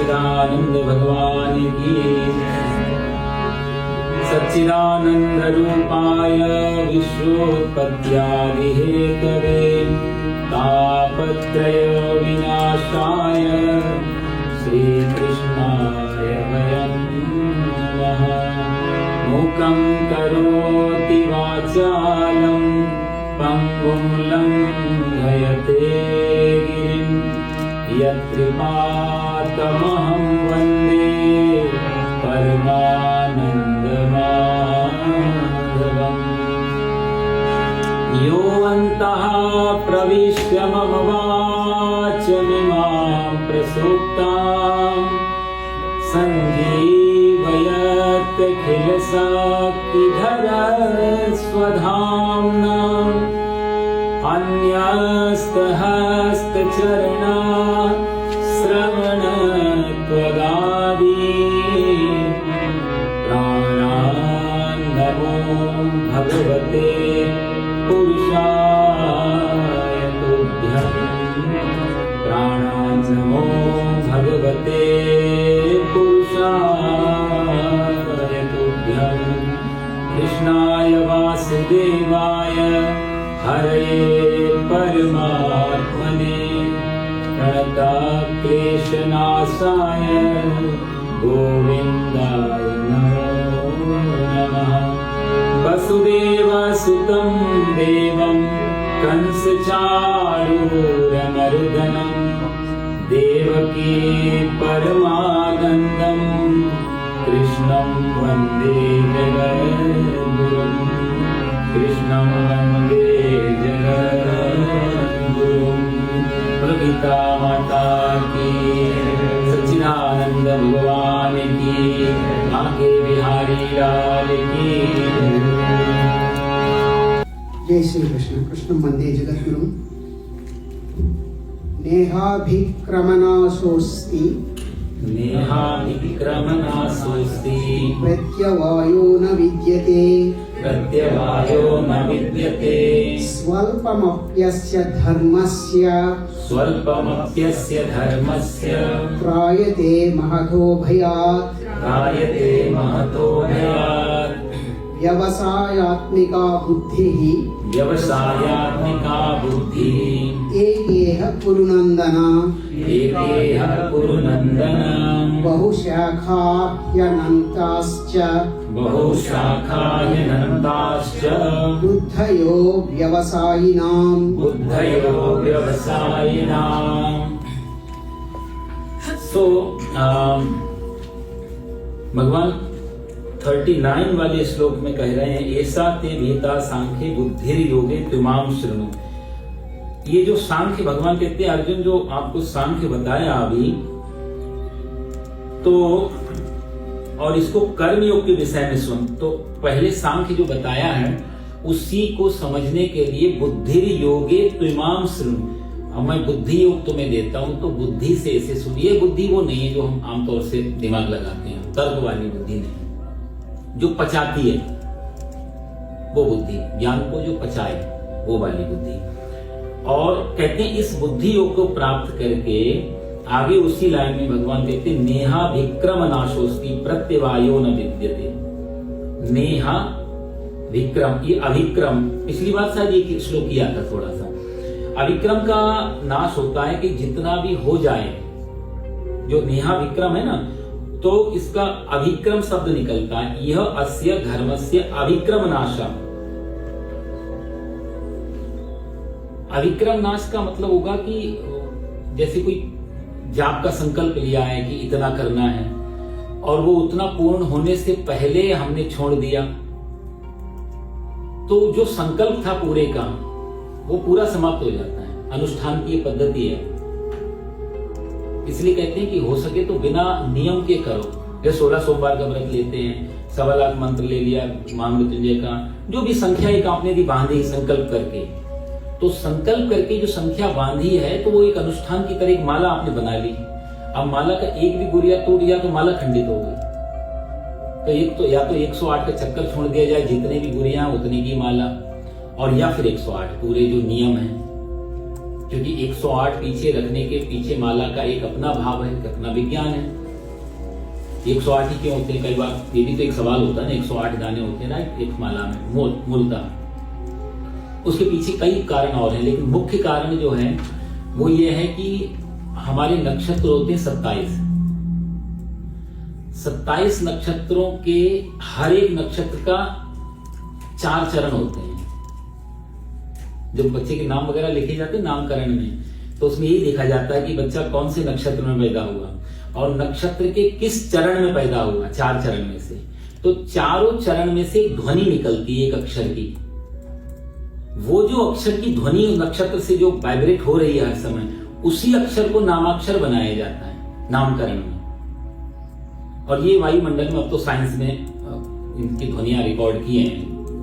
सच्चिदानंद भगवान की। सच्चिदानंद रूपाय विश्वोत्पत्त्यादि हेतवे तापत्रय विनाशाय श्रीकृष्णाय वयं नमः। मूकं करोति वाचालं पंगुं लंघयते गिरिं यत्कृपातमहं वन्दे परमानन्दमाधवम्। यो अन्तः प्रविश्य मम वाचमिमां प्रसूक्तां सञ्जीवयत्यखिलशक्तिधर स्वधाम्ना अन्यस्तहस्तचरणा श्रवणत्वगादि प्राणान्नमो भगवते पुरुषाय तुभ्यं। प्राणान्नमो भगवते पुरुषाय तुभ्यं। कृष्णाय वासुदेवाय हरे परमात्मने प्रणतक्लेशनाशाय गोविन्दाय नमो नमः। वसुदेवसुतं देवं कंसचाणूरमर्दनं देवकी परमानन्दं कृष्णं वन्दे जगद्गुरुं। कृष्णं वन्दे जगद्गुरुं। गीता माता की, सच्चिदानंद भगवान की, आके बिहारी लाल की। जय श्री कृष्ण। कृष्णं वन्दे जगद्गुरुं। नेहाभिक्रमनाशोऽस्ति नेहाभिक्रमनाशोऽस्ति प्रत्यवायो न विद्यते प्रत्यवायो न विद्यते स्वल्पमप्यस्य धर्मस्य त्रायते महतो भयात् व्यवसायात्मिका बुद्धिः एकेह कुरुनन्दन बहुशाखाह्यनन्ताश्च बुद्धयो व्यवसायिनाम्। So भगवान 39 वाले श्लोक में कह रहे हैं, ऐसा ते भीता सांख्य बुद्धिर योगे त्विमाम शृणु। ये जो सांख्य भगवान कहते हैं, अर्जुन जो आपको सांख्य बताया अभी, तो और इसको कर्म योग के विषय में सुन। तो पहले सांख्य जो बताया है उसी को समझने के लिए बुद्धिर योगे त्विमाम शृणु। अब मैं बुद्धि योग तुम्हें देता हूं, तो बुद्धि से ऐसे सुनिए। बुद्धि वो नहीं है जो हम आमतौर से दिमाग लगाते हैं, तर्क वाली बुद्धि नहीं, जो पचाती है वो बुद्धि, ज्ञान को जो पचाए वो वाली बुद्धि। और कहते हैं इस बुद्धि योग को प्राप्त करके आगे उसी लाइन में भगवान कहते हैं, नेहा विक्रम नाशोस्ति प्रत्यवायो न विद्यते। नेहा विक्रम, ये अविक्रम, पिछली बार शायद ये श्लोक किया था थोड़ा सा। अविक्रम का नाश होता है कि जितना भी हो जाए, जो नेहा विक्रम है ना, तो इसका अविक्रम शब्द निकलता है। यह अस्य धर्मस्य अविक्रम नाशम। अविक्रम नाश का मतलब होगा कि जैसे कोई जाप का संकल्प लिया है कि इतना करना है, और वो उतना पूर्ण होने से पहले हमने छोड़ दिया, तो जो संकल्प था पूरे का वो पूरा समाप्त हो जाता है। अनुष्ठान की ये पद्धति है। इसलिए कहते हैं कि हो सके तो बिना नियम के करो। जैसे 16 सोमवार का व्रत लेते हैं, 1.25 लाख मंत्र ले लिया महामृत्युंजय का, जो भी संख्या एक आपने दी बांधी संकल्प करके, तो संकल्प करके जो संख्या बांधी है तो वो एक अनुष्ठान की तरह एक माला आपने बना ली। अब माला का एक भी गुरिया टूट गया तो माला खंडित हो गई। तो एक तो या तो 108 का चक्कर छोड़ दिया जाए, जितने भी गुरिया उतने की माला, और या फिर 108 पूरे जो नियम है। क्योंकि 108 पीछे रखने के पीछे माला का एक अपना भाव है, एक अपना विज्ञान है। 108 ही क्यों होते हैं, कई बार ये भी तो एक सवाल होता है ना, 108 दाने होते हैं ना एक माला में मूलतः। उसके पीछे कई कारण और हैं, लेकिन मुख्य कारण जो है वो ये है कि हमारे नक्षत्र होते हैं 27 नक्षत्रों के हर एक नक्षत्र का 4 चरण होते हैं। जब बच्चे के नाम वगैरह लिखे जाते हैं नामकरण में, तो उसमें यही देखा जाता है कि बच्चा कौन से नक्षत्र में पैदा हुआ और नक्षत्र के किस चरण में पैदा हुआ, 4 चरण में से। तो चारों चरण में से एक ध्वनि निकलती है एक अक्षर की। वो जो अक्षर की ध्वनि नक्षत्र से जो वाइब्रेट हो रही है हर समय, उसी अक्षर को नामाक्षर बनाया जाता है नामकरण में। और ये वायुमंडल में अब तो साइंस में इनकी ध्वनियां रिकॉर्ड की हैं,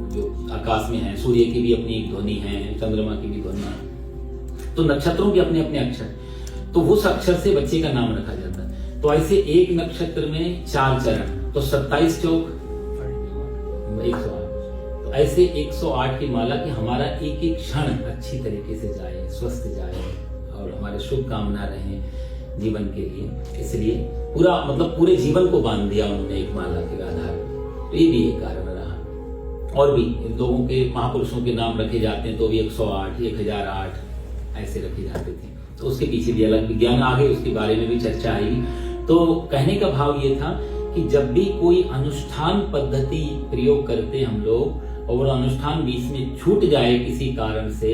जो आकाश में है। सूर्य की भी अपनी एक ध्वनि है, चंद्रमा की भी ध्वनि है, तो नक्षत्रों के अपने अपने अक्षर, तो उस अक्षर से बच्चे का नाम रखा जाता है। तो ऐसे एक नक्षत्र में 4 चरण, तो 27 चौक 108। तो ऐसे 108 की माला कि हमारा एक एक क्षण अच्छी तरीके से जाए, स्वस्थ जाए और हमारे शुभ कामना रहे जीवन के लिए। इसलिए पूरा मतलब पूरे जीवन को बांध दिया उन्होंने एक माला के आधार पर। तो ये भी एक कारण रहा। और भी लोगों के महापुरुषों के नाम रखे जाते हैं, तो भी 108, 1008 ऐसे रखे जाते थे। तो उसके पीछे भी अलग विज्ञान, आगे उसके बारे में भी चर्चा आई। तो कहने का भाव ये था कि जब भी कोई अनुष्ठान पद्धति प्रयोग करते हम लोग और वो अनुष्ठान बीच में छूट जाए किसी कारण से,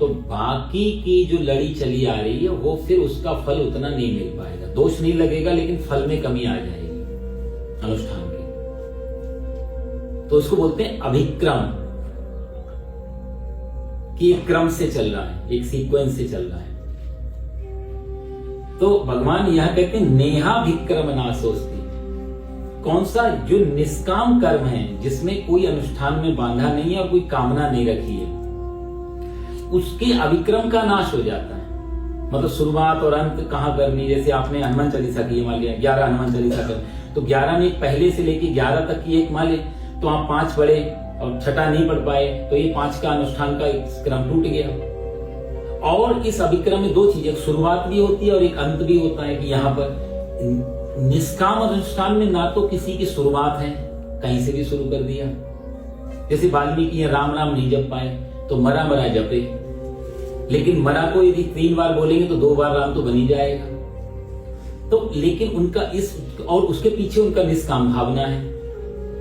तो बाकी की जो लड़ी चली आ रही है वो फिर उसका फल उतना नहीं मिल पाएगा। दोष नहीं लगेगा, लेकिन फल में कमी आ जाएगी अनुष्ठान की। तो उसको बोलते हैं अभिक्रम, कि एक क्रम से चल रहा है, एक सीक्वेंस से चल रहा है। तो भगवान यह कहते हैं नेहाभिक्रम नासोस्ति। कौन सा? जो निष्काम कर्म है, जिसमें कोई अनुष्ठान में बांधा नहीं है और कोई कामना नहीं रखी है, उसके अभिक्रम का नाश हो जाता है। मतलब शुरुआत और अंत कहाँ करनी, जैसे आपने हनुमान चालीसा की मान लिया, 11 हनुमान चालीसा कर, तो 11 में पहले से लेके 11 तक की एक मान ले, तो आप 5 पढ़े और छठा नहीं पढ़ पाए, तो ये 5 का अनुष्ठान का क्रम टूट गया। और इस अभिक्रम में 2 चीजें, शुरुआत भी होती है और एक अंत भी होता है। कि यहाँ पर निष्काम अनुष्ठान में ना तो किसी की शुरुआत है, कहीं से भी शुरू कर दिया। जैसे वाल्मीकि राम नाम नहीं जप पाए, तो मरा मरा जपे, लेकिन मरा को यदि 3 बार बोलेंगे तो 2 बार राम तो बन ही जाएगा। तो लेकिन उनका इस और उसके पीछे उनका निष्काम भावना है,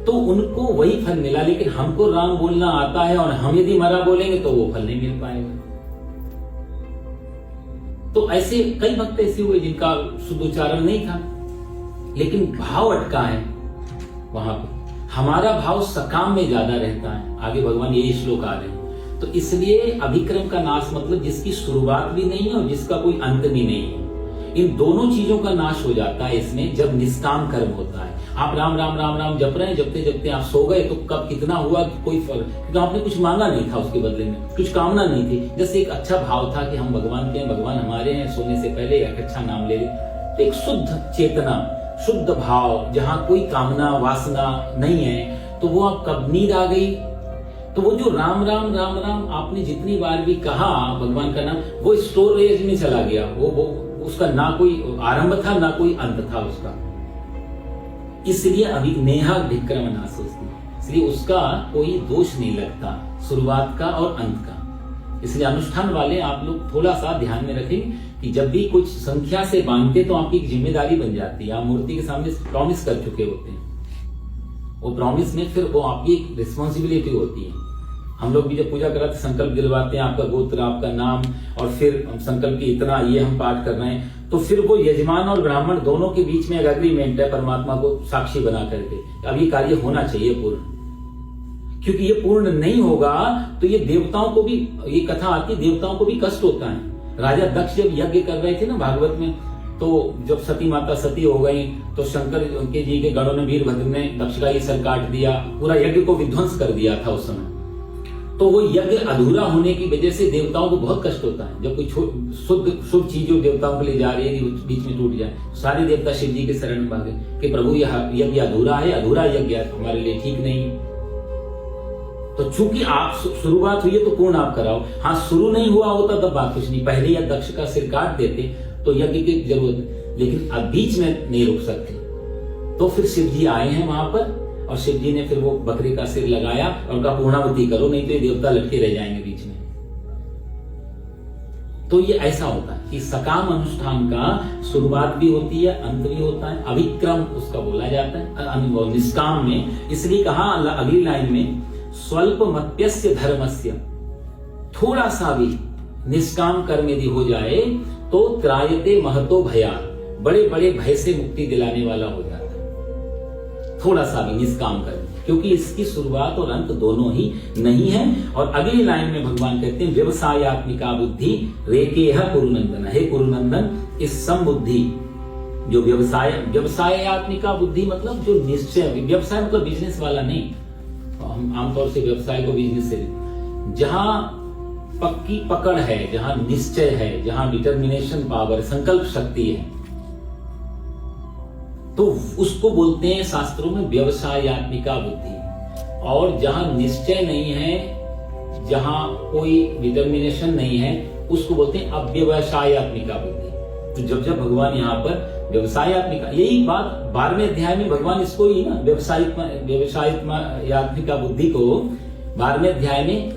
तो उनको वही फल मिला। लेकिन हमको राम बोलना आता है और हम यदि मरा बोलेंगे तो वो फल नहीं मिल पाएगा। तो ऐसे कई भक्त ऐसे हुए जिनका शुद्ध उच्चारण नहीं था, लेकिन भाव अटका है वहां पर। हमारा भाव सकाम में ज्यादा रहता है। आगे भगवान यही श्लोक आ रहे हैं। तो इसलिए अभिक्रम का नाश मतलब जिसकी शुरुआत भी नहीं है और जिसका कोई अंत भी नहीं है, इन दोनों चीजों का नाश हो जाता है इसमें, जब निष्काम कर्म होता है। आप राम राम राम राम जप रहे हैं, जपते जपते आप सो गए, तो कब कितना हुआ कोई फर्क, क्योंकि आपने कुछ मांगा नहीं था उसके बदले में, कुछ कामना नहीं थी। जैसे एक अच्छा भाव था कि हम भगवान के हैं, भगवान हमारे हैं, सोने से पहले एक अच्छा नाम ले ले। तो एक शुद्ध चेतना, शुद्ध भाव, जहां कोई कामना वासना नहीं है, तो वो आप कब नींद आ गई, तो वो जो राम राम राम राम आपने जितनी बार भी कहा भगवान का नाम, वो स्टोरेज में चला गया। वो उसका ना कोई आरंभ था ना कोई अंत था उसका। इसलिए अभी नेहा विक्रम नासोस्ति, इसलिए उसका कोई दोष नहीं लगता शुरुआत का और अंत का। इसलिए अनुष्ठान वाले आप लोग थोड़ा सा ध्यान में रखें कि जब भी कुछ संख्या से बांधते तो आपकी एक जिम्मेदारी बन जाती है। आप मूर्ति के सामने प्रॉमिस कर चुके होते हैं, वो प्रॉमिस में फिर वो आपकी एक रिस्पॉन्सिबिलिटी होती है। हम लोग भी जब पूजा कराते संकल्प दिलवाते हैं, आपका गोत्र, आपका नाम, और फिर हम संकल्प की इतना ये हम पाठ कर रहे हैं, तो फिर वो यजमान और ब्राह्मण दोनों के बीच में एक एग्रीमेंट है परमात्मा को साक्षी बना करके, अब ये कार्य होना चाहिए पूर्ण। क्योंकि ये पूर्ण नहीं होगा तो ये देवताओं को भी, ये कथा आती है, देवताओं को भी कष्ट होता है। राजा दक्ष जब यज्ञ कर रहे थे ना भागवत में, तो जब सती माता सती हो गई, तो शंकर के जी के गणों ने, वीरभद्र ने दक्ष का ये सर काट दिया, पूरा यज्ञ को विध्वंस कर दिया था उस समय। तो वो यज्ञ अधूरा होने की वजह से देवताओं को बहुत कष्ट होता है। जब कोई शुभ चीज जो देवताओं के लिए जा रही है बीच में टूट जाए, सारे देवता शिव जी के शरण में भागे कि प्रभु यह यज्ञ अधूरा है, अधूरा यज्ञ हमारे लिए ठीक नहीं। तो चूंकि आप शुरुआत हुई है तो पूर्ण आप कराओ। हाँ, शुरू नहीं हुआ होता तब बात कुछ नहीं, पहले या दक्ष का सिर काट देते तो यज्ञ की जरूरत है, लेकिन अब बीच में नहीं रुक सकते। तो फिर शिव जी आए हैं वहां पर, और शिव जी ने फिर वो बकरे का सिर लगाया और उनका पूर्णावती करो, नहीं तो ये देवता लटके रह जाएंगे बीच में। तो ये ऐसा होता है कि सकाम अनुष्ठान का शुरुआत भी होती है, अंत भी होता है, अभिक्रम उसका बोला जाता है निष्काम में। इसलिए कहा अगली लाइन में, स्वल्प मत्यस्य धर्मस्य, थोड़ा सा भी निष्काम कर्म यदि हो जाए तो त्रायते महतो भया, बड़े बड़े भय से मुक्ति दिलाने वाला हो जाता है, थोड़ा सा भी निष्काम कर्म, क्योंकि इसकी शुरुआत और अंत दोनों ही नहीं है। और अगली लाइन में भगवान कहते हैं, व्यवसायत्मिका बुद्धि रेकेह कुरुनंदन, हे कुरुनंदन इस समबुद्धि जो व्यवसायत्मिका बुद्धि मतलब जो निश्चय, व्यवसाय मतलब बिजनेस वाला नहीं, हम आमतौर से व्यवसाय को बिजनेस से, जहां पक्की पकड़ है, जहां निश्चय है, जहां डिटर्मिनेशन पावर, संकल्प शक्ति है, तो उसको बोलते हैं शास्त्रों में व्यवसायत्मिका बुद्धि। और जहां निश्चय नहीं है, जहां कोई डिटर्मिनेशन नहीं है, उसको बोलते हैं अव्यवसायत्मिका बुद्धि। तो जब जब भगवान यहाँ पर व्यवसायत्मिका, यही बात 12वें अध्याय में भगवान इसको ही ना व्यवसायत्मिका बुद्धि को 12वें अध्याय में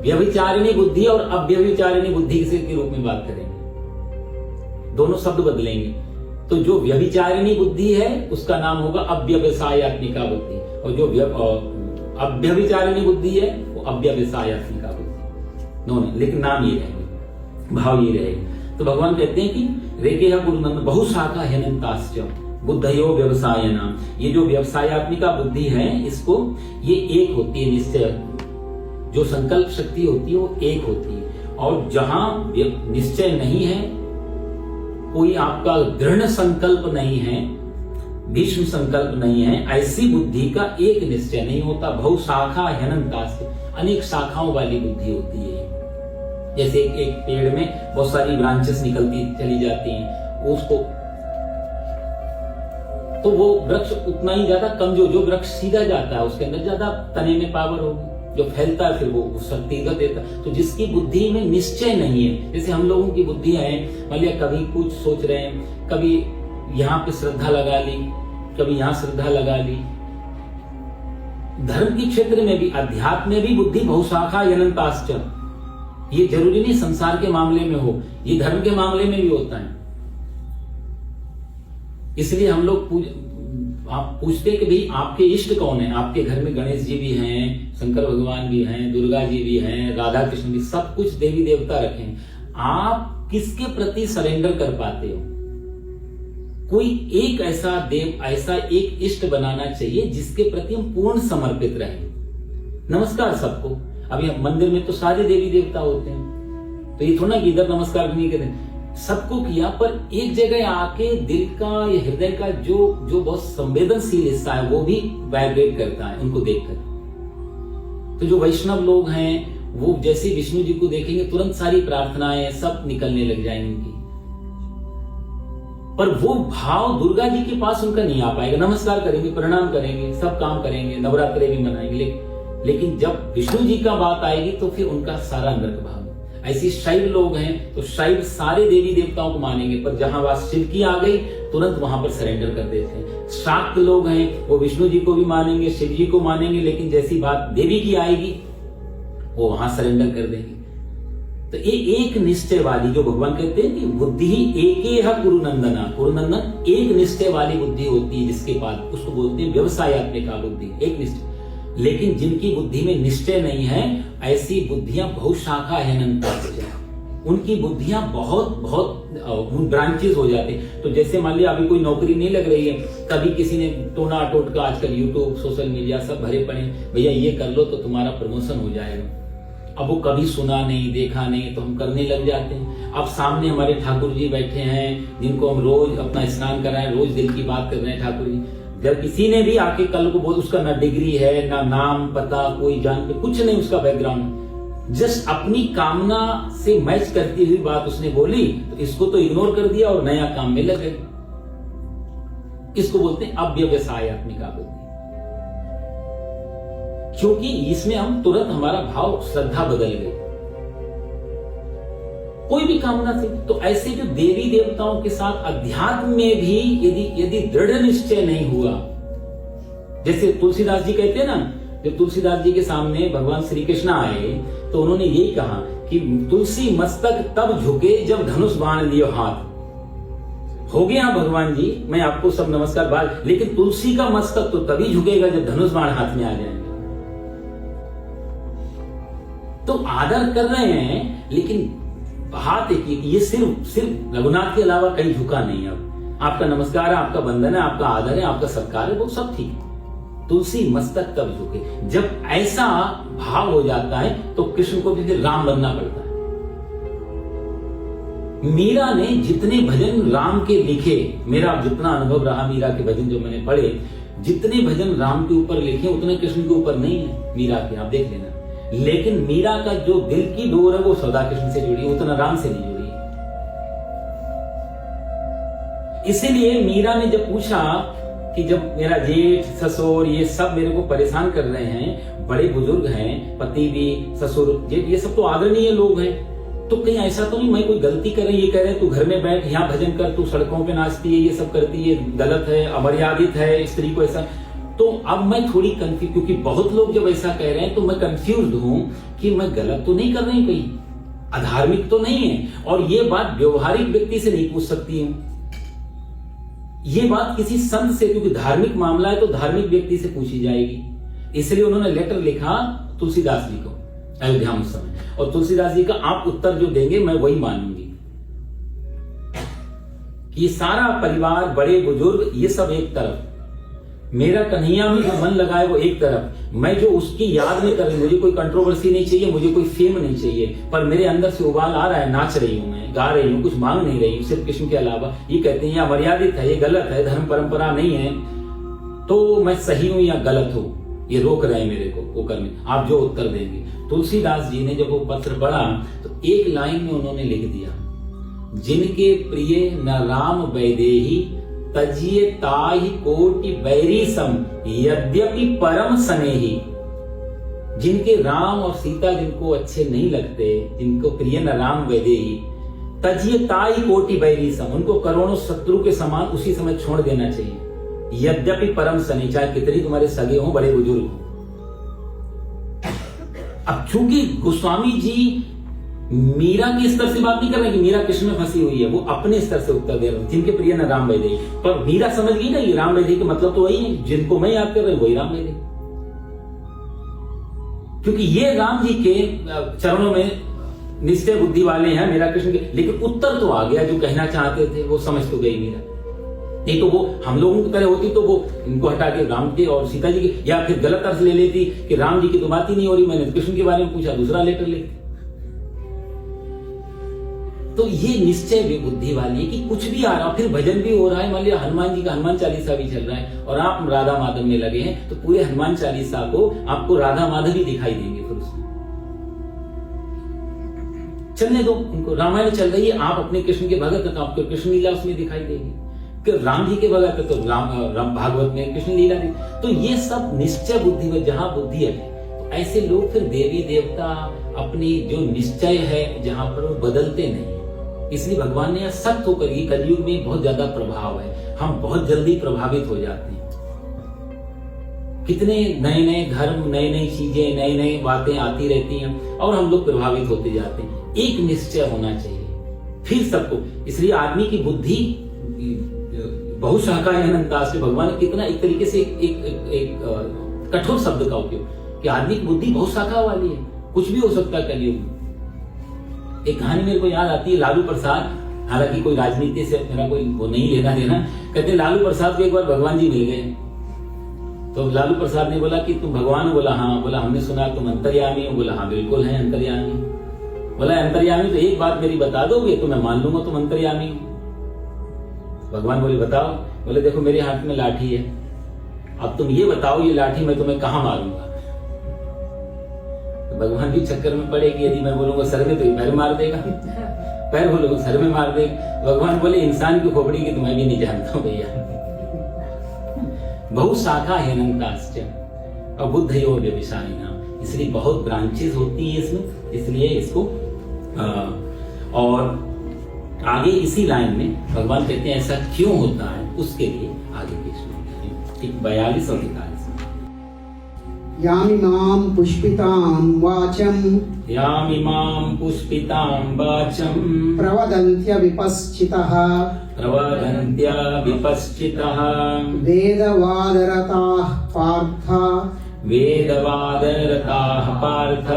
व्यभिचारिणी बुद्धि और अव्यभिचारिणी बुद्धि के रूप में बात करेंगे, दोनों शब्द बदलेंगे। तो जो व्यभिचारिणी बुद्धि है उसका नाम होगा अव्यवसायत्मिका बुद्धि, और जो अव्यभिचारिणी बुद्धि है वो अव्यवसायत्मिका बुद्धि, दोनों, लेकिन नाम ये रहेगा, भाव ये रहेगा। तो भगवान कहते हैं कि रेकेह कुरुनंदन बहुशाखा ह्यनन्ताश्च बुद्धयो व्यवसाय नाम, ये जो व्यवसायत्मिका बुद्धि है इसको, ये एक होती है, निश्चय जो संकल्प शक्ति होती है वो एक होती है। और जहां निश्चय नहीं है, कोई आपका दृढ़ संकल्प नहीं है, भीष्म संकल्प नहीं है, ऐसी बुद्धि का एक निश्चय नहीं होता। बहुशाखा ह्यनन्ताश्च, अनेक शाखाओं वाली बुद्धि होती है। जैसे एक पेड़ में बहुत सारी ब्रांचेस निकलती चली जाती हैं, उसको तो वो वृक्ष उतना ही ज्यादा कमजोर, जो वृक्ष सीधा जाता है उसके अंदर ज्यादा तने में पावर होगी, जो फैलता है फिर वो शक्ति देता है। तो जिसकी बुद्धि में निश्चय नहीं है, जैसे हम लोगों की बुद्धि है, मान लिया कभी कुछ सोच रहे हैं, कभी यहाँ पे श्रद्धा लगा ली, कभी यहाँ श्रद्धा लगा ली। धर्म के क्षेत्र में भी, अध्यात्म में भी बुद्धि बहुशाखा ह्यनन्ताश्च, ये जरूरी नहीं संसार के मामले में हो, ये धर्म के मामले में भी होता है। इसलिए हम लोग आप पूछते हैं कि भाई आपके इष्ट कौन है? आपके घर में गणेश जी भी हैं, शंकर भगवान भी हैं, दुर्गा जी भी हैं, राधा कृष्ण भी, सब कुछ देवी देवता रखे हैं। आप किसके प्रति सरेंडर कर पाते हो? कोई एक ऐसा देव, ऐसा एक इष्ट बनाना चाहिए जिसके प्रति हम पूर्ण समर्पित रहें। नमस्कार सबको, अभी मंदिर में तो सारे देवी देवता होते हैं, तो ये थोड़ा कि इधर नमस्कार नहीं करें, सबको किया, पर एक जगह आके दिल का या हृदय का जो बहुत संवेदनशील हिस्सा है वो भी वाइब्रेट करता है उनको देखकर। तो जो वैष्णव लोग हैं वो जैसे विष्णु जी को देखेंगे तुरंत सारी प्रार्थनाएं सब निकलने लग जाएंगी उनकी, पर वो भाव दुर्गा जी के पास उनका नहीं आ पाएगा। नमस्कार करेंगे, प्रणाम करेंगे, सब काम करेंगे, नवरात्रे भी मनाएंगे, लेकिन जब विष्णु जी का बात आएगी तो फिर उनका सारा नरक भाव। ऐसी शैव लोग हैं तो शैव सारे देवी देवताओं को मानेंगे, पर जहां बात शिव की आ गई तुरंत वहां पर सरेंडर कर देते हैं। शाक्त लोग हैं वो विष्णु जी को भी मानेंगे, शिव जी को मानेंगे, लेकिन जैसी बात देवी की आएगी वो वहां सरेंडर कर देंगे। तो ये एक निश्चय वाली, जो भगवान कहते हैं कि बुद्धि एकेह कुरुनंदना, कुरुनंदन एक निश्चय वाली बुद्धि होती है जिसके पास, उसको बोलते हैं व्यवसायत्मिका बुद्धि, एक निश्चय। लेकिन जिनकी बुद्धि में निश्चय नहीं है, ऐसी बुद्धियां बहुशाखा ह्यनन्ताश्च, उनकी बुद्धियां बहुत ब्रांचेस हो जाते हैं। तो जैसे मान लिया अभी कोई नौकरी नहीं लग रही है, कभी किसी ने टोना टोटका, आजकल यूट्यूब सोशल मीडिया सब भरे पड़े, भैया ये कर लो तो तुम्हारा प्रमोशन हो जाएगा। अब वो कभी सुना नहीं, देखा नहीं, तो हम करने लग जाते हैं। अब सामने हमारे ठाकुर जी बैठे हैं जिनको हम रोज अपना स्नान कराएं, रोज दिल की बात कर रहे हैं ठाकुर जी। जब किसी ने भी आके कल को बोल, उसका ना डिग्री है, ना नाम पता, कोई जान पे कुछ नहीं, उसका बैकग्राउंड, जस्ट अपनी कामना से मैच करती हुई बात उसने बोली, तो इसको तो इग्नोर कर दिया और नया काम में लग गए। इसको बोलते हैं अव्यवसायत्मिका बुद्धि। क्योंकि इसमें हम तुरंत हमारा भाव श्रद्धा बदल गई, कोई भी कामना थी। तो ऐसे जो देवी देवताओं के साथ अध्यात्म में भी यदि दृढ़ निश्चय नहीं हुआ, जैसे तुलसीदास जी कहते हैं ना, जब तुलसीदास जी के सामने भगवान श्री कृष्ण आए तो उन्होंने यही कहा कि तुलसी मस्तक तब झुके जब धनुष बाण लियो हाथ। हो गया भगवान जी, मैं आपको सब नमस्कार बात, लेकिन तुलसी का मस्तक तो तभी झुकेगा जब धनुष बाण हाथ में आ जाएंगे। तो आदर कर रहे हैं, लेकिन हाथ एक ये सिर्फ रघुनाथ के अलावा कहीं झुका नहीं। अब आपका नमस्कार है, आपका वंदन है, आपका आदर है, आपका सत्कार है, वो सब ठीक है। तुलसी मस्तक तब झुके, जब ऐसा भाव हो जाता है तो कृष्ण को भी फिर राम बनना पड़ता है। मीरा ने जितने भजन राम के लिखे, मेरा जितना अनुभव रहा मीरा के भजन जो मैंने पढ़े, जितने भजन राम के ऊपर लिखे उतने कृष्ण के ऊपर नहीं है मीरा के, आप देख लेना। लेकिन मीरा का जो दिल की डोर है वो सदा कृष्ण से जुड़ी, उतना राम से नहीं जुड़ी। इसीलिए मीरा ने जब पूछा कि जब मेरा जेठ ससुर ये सब मेरे को परेशान कर रहे हैं, बड़े बुजुर्ग हैं, पति भी ससुर जेठ ये सब तो आदरणीय लोग हैं, तो कहीं ऐसा तो नहीं मैं कोई गलती कर रही, ये कह रहे तू घर में बैठ यहाँ भजन कर, तू सड़कों पे नाचती है, ये सब करती है, गलत है, अमर्यादित है स्त्री को ऐसा। तो अब मैं थोड़ी कंफ्यूज, क्योंकि बहुत लोग जब ऐसा कह रहे हैं तो मैं कंफ्यूज हूं कि मैं गलत तो नहीं कर रही, कहीं अधार्मिक तो नहीं है। और ये बात व्यवहारिक व्यक्ति से नहीं पूछ सकती हूं, ये बात किसी संत से, क्योंकि धार्मिक मामला है तो धार्मिक व्यक्ति से पूछी जाएगी। इसलिए उन्होंने लेटर लिखा तुलसीदास जी को अयोध्या में उस समय, और तुलसीदास जी का आप उत्तर जो देंगे मैं वही मानूंगी कि ये सारा परिवार, बड़े बुजुर्ग, ये सब एक तरफ, मेरा कन्हैया में जो मन लगा है वो एक तरफ, मैं जो उसकी याद में कर रही हूं, मुझे कोई कंट्रोवर्सी नहीं चाहिए, मुझे कोई फेम नहीं चाहिए, पर मेरे अंदर से उबाल आ रहा है, नाच रही हूं मैं, गा रही हूं, कुछ मांग नहीं रही हूं सिर्फ कृष्ण के अलावा। ये कहते हैं अमर्यादित है, ये गलत है, धर्म परंपरा नहीं है, तो मैं सही हूं या गलत हूं, ये रोक रहे हैं मेरे को वो करने। आप जो उत्तर देंगे। तुलसीदास जी ने जब वो पत्र पढ़ा तो एक लाइन में उन्होंने लिख दिया, जिनके प्रिय न राम वैदेही तजिए ताहि कोटि बैरी सम यद्यपि परम स्नेही। जिनके राम और सीता जिनको अच्छे नहीं लगते, जिनको प्रिय न राम वैदेही तजिए ताहि कोटि बैरी सम, उनको करोड़ों शत्रु के समान उसी समय छोड़ देना चाहिए। यद्यपि परम स्नेही, चाहे कितनी तुम्हारे सगे हों, बड़े बुजुर्ग हों। अब चूंकि गोस्वामी जी मीरा के स्तर से बात नहीं कर रहे कि मीरा कृष्ण में फंसी हुई है, वो अपने स्तर से उत्तर दे रहे हैं, जिनके प्रिय न राम वैदेही। पर मीरा समझ गई ना, ये राम वैदेही का मतलब तो वही है, जिनको मैं याद कर रहा हूं वही राम वैदेही, क्योंकि ये राम जी के चरणों में निश्चय बुद्धि वाले हैं मेरा कृष्ण के। लेकिन उत्तर तो आ गया, जो कहना चाहते थे वो समझ तो गई मीरा। नहीं तो वो हम लोगों की तरह होती तो वो इनको हटा के राम के और सीता जी के, या फिर गलत अर्थ ले लेती कि राम जी की तो बात ही नहीं हो रही, मैंने कृष्ण के बारे में पूछा, दूसरा लेकर लेती। तो ये निश्चय भी बुद्धि वाली है कि कुछ भी आ रहा, फिर भजन भी हो रहा है, मान लिया हनुमान जी का हनुमान चालीसा भी चल रहा है और आप राधा माधव में लगे हैं, तो पूरे हनुमान चालीसा को आपको राधा माधव ही दिखाई देंगे। फिर उसमें चलने दो उनको, रामायण चल रही है, आप अपने कृष्ण के भगत हैं तो आपको कृष्ण लीला उसमें दिखाई देगी, कि राम जी के भगत है तो राम भागवत में कृष्ण लीला दी। तो ये सब निश्चय बुद्धि में, जहां बुद्धि है तो ऐसे लोग फिर देवी देवता अपनी जो निश्चय है जहां पर वो बदलते नहीं। इसलिए भगवान ने यह सख्त होकर, ये कलयुग में बहुत ज्यादा प्रभाव है, हम बहुत जल्दी प्रभावित हो जाते हैं। कितने नए नए धर्म, नई नई चीजें, नई नई बातें आती रहती हैं और हम लोग प्रभावित होते जाते हैं। एक निश्चय होना चाहिए फिर सबको। इसलिए आदमी की बुद्धि बहुशाखा अनंता से, भगवान ने कितना एक तरीके से एक कठोर शब्द का उपयोग कि आदमी की बुद्धि बहुशाखा वाली है, कुछ भी हो सकता है कलयुग में। एक कहानी मेरे को याद आती है, लालू प्रसाद, हालांकि कोई राजनीति से मेरा कोई वो नहीं लेना देना, कहते लालू प्रसाद को एक बार भगवान जी मिल गए, तो लालू प्रसाद ने बोला कि तुम भगवान हो? बोला हाँ। बोला हमने सुना तुम अंतर्यामी हो? बोला हाँ बिल्कुल है अंतर्यामी। बोला अंतर्यामी तो एक बात मेरी बता दोगे तो मैं मान लूंगा तुम अंतर्यामी हो। भगवान बोले बताओ। बोले देखो मेरे हाथ में लाठी है, अब तुम ये बताओ ये लाठी मैं तुम्हें कहां मारूंगा। तो भगवान भी चक्कर में पड़े कि यदि मैं बोलूंगा सर में तो ये पैर मार देगा, पैर बोलूंगा सर में मार देगा। भगवान बोले इंसान की खोपड़ी की तो मैं भी नहीं जानता हूं भैया। बहु शाखा है अनंताश्च। और बुद्ध योग व्यवसायिनाम, इसलिए बहुत ब्रांचेस होती है इसमें, इसलिए इसको और आगे इसी लाइन में भगवान कहते हैं ऐसा क्यों होता है, उसके लिए आगे के श्लोक ठीक 42 और 43 यामिमां पुष्पितां वाचं यामिमां पुष्पितां वाचं प्रवदन्त्य विपश्चितः प्रवदन्त्य विपश्चितः वेदवादरताः पार्थ वेदवादरताः पार्थ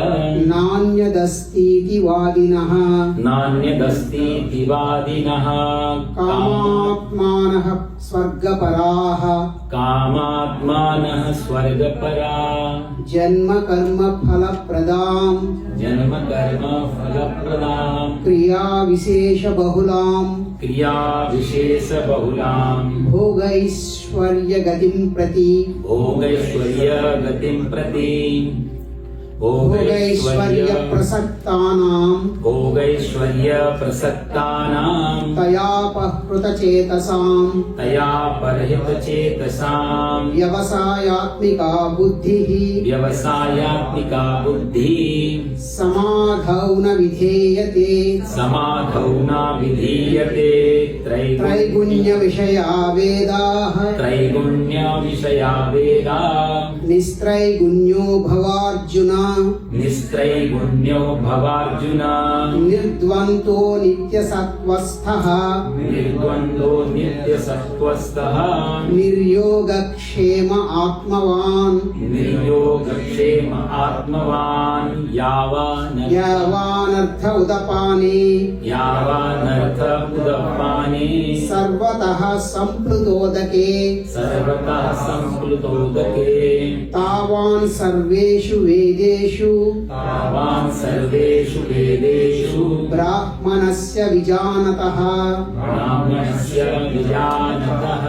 नान्यदस्तीति वादिनः नान्यदस्तीति वादिनः कामात्मानः स्वर्गपराः कामात्मानः स्वर्गपरा जन्म कर्म फलप्रदां जन्म कर्म फलप्रदां क्रिया विशेष बहुलां क्रिया विशेष बहुलां भोगैश्वर्य गतिं प्रति भोगैश्वर्य गतिं प्रति भोगैश्वर्य प्रसक्तानां भोगैश्वर्य प्रसक्तानां तयापहृत चेतसां तया परहित चेतसां व्यवसायात्मिका बुद्धिः व्यवसायात्मिका बुद्धि समाधौ न विधेयते समाधौ न विधीयते त्रैगुण्य विषया वेदाः त्रैगुण्य विषया वेदा निस्त्रैगुण्यो भवार्जुन निस्त्रैगुण्यो भवार्जुन निर्द्वन्द्वो नित्यसत्त्वस्थः निर्द्वन्द्वो नित्यसत्त्वस्थः निर्योगक्षेम आत्मवान् निर्योगक्षेम आत्मवान् यावानर्थ उदपाने यावानर्थ उदपाने सर्वतः सम्प्लुतोदके सर्वतः सम्प्लुतोदके तावान् सर्वेषु वेदेषु तावान् सर्वेषु वेदेषु ब्राह्मणस्य विजानतः ब्राह्मणस्य विजानतः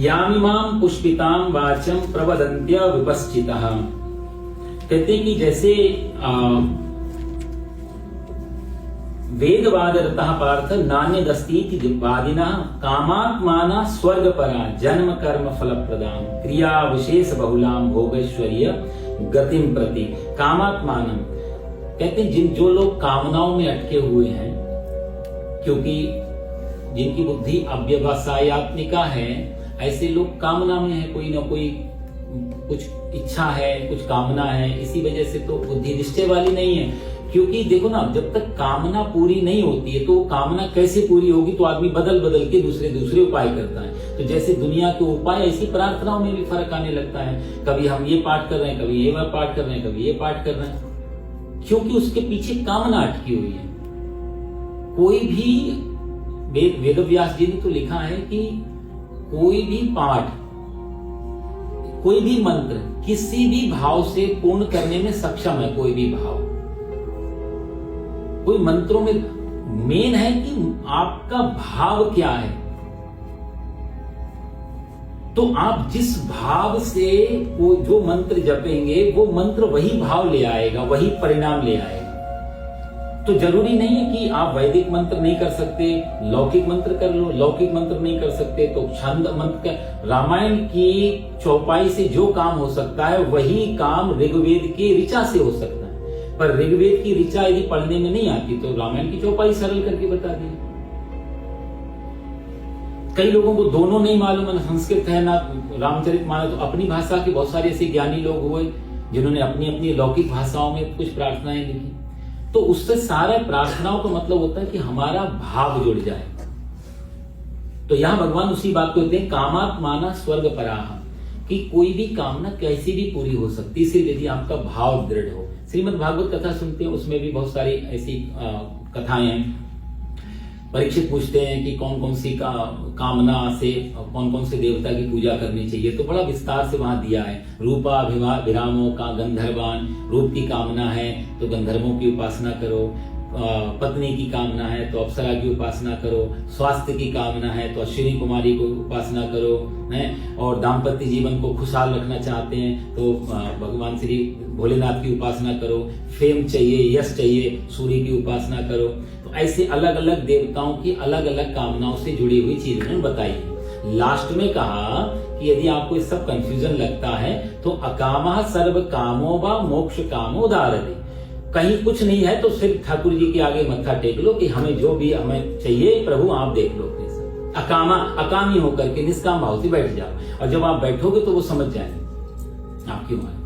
यामिमां पुष्पितां वाचं प्रवदन्त्य विपश्चितः। कहते हैं कि जैसे वेदवादरतः पार्थ नान्यदस्तीति वादिनः कामात्मानः स्वर्गपरा जन्म कर्म फलप्रदां क्रिया विशेष बहुलां भोगैश्वर्य गतिम प्रति कामात्मानम। कहते हैं जो लोग कामनाओं में अटके हुए हैं, क्योंकि जिनकी बुद्धि अव्यवसायत्मिका है, ऐसे लोग कामना में है, कोई ना कोई कुछ इच्छा है, कुछ कामना है, इसी वजह से तो बुद्धि निश्चय वाली नहीं है। क्योंकि देखो ना, जब तक कामना पूरी नहीं होती है तो कामना कैसे पूरी होगी, तो आदमी बदल बदल के दूसरे उपाय करता है। तो जैसे दुनिया के उपाय, ऐसी प्रार्थनाओं में भी फर्क आने लगता है। कभी हम ये पाठ कर रहे हैं, कभी ये पाठ कर रहे हैं, कभी ये पाठ कर रहे हैं, क्योंकि उसके पीछे कामना अटकी हुई है। कोई भी वेदव्यास जी ने तो लिखा है कि कोई भी पाठ, कोई भी मंत्र किसी भी भाव से पूर्ण करने में सक्षम है। कोई भी भाव, कोई मंत्रों में मेन है कि आपका भाव क्या है। तो आप जिस भाव से वो जो मंत्र जपेंगे, वो मंत्र वही भाव ले आएगा, वही परिणाम ले आएगा। तो जरूरी नहीं है कि आप वैदिक मंत्र नहीं कर सकते, लौकिक मंत्र कर लो। लौकिक मंत्र नहीं कर सकते तो छंद मंत्र का, रामायण की चौपाई से जो काम हो सकता है वही काम ऋग्वेद की ऋचा से हो सकता है। पर ऋग्वेद की ऋचा यदि पढ़ने में नहीं आती तो रामायण की चौपाई सरल करके बता दी। कई लोगों को दोनों नहीं मालूम है, ना संस्कृत है ना रामचरितमानस। तो अपनी भाषा के बहुत सारे ऐसे ज्ञानी लोग हुए जिन्होंने अपनी अपनी लौकिक भाषाओं में कुछ प्रार्थनाएं लिखी। तो उससे सारे प्रार्थनाओं का मतलब होता है कि हमारा भाव जुड़ जाए। तो यहां भगवान उसी बात को कहते हैं कामात्माना स्वर्ग पराह, कि कोई भी कामना कैसी भी पूरी हो सकती है, सिर्फ यदि आपका भाव दृढ़ हो। श्रीमद् भागवत कथा सुनते हैं, उसमें भी बहुत सारी ऐसी कथाएं हैं। परीक्षित पूछते हैं कि कौन कौन सी कामना से कौन कौन से देवता की पूजा करनी चाहिए, तो बड़ा विस्तार से वहां दिया है। रूपा विरामों का गंधर्वान, रूप की कामना है तो गंधर्वों की उपासना करो। पत्नी की कामना है तो अप्सरा की उपासना करो। स्वास्थ्य की कामना है तो अश्विनी कुमारी को उपासना करो, है। और दाम्पत्य जीवन को खुशहाल रखना चाहते हैं तो भगवान श्री भोलेनाथ की उपासना करो। फेम चाहिए, यश चाहिए, सूर्य की उपासना करो। तो ऐसे अलग अलग देवताओं की अलग अलग कामनाओं से जुड़ी हुई चीजें बताई है। लास्ट में कहा कि यदि आपको इस सब कंफ्यूजन लगता है तो अकामः सर्व कामो वा मोक्ष कामो दारते, कहीं कुछ नहीं है तो सिर्फ ठाकुर जी के आगे मत्था टेक लो कि हमें जो भी हमें चाहिए प्रभु आप देख लो अपने से। अकामी होकर के निष्काम भाव से बैठ जाओ, और जब आप बैठोगे तो वो समझ जाएंगे आप क्यों आए।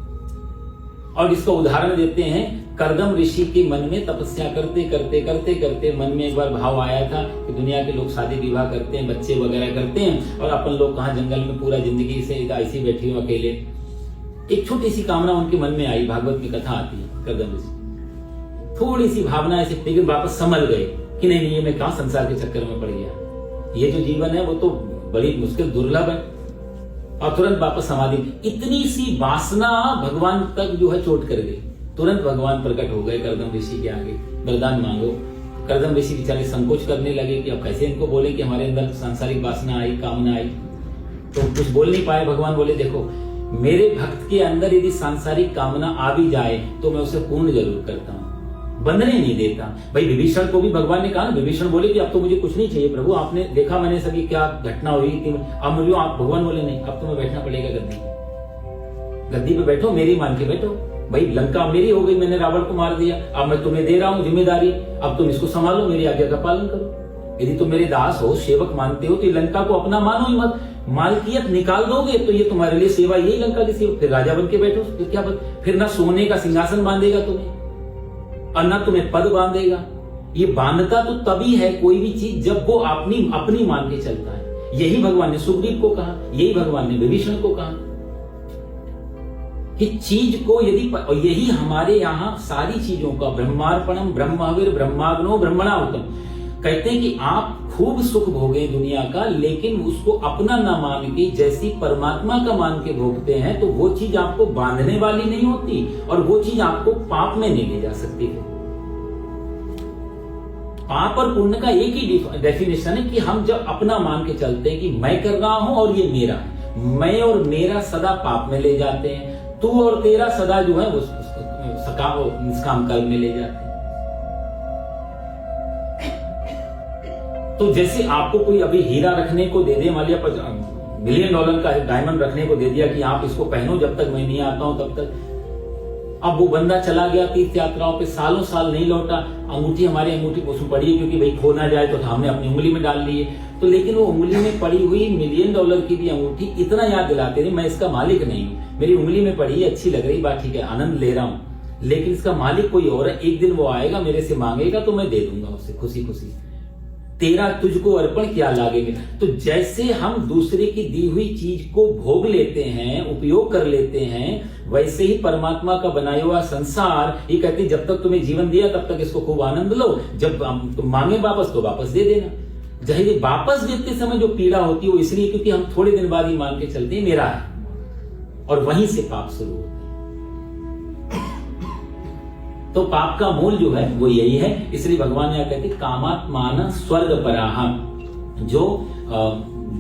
और इसका उदाहरण देते हैं, कर्दम ऋषि के मन में तपस्या करते करते करते करते मन में एक बार भाव आया था कि दुनिया के लोग शादी विवाह करते हैं, बच्चे वगैरह करते हैं, और अपन लोग कहाँ जंगल में पूरा जिंदगी से ऐसी बैठी हूँ अकेले। एक छोटी सी कामना उनके मन में आई, भागवत में कथा आती है कर्दम ऋषि, थोड़ी सी भावना ऐसे, लेकिन वापस संभल गए कि नहीं ये मैं कहाँ संसार के चक्कर में पड़ गया, ये जो जीवन है वो तो बड़ी मुश्किल दुर्लभ है, और तुरंत वापस समाधि। इतनी सी वासना भगवान तक जो है चोट कर गई, तुरंत भगवान प्रकट हो गए कर्दम ऋषि के आगे, वरदान मांगो। कर्दम ऋषि बेचारे संकोच करने लगे कि अब कैसे इनको बोले कि हमारे अंदर सांसारिक वासना आई, कामना आई, तो कुछ बोल नहीं पाए। भगवान बोले देखो मेरे भक्त के अंदर यदि सांसारिक कामना आ भी जाए तो मैं उसे पूर्ण जरूर करता हूँ, बंधने नहीं देता। भाई विभीषण को भी भगवान ने कहा ना, विभीषण बोले कि अब तो मुझे कुछ नहीं चाहिए प्रभु, आपने देखा मैंने सभी क्या घटना हुई थी, अब मुझे आप, भगवान बोले नहीं अब तुम्हें बैठना पड़ेगा गद्दी पे बैठो, मेरी मान के बैठो। भाई लंका मेरी हो गई, मैंने रावण को मार दिया, अब मैं तुम्हें दे रहा हूँ जिम्मेदारी, अब तुम इसको संभालो, मेरी आज्ञा का पालन करो। यदि तुम मेरे दास हो, सेवक मानते हो, तो लंका को अपना मानो ही मत, मालकियत निकाल दोगे तो ये तुम्हारे लिए सेवा, यही लंका की सेवा। फिर राजा बन के बैठो, फिर क्या फिर ना सोने का सिंहासन बांधेगा तुम्हें और ना तुम्हें पद बांधेगा। ये बांधता तो तभी है कोई भी चीज जब वो अपनी मान के चलता है। यही भगवान ने सुग्रीव को कहा, यही भगवान ने विभीषण को कहा कि चीज को यदि, और यही हमारे यहाँ सारी चीजों का ब्रह्मार्पणम ब्रह्महविर ब्रह्माग्नो ब्रह्मणाहुतम, कहते हैं कि आप खूब सुख भोगे दुनिया का, लेकिन उसको अपना ना मान के जैसी परमात्मा का मान के भोगते हैं तो वो चीज आपको बांधने वाली नहीं होती, और वो चीज आपको पाप में नहीं ले जा सकती है। पाप और पुण्य का एक ही डेफिनेशन है कि हम जब अपना मान के चलते हैं कि मैं कर रहा हूं और ये मेरा, मैं और मेरा सदा पाप में ले जाते हैं, तू और तेरा सदा जो है वो निष्काम कर्म में ले जाते हैं। तो जैसे आपको कोई अभी हीरा रखने को दे दे, मान लिया $1 मिलियन का डायमंड रखने को दे दिया कि आप इसको पहनो जब तक मैं नहीं आता हूं तब तक। अब वो बंदा चला गया तीर्थ यात्राओं पे, सालों साल नहीं लौटा, अंगूठी हमारी अंगूठी उसमें पड़ी है क्योंकि भाई खो ना जाए तो हमने अपनी उंगली में डाल ली है, तो लेकिन वो उंगली में पड़ी हुई $1 मिलियन की भी अंगूठी इतना याद दिलाते रहे मैं इसका मालिक नहीं हूं, मेरी उंगली में पड़ी है, अच्छी लग रही बात, ठीक है आनंद ले रहा हूं, लेकिन इसका मालिक कोई और है। एक दिन वो आएगा मेरे से मांगेगा तो मैं दे दूंगा उसे खुशी खुशी, तेरा तुझको अर्पण क्या लागेंगे। तो जैसे हम दूसरे की दी हुई चीज को भोग लेते हैं, उपयोग कर लेते हैं, वैसे ही परमात्मा का बनाया हुआ संसार ये कहती जब तक तुम्हें जीवन दिया तब तक इसको खूब आनंद लो, जब तुम मांगे वापस तो वापस दे देना। जैसे वापस देते समय जो पीड़ा होती है वो इसलिए क्योंकि हम थोड़े दिन बाद ही मान के चलते हैं मेरा है, और वहीं से पाप शुरू होता है। तो पाप का मूल जो है वो यही है, इसलिए भगवान यहाँ कहते कामात्मान स्वर्ग पराहम,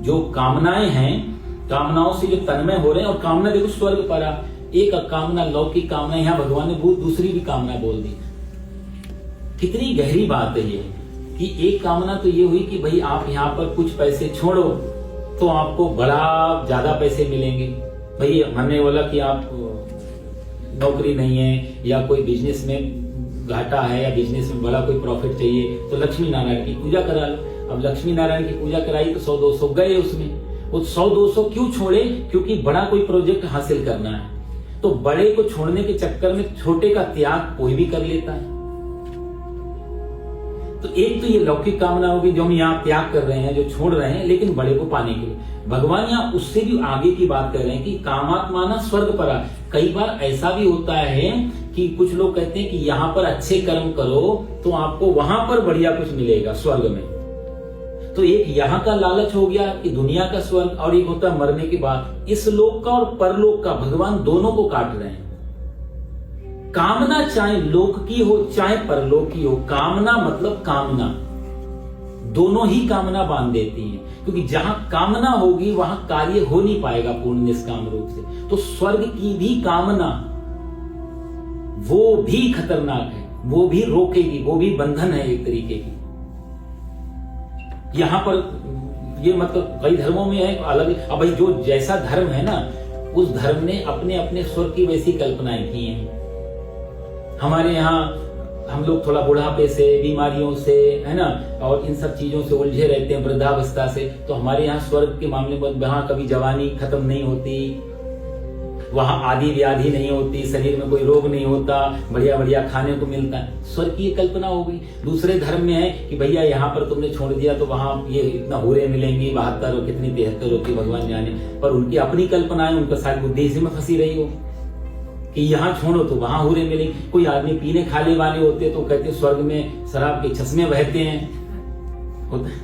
जो कामनाएं हैं, कामनाओं से जो तन्मय हो रहे हैं, और कामना देखो स्वर्ग परा, एक कामना लौकिक कामना, यहाँ भगवान ने बहुत दूसरी भी कामना बोल दी। कितनी गहरी बात है ये कि एक कामना तो ये हुई कि भाई आप यहाँ पर कुछ पैसे छोड़ो तो आपको बड़ा ज्यादा पैसे मिलेंगे। भाई हमने बोला कि आप नौकरी नहीं है या कोई बिजनेस में घाटा है या बिजनेस में बड़ा कोई प्रॉफिट चाहिए तो लक्ष्मी नारायण की पूजा करा लो। अब लक्ष्मी नारायण की पूजा कराई तो 100-200 गए उसमें, वो 100-200 क्यों छोड़े? क्योंकि बड़ा कोई प्रोजेक्ट हासिल करना है, तो बड़े को छोड़ने के चक्कर में छोटे का त्याग कोई भी कर लेता है। तो एक तो ये लौकिक कामना होगी जो हम यहाँ त्याग कर रहे हैं, जो छोड़ रहे हैं, लेकिन बड़े को पाने के लिए भगवान यहाँ उससे भी आगे की बात कर रहे हैं कि कामात्माना स्वर्ग परा। कई बार ऐसा भी होता है कि कुछ लोग कहते हैं कि यहाँ पर अच्छे कर्म करो तो आपको वहां पर बढ़िया कुछ मिलेगा स्वर्ग में। तो एक यहाँ का लालच हो गया कि दुनिया का स्वर्ग, और एक होता है मरने के बाद इस लोक का और परलोक का, भगवान दोनों को काट रहे हैं। कामना चाहे लोक की हो चाहे परलोक की हो, कामना मतलब कामना, दोनों ही कामना बांध देती हैं, क्योंकि जहां कामना होगी वहां कार्य हो नहीं पाएगा पूर्ण निष्काम रूप से। तो स्वर्ग की भी कामना वो भी खतरनाक है, वो भी रोकेगी, वो भी बंधन है एक तरीके की। यहां पर ये मतलब कई धर्मों में है अलग। अब भाई जो जैसा धर्म है ना, उस धर्म ने अपने अपने स्वर्ग की वैसी कल्पनाएं की हैं। हमारे यहाँ हम लोग थोड़ा बुढ़ापे से, बीमारियों से, है ना, और इन सब चीजों से उलझे रहते हैं, वृद्धावस्था से। तो हमारे यहाँ स्वर्ग के मामले में वहां कभी जवानी खत्म नहीं होती, वहां आदि व्याधि नहीं होती, शरीर में कोई रोग नहीं होता, बढ़िया बढ़िया खाने को मिलता है। स्वर्ग की कल्पना हो गई। दूसरे धर्म में है कि भैया यहाँ पर तुमने छोड़ दिया तो वहां ये इतना हुरे मिलेंगी, 72 और कितनी 73 होती, भगवान जाने। पर उनकी अपनी कल्पना है, उनका शायद बुद्धि इसी में फंसी रही हो कि यहाँ छोड़ो तो वहां हुरे मिलेंगे। कोई आदमी पीने खाने वाले होते तो कहते स्वर्ग में शराब के चश्मे बहते हैं, होता है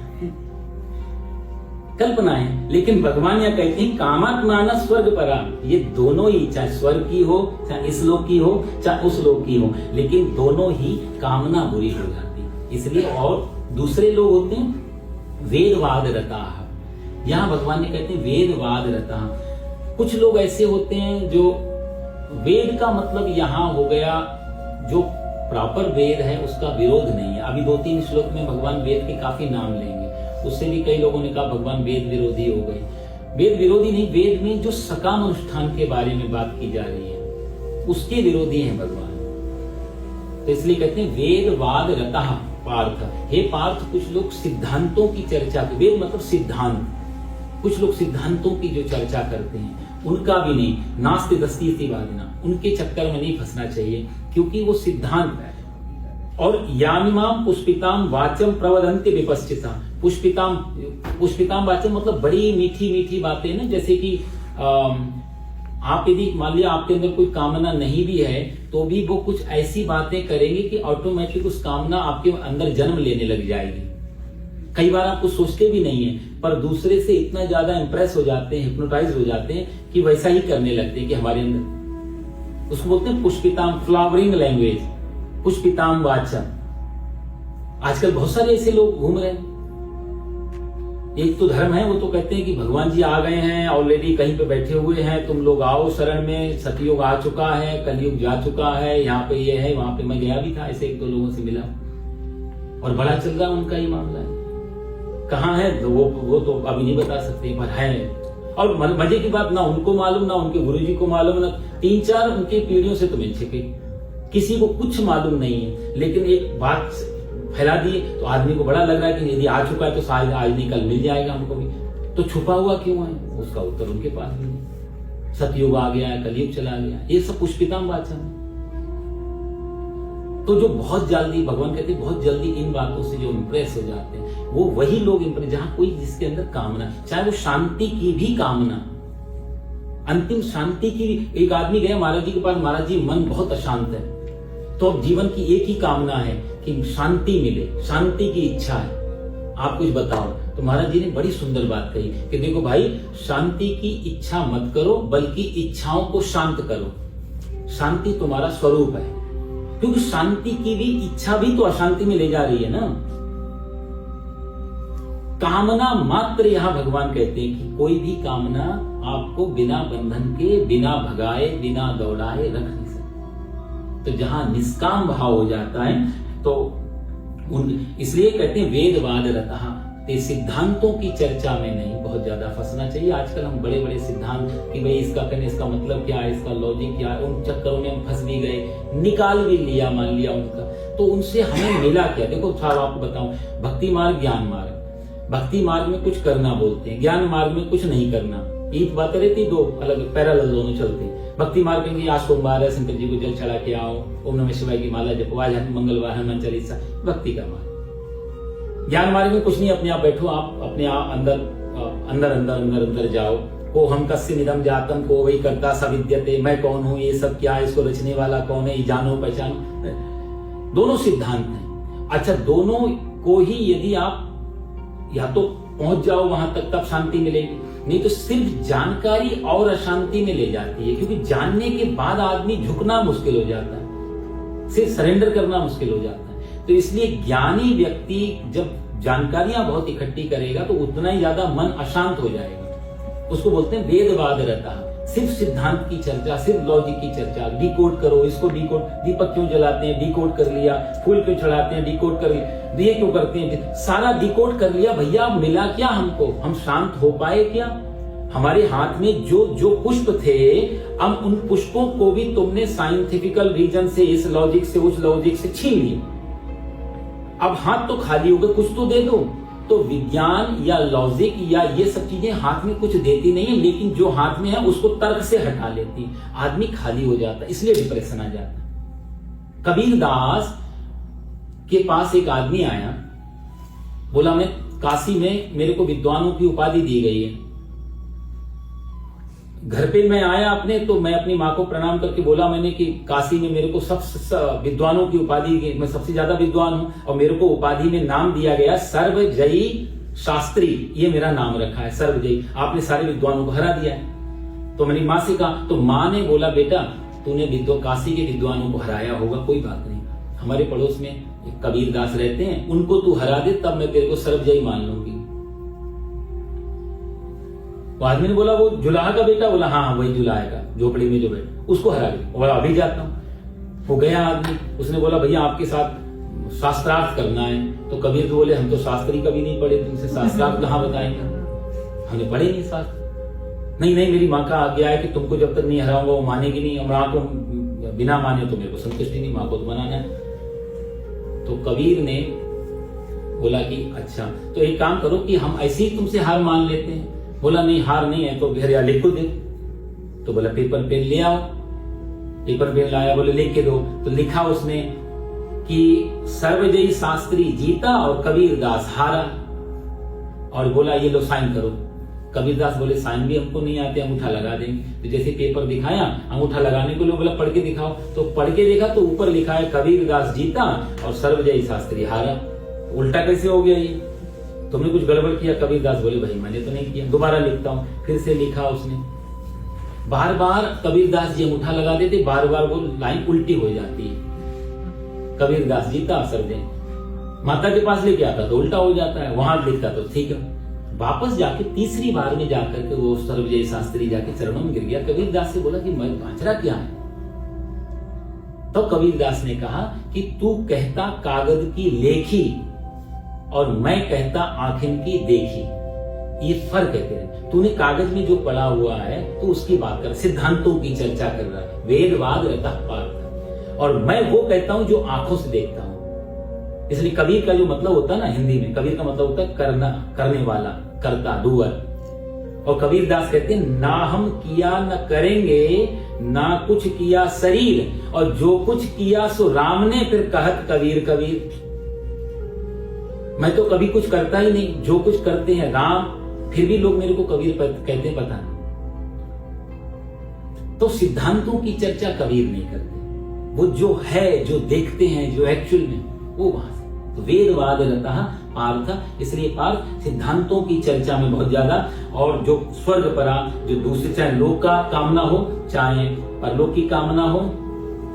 कल्पना है। लेकिन भगवान यह कहते हैं कामात्मान स्वर्ग परा। ये दोनों ही, चाहे स्वर्ग की हो, चाहे इस लोक की हो, चाहे उस लोक की हो, लेकिन दोनों ही कामना बुरी हो जाती है। इसलिए और दूसरे लोग होते हैं वेदवाद रता। यहाँ भगवान ने कहते हैं वेदवाद रता। कुछ लोग ऐसे होते हैं जो वेद का मतलब यहाँ हो गया जो प्रॉपर वेद है उसका विरोध नहीं है। अभी 2-3 श्लोक में भगवान वेद के काफी नाम लेंगे। उससे भी कई लोगों ने कहा भगवान वेद विरोधी हो गए। वेद विरोधी नहीं, वेद में जो सकाम अनुष्ठान के बारे में बात की जा रही है उसके विरोधी हैं भगवान। तो इसलिए कहते हैं वेदवाद रतः पार्थ। हे पार्थ, कुछ लोग सिद्धांतों की चर्चा, वेद मतलब सिद्धांत, कुछ लोग सिद्धांतों की जो चर्चा करते हैं उनका भी नहीं, नास्ति दस्ती वादना, उनके चक्कर में नहीं फंसना चाहिए, क्योंकि वो सिद्धांत है। और यामिमाम पुष्पिताम वाचम प्रवदन्ति विपश्चिता। पुष्पिताम वाचम मतलब बड़ी मीठी मीठी बातें ना, जैसे कि आप यदि मान लिया आपके अंदर कोई कामना नहीं भी है तो भी वो कुछ ऐसी बातें करेंगे कि ऑटोमेटिक उस कामना आपके अंदर जन्म लेने लग जाएगी। कई बार आप कुछ सोचते भी नहीं है, पर दूसरे से इतना ज्यादा इंप्रेस हो जाते हैं, हिप्नोटाइज हो जाते हैं कि वैसा ही करने लगते हैं कि हमारे अंदर। उसको बोलते हैं पुष्पिताम, फ्लावरिंग लैंग्वेज, पुष्पिताम वाचा। आजकल बहुत सारे ऐसे लोग घूम रहे हैं। एक तो धर्म है, वो तो कहते हैं कि भगवान जी आ गए हैं, ऑलरेडी कहीं पे बैठे हुए हैं, तुम लोग आओ शरण में, सतयुग आ चुका है, कलयुग जा चुका है, यहाँ पे ये है, वहां पे मैं गया भी था, ऐसे 1-2 लोगों से मिला और बड़ा चल रहा उनका ही मामला है। कहाँ है तो वो तो अभी नहीं बता सकते, पर है। और मजे की बात, ना उनको मालूम, ना उनके गुरुजी को मालूम, ना 3-4 उनकी पीढ़ियों से तो मिल चुके, किसी को कुछ मालूम नहीं है। लेकिन एक बात फैला दिए तो आदमी को बड़ा लग रहा है कि यदि आ चुका है तो शायद आज नहीं कल मिल जाएगा हमको भी। तो छुपा हुआ क्यों है, उसका उत्तर उनके पास भी नहीं। सतयुग आ गया है, कलयुग चला गया, ये सब पुष्पिताम वाचा है। तो जो बहुत जल्दी, भगवान कहते हैं बहुत जल्दी इन बातों से जो इंप्रेस हो जाते हैं वो वही लोग इंप्रेस, जहां कोई जिसके अंदर कामना, चाहे वो शांति की भी कामना, अंतिम शांति की। एक आदमी गया महाराज जी के पास, महाराज जी मन बहुत अशांत है, तो अब जीवन की एक ही कामना है कि शांति मिले, शांति की इच्छा है, आप कुछ बताओ। तो महाराज जी ने बड़ी सुंदर बात कही कि देखो भाई, शांति की इच्छा मत करो, बल्कि इच्छाओं को शांत करो। शांति तुम्हारा स्वरूप है, क्योंकि शांति की भी इच्छा भी तो अशांति में ले जा रही है ना। कामना मात्र, यहां भगवान कहते हैं कि कोई भी कामना आपको बिना बंधन के, बिना भगाए, बिना दौड़ाए रख नहीं सकती। तो जहां निष्काम भाव हो जाता है तो इसलिए कहते हैं वेदवाद रतः। सिद्धांतों की चर्चा में नहीं बहुत ज्यादा फंसना चाहिए। आजकल हम बड़े बड़े सिद्धांत कि भाई इसका करने, इसका मतलब क्या है, इसका लॉजिक क्या है, उन चक्करों में हम फंस भी गए, निकाल भी लिया, मान लिया उनका, तो उनसे हमें मिला क्या। देखो साहब आपको बताऊं, भक्ति मार्ग, ज्ञान मार्ग। भक्ति मार्ग में कुछ करना बोलते हैं, ज्ञान मार्ग में कुछ नहीं करना। एक बात रहती, दो अलग पैरेलल दोनों चलते हैं। भक्ति मार्ग में आज सोमवार है, शंकर जी को जल चढ़ा के आओ, ओम नमः शिवाय की माला जपो, आज मंगलवार हनुमान चालीसा, भक्ति का मार्ग। ज्ञान मार्ग में कुछ नहीं, अपने आप बैठो, आप अपने आप अंदर जाओ। को हम कस्य निदम जातम, को वही करता सविद्यते, मैं कौन हूं, ये सब क्या है, इसको रचने वाला कौन है, ये जानो पहचानो। दोनों सिद्धांत हैं। अच्छा, दोनों को ही यदि आप या तो पहुंच जाओ वहां तक तब शांति मिलेगी, नहीं तो सिर्फ जानकारी और अशांति में ले जाती है। क्योंकि जानने के बाद आदमी झुकना मुश्किल हो जाता है, सिर्फ सरेंडर करना मुश्किल हो जाता है। तो इसलिए ज्ञानी व्यक्ति जब जानकारियां बहुत इकट्ठी करेगा तो उतना ही ज्यादा मन अशांत हो जाएगा। उसको बोलते हैं वेदवाद रहता है। सिर्फ सिद्धांत की चर्चा, सिर्फ लॉजिक की चर्चा, डिकोड करो इसको, डिकोड, दीपक क्यों जलाते हैं, डिकोड कर लिया, फूल क्यों चढ़ाते हैं, डिकोड कर लिया, दिए क्यों करते हैं, सारा डिकोड कर लिया। भैया मिला क्या हमको? हम शांत हो पाए क्या? हमारे हाथ में जो जो पुष्प थे, अब उन पुष्पों को भी तुमने साइंटिफिकल रीजन से, इस लॉजिक से, उस लॉजिक से छीन लिया। अब हाथ तो खाली हो गए, कुछ तो दे दो। तो विज्ञान या लॉजिक या ये सब चीजें हाथ में कुछ देती नहीं है, लेकिन जो हाथ में है उसको तर्क से हटा लेती। आदमी खाली हो जाता, इसलिए डिप्रेशन आ जाता। कबीरदास के पास एक आदमी आया, बोला मैं काशी में, मेरे को विद्वानों की उपाधि दी गई है। घर पे मैं आया अपने, तो मैं अपनी माँ को प्रणाम करके बोला मैंने कि काशी में मेरे को सब विद्वानों की उपाधि, मैं सबसे ज्यादा विद्वान हूं और मेरे को उपाधि में नाम दिया गया सर्वजयी शास्त्री, ये मेरा नाम रखा है सर्वजयी। आपने सारे विद्वानों को हरा दिया है। तो मैंने माँ से कहा, तो माँ ने बोला बेटा तूने काशी के विद्वानों को हराया होगा, कोई बात नहीं, हमारे पड़ोस में एक कबीरदास रहते हैं, उनको तू हरा दे तब मैं तेरे को सर्वजयी मान लूंगी। वो आदमी ने बोला वो जुलाहा का बेटा? बोला हाँ वही जुलाहा का, झोपड़ी में जो बैठा, उसको हरा दे। बोला अभी जाता हूँ। वो गया आदमी, उसने बोला भैया आपके साथ शास्त्रार्थ करना है। तो कबीर तो बोले हम तो शास्त्री कभी नहीं पढ़े, तुमसे शास्त्रार्थ कहाँ बताएंगे, हमने पढ़े नहीं शास्त्र। नहीं मेरी माँ का आज्ञा है कि तुमको जब तक नहीं हराऊंगा वो मानेगी नहीं, माँ को बिना माने तो मेरे को संतुष्टि नहीं, माँ को तो मनाना है। तो कबीर ने बोला कि अच्छा तो एक काम करो कि हम ऐसे ही तुमसे हार मान लेते हैं। बोला नहीं हार नहीं है तो घर या लिखो दे। तो बोला पेपर पेन ले आओ। पेपर पेन लाया, बोले लिख के दो। तो लिखा उसने कि सर्वजयी शास्त्री जीता और कबीरदास हारा, और बोला ये लो साइन करो। कबीरदास बोले साइन भी हमको नहीं आते, अंगूठा लगा देंगे। तो जैसे पेपर दिखाया, अंगूठा लगाने को लोग बोला पढ़ के दिखाओ। तो पढ़ के देखा तो ऊपर लिखा है कबीरदास जीता और सर्वजयी शास्त्री हारा। उल्टा कैसे हो गया ये, तुमने कुछ गड़बड़ किया। कबीरदास बोले भाई मैंने तो नहीं किया, दोबारा लिखता हूं। फिर से लिखा उसने, बार बार कबीरदास जी अंगूठा लगा देते, बार बार वो लाइन उल्टी हो जाती है। कबीरदास जीता सर्वजयी, माता के पास लेके आता तो उल्टा हो जाता है, वहां लिखता तो ठीक है। वापस जाके तीसरी बार में जाकर के वो सर्वजयी शास्त्री जाके चरणों में गिर गया। कबीरदास से बोला कि मैं बांचरा क्या है? तो कबीरदास ने कहा कि तू कहता कागज की लेखी और मैं कहता आंखें की देखी, ये फर्क है तेरे। तूने कागज में जो पढ़ा हुआ है तू उसकी बात कर, सिद्धांतों की चर्चा कर रहा है, वेदवाद रहता पार्थ, और मैं वो कहता हूं जो आंखों से देखता हूं। इसलिए कबीर का जो मतलब होता है ना, हिंदी में कबीर का मतलब होता है करना, करने वाला, करता, डूअर। और कबीरदास कहते हैं ना हम किया न करेंगे, ना कुछ किया शरीर, और जो कुछ किया सो राम ने, फिर कहत कबीर कबीर। मैं तो कभी कुछ करता ही नहीं, जो कुछ करते हैं राम, फिर भी लोग मेरे को कबीर कहते पता नहीं। तो सिद्धांतों की चर्चा कबीर नहीं करते, वो जो है, जो देखते हैं, जो एक्चुअल में, वो वहां से। तो वेदवाद रहता है पार्थ, इसलिए पार्थ सिद्धांतों की चर्चा में बहुत ज्यादा, और जो स्वर्ग परा, जो दूसरे, चाहे लोक का कामना हो चाहे परलोक की कामना हो,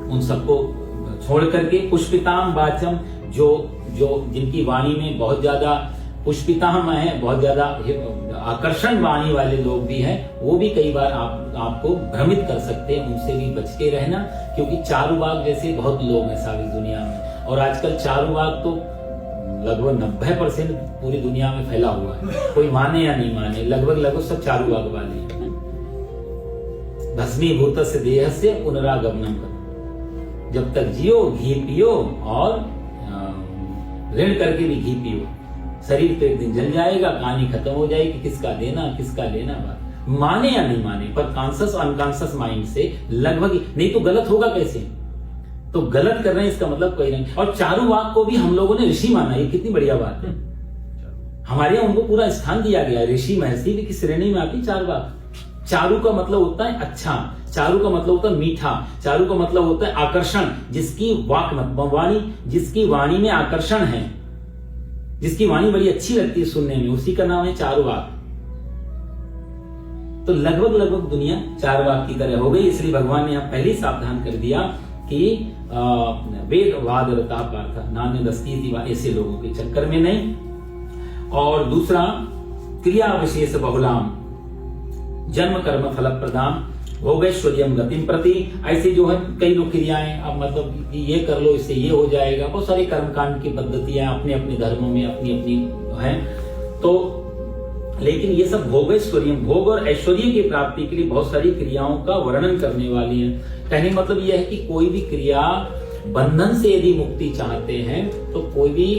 उन सबको छोड़ करके पुष्पिताम वाचम, जो जिनकी वाणी में बहुत ज्यादा पुष्पिताम है, बहुत ज्यादा आकर्षण वाणी वाले लोग भी हैं, वो भी कई बार आपको भ्रमित कर सकते हैं, उनसे भी बच के रहना। क्योंकि चारुवाक जैसे बहुत लोग हैं सारी दुनिया में, और आजकल चारुवाक तो लगभग 90% पूरी दुनिया में फैला हुआ है, कोई माने या नहीं माने, लगभग सब चारुवाक वाले हैं। भस्मीभूतस्य देहस्य पुनरागमनम करो, जब तक जियो घी पियो और ऋण करके भी घी पियो, शरीर तो एक दिन जल जाएगा, कहानी खत्म हो जाएगी, किसका देना किसका लेना, बात माने या नहीं माने, पर कॉन्शियस अनकॉन्शियस माइंड से लगभग, नहीं तो गलत होगा कैसे? तो गलत कर रहे हैं इसका मतलब कोई नहीं। और चारुवाक को भी हम लोगों ने ऋषि माना, ये कितनी बढ़िया बात है। हमारे यहाँ उनको पूरा स्थान दिया गया, ऋषि महर्षि की श्रेणी में आती चारुवाक। चारु का मतलब होता है अच्छा, चारु का मतलब होता है मीठा, चारु का मतलब होता है आकर्षण, जिसकी वाणी, जिसकी वाणी में आकर्षण है, जिसकी वाणी बड़ी अच्छी लगती है सुनने में, उसी का नाम है चारुवाक। तो लगभग दुनिया चारुवाक की तरह हो गई, इसलिए भगवान ने यहाँ पहले ही सावधान कर दिया कि वेदवाद रता पार्थ, नान्य दस्ती ऐसे लोगों के चक्कर में नहीं। और दूसरा क्रिया विशेष बहुलाम, जन्म कर्म फल प्रदान, भोगैश्वर्यम गतिम प्रति, ऐसे जो है कई लोग क्रियाएं, अब मतलब कि ये कर लो इससे ये हो जाएगा, बहुत सारे कर्मकांड की पद्धतियां अपने अपने धर्मों में अपनी अपनी हैं। तो लेकिन ये सब भोगैश्वर्यम, भोग और ऐश्वर्य की प्राप्ति के लिए बहुत सारी क्रियाओं का वर्णन करने वाली है। कहने का मतलब यह है कि कोई भी क्रिया, बंधन से यदि मुक्ति चाहते हैं तो कोई भी